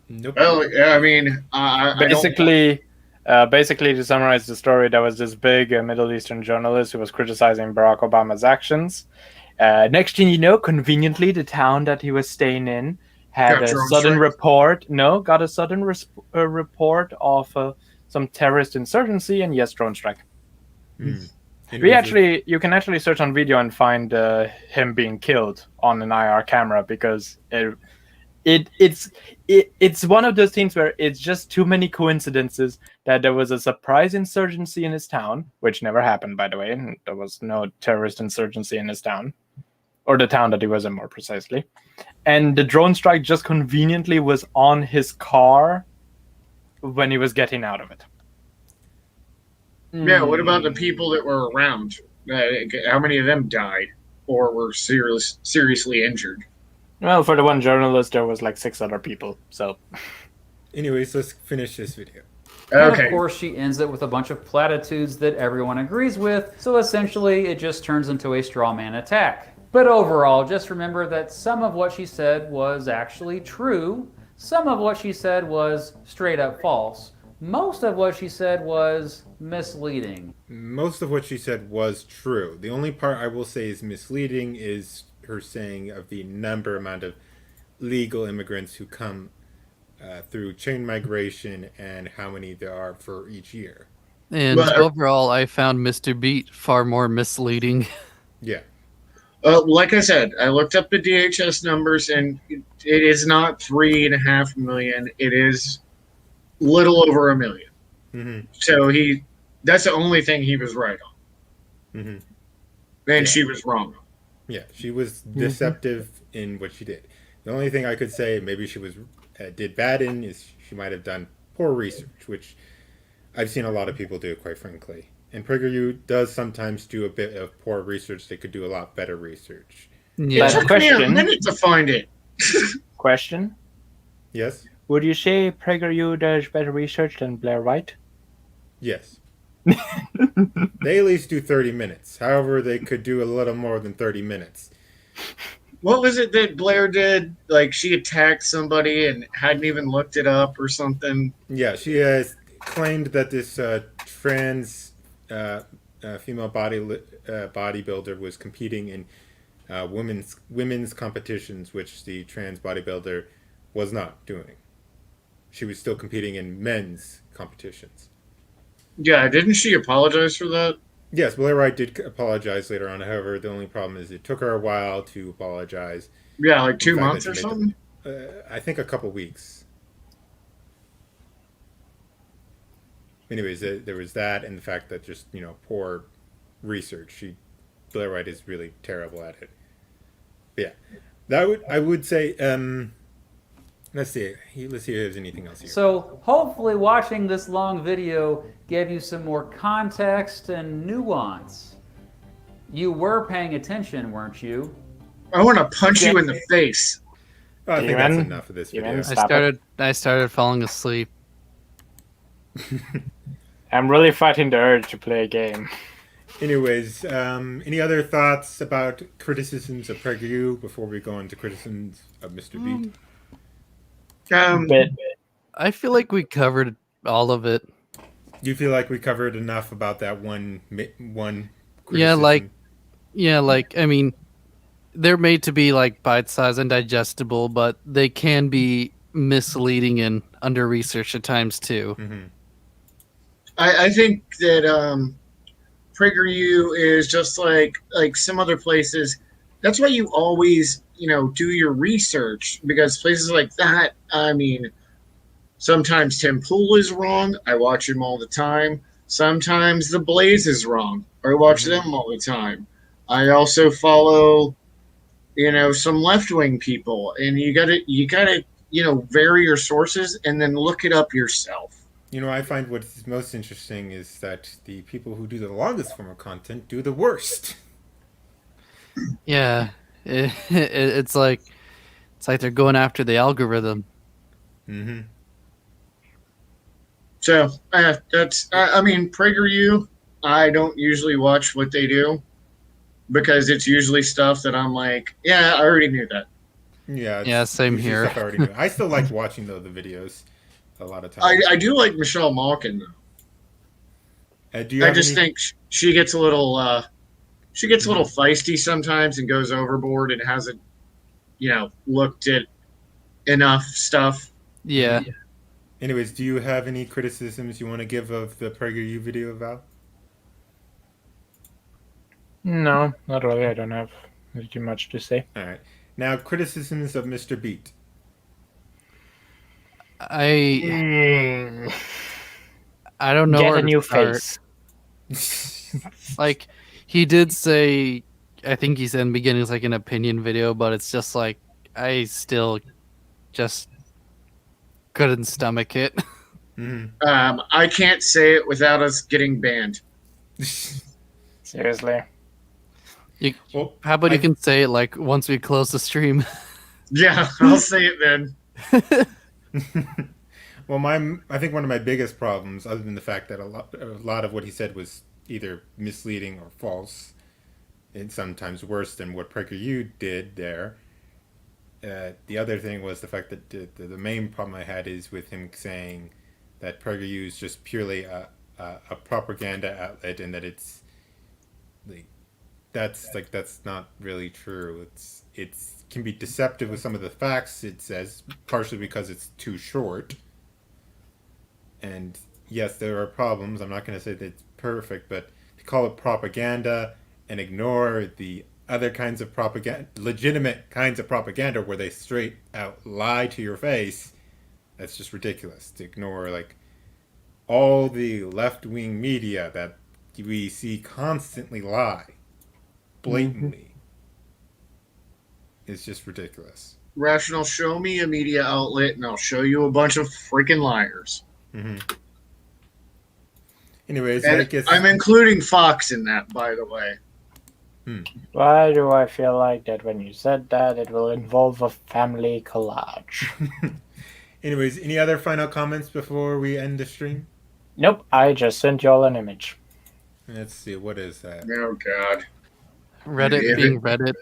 Nope. Well, I mean, I don't- Basically, to summarize the story, there was this big Middle Eastern journalist who was criticizing Barack Obama's actions. Next thing you know, conveniently, the town that he was staying in had Got a drone sudden strike? report. No, got a sudden report of some terrorist insurgency, and yes, drone strike. You can actually search on video and find him being killed on an IR camera because it's one of those things where it's just too many coincidences that there was a surprise insurgency in his town, which never happened, by the way. And there was no terrorist insurgency in his town, or the town that he was in, more precisely. And the drone strike just conveniently was on his car when he was getting out of it. Yeah, what about the people that were around? How many of them died or were seriously injured? Well, for the one journalist, there was like 6 other people. So, anyways, let's finish this video. And Okay. of course, she ends it with a bunch of platitudes that everyone agrees with, so essentially it just turns into a straw man attack. But overall, just remember that some of what she said was actually true, some of what she said was straight up false, most of what she said was misleading. Most of what she said was true. The only part I will say is misleading is her saying of the amount of legal immigrants who come through chain migration and how many there are for each year. And But- overall, I found Mr. Beat far more misleading. Yeah. Like I said, I looked up the DHS numbers, and it is not 3.5 million. It is little over 1 million. Mm-hmm. So that's the only thing he was right on. Mm-hmm. And Yeah. she was wrong. Yeah, she was deceptive in what she did. The only thing I could say maybe she was did bad in is she might have done poor research, which I've seen a lot of people do, quite frankly. And PragerU does sometimes do a bit of poor research. They could do a lot better research. It Yeah. took me a minute to find it. Question: Yes? Would you say PragerU does better research than Blair White? Yes. They at least do 30 minutes. However, they could do a little more than 30 minutes. What was it that Blair did? Like, she attacked somebody and hadn't even looked it up or something? Yeah, she has claimed that this trans female bodybuilder was competing in women's competitions, which the trans bodybuilder was not doing. She was still competing in men's competitions. Yeah, didn't she apologize for that? Yes, Blair White did apologize later on. However, the only problem is it took her a while to apologize. Yeah, like 2 The fact months that or she made something? I think a couple weeks. Anyways, there was that, and the fact that just poor research. Blair White is really terrible at it. But yeah, I would say. Let's see. Let's see if there's anything else here. So hopefully watching this long video gave you some more context and nuance. You were paying attention, weren't you? I want to punch you in the face. I think that's Demon? enough of this Demon? video. I started falling asleep. I'm really fighting the urge to play a game. Anyways, any other thoughts about criticisms of PragerU before we go into criticisms of Mr. Beat? But I feel like we covered all of it. Do you feel like we covered enough about that one criticism? I mean, they're made to be like bite-sized and digestible, but they can be misleading and under-researched at times too. Mm-hmm. I think that PragerU is just like some other places. That's why you always, do your research, because places like that, I mean, sometimes Tim Pool is wrong. I watch him all the time. Sometimes The Blaze is wrong. I watch them all the time. I also follow, some left-wing people, and you gotta, vary your sources and then look it up yourself. I find what's most interesting is that the people who do the longest form of content do the worst. Yeah, it's like they're going after the algorithm. Mm-hmm. So that's, I mean, PragerU, I don't usually watch what they do because it's usually stuff that I'm like, yeah, I already knew that. Yeah, same usually here. stuff I already knew. I still like watching the videos a lot of times. I do like Michelle Malkin though. Do you I have just any- think she gets a little feisty sometimes and goes overboard and hasn't, looked at enough stuff. Yeah. Anyways, do you have any criticisms you want to give of the PragerU video, Val? no, not really. I don't have too much to say. All right. Now, criticisms of Mr. Beat. I don't know Get where a to new start. face. Like, he did say, I think he said in the beginning it's like an opinion video, but it's just like, I still just couldn't stomach it. Mm-hmm. I can't say it without us getting banned. Seriously. Well, How about you can say it like once we close the stream? Yeah, I'll say it then. Well, I think one of my biggest problems, other than the fact that a lot of what he said was either misleading or false, and sometimes worse than what PragerU did there. The other thing was the fact that the main problem I had is with him saying that PragerU is just purely a propaganda outlet, and that that's not really true. It can be deceptive with some of the facts it says, partially because it's too short. And yes, there are problems. I'm not going to say that it's perfect, but to call it propaganda and ignore the other kinds of propaganda, legitimate kinds of propaganda where they straight out lie to your face, that's just ridiculous. To ignore like all the left-wing media that we see constantly lie blatantly is just ridiculous. Rational, show me a media outlet, and I'll show you a bunch of freaking liars. Mm-hmm. Anyways, And I guess I'm including Fox in that, by the way. Why do I feel like that when you said that it will involve a family collage? Anyways, any other final comments before we end the stream? Nope, I just sent y'all an image. Let's see, what is that? Oh, God. Reddit Yeah. being Reddit.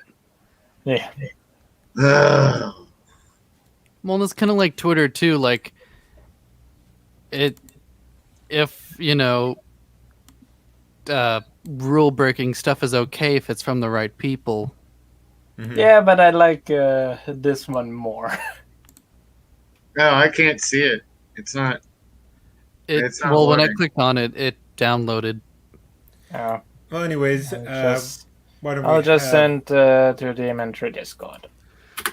Yeah. Ugh. Well, it's kind of like Twitter too. Like, if rule breaking stuff is okay if it's from the right people. Mm-hmm. Yeah, but I like this one more. No, I can't see it. It's not. It's not Well, when I loading. clicked on it, it downloaded. Oh, Well, anyways, why don't I'll we just have, send to the elementary Discord.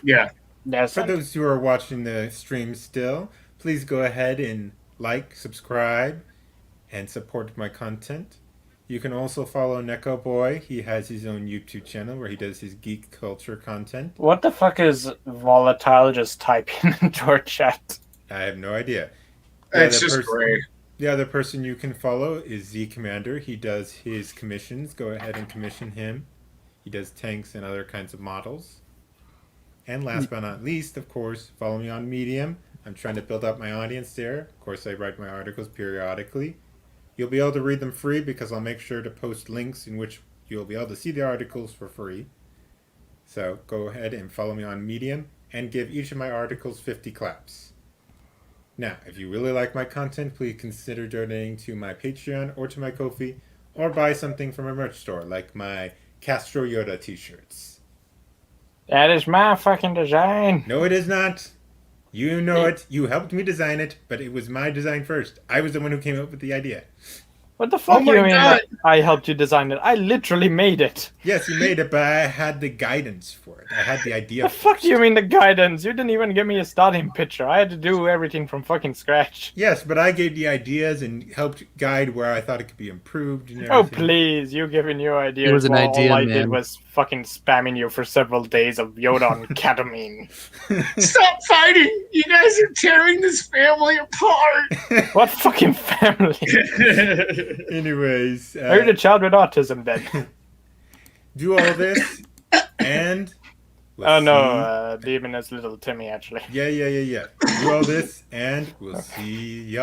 Yeah. That's for those who are watching the stream still, please go ahead and like, subscribe, and support my content. You can also follow Neko Boy. He has his own YouTube channel where he does his geek culture content. What the fuck is volatile just typing into our chat? I have no idea. It's just great. The other person you can follow is Z Commander. He does his commissions. Go ahead and commission him. He does tanks and other kinds of models. And last but not least, of course, follow me on Medium. I'm trying to build up my audience there. Of course, I write my articles periodically. You'll be able to read them free because I'll make sure to post links in which you'll be able to see the articles for free. So go ahead and follow me on Medium and give each of my articles 50 claps. Now, if you really like my content, please consider donating to my Patreon or to my Ko-fi, or buy something from my merch store, like my Castro Yoda t-shirts. That is my fucking design. No, it is not. You know it. You helped me design it, but it was my design first. I was the one who came up with the idea. What the fuck Oh my do you mean God. that I helped you design it? I literally made it. Yes, you made it, but I had the guidance for it. I had the idea. The fuck do you mean the guidance? You didn't even give me a starting picture. I had to do everything from fucking scratch. Yes, but I gave the ideas and helped guide where I thought it could be improved and everything. Oh please, you giving your ideas. It was an while idea, all I did man. was fucking spamming you for several days of Yoda on ketamine. Stop fighting! You guys are tearing this family apart! What fucking family? Anyways, Are you the child with autism then? do all this and we'll Oh no, see- Demon is little Timmy actually. Yeah. Do all this and we'll see y'all.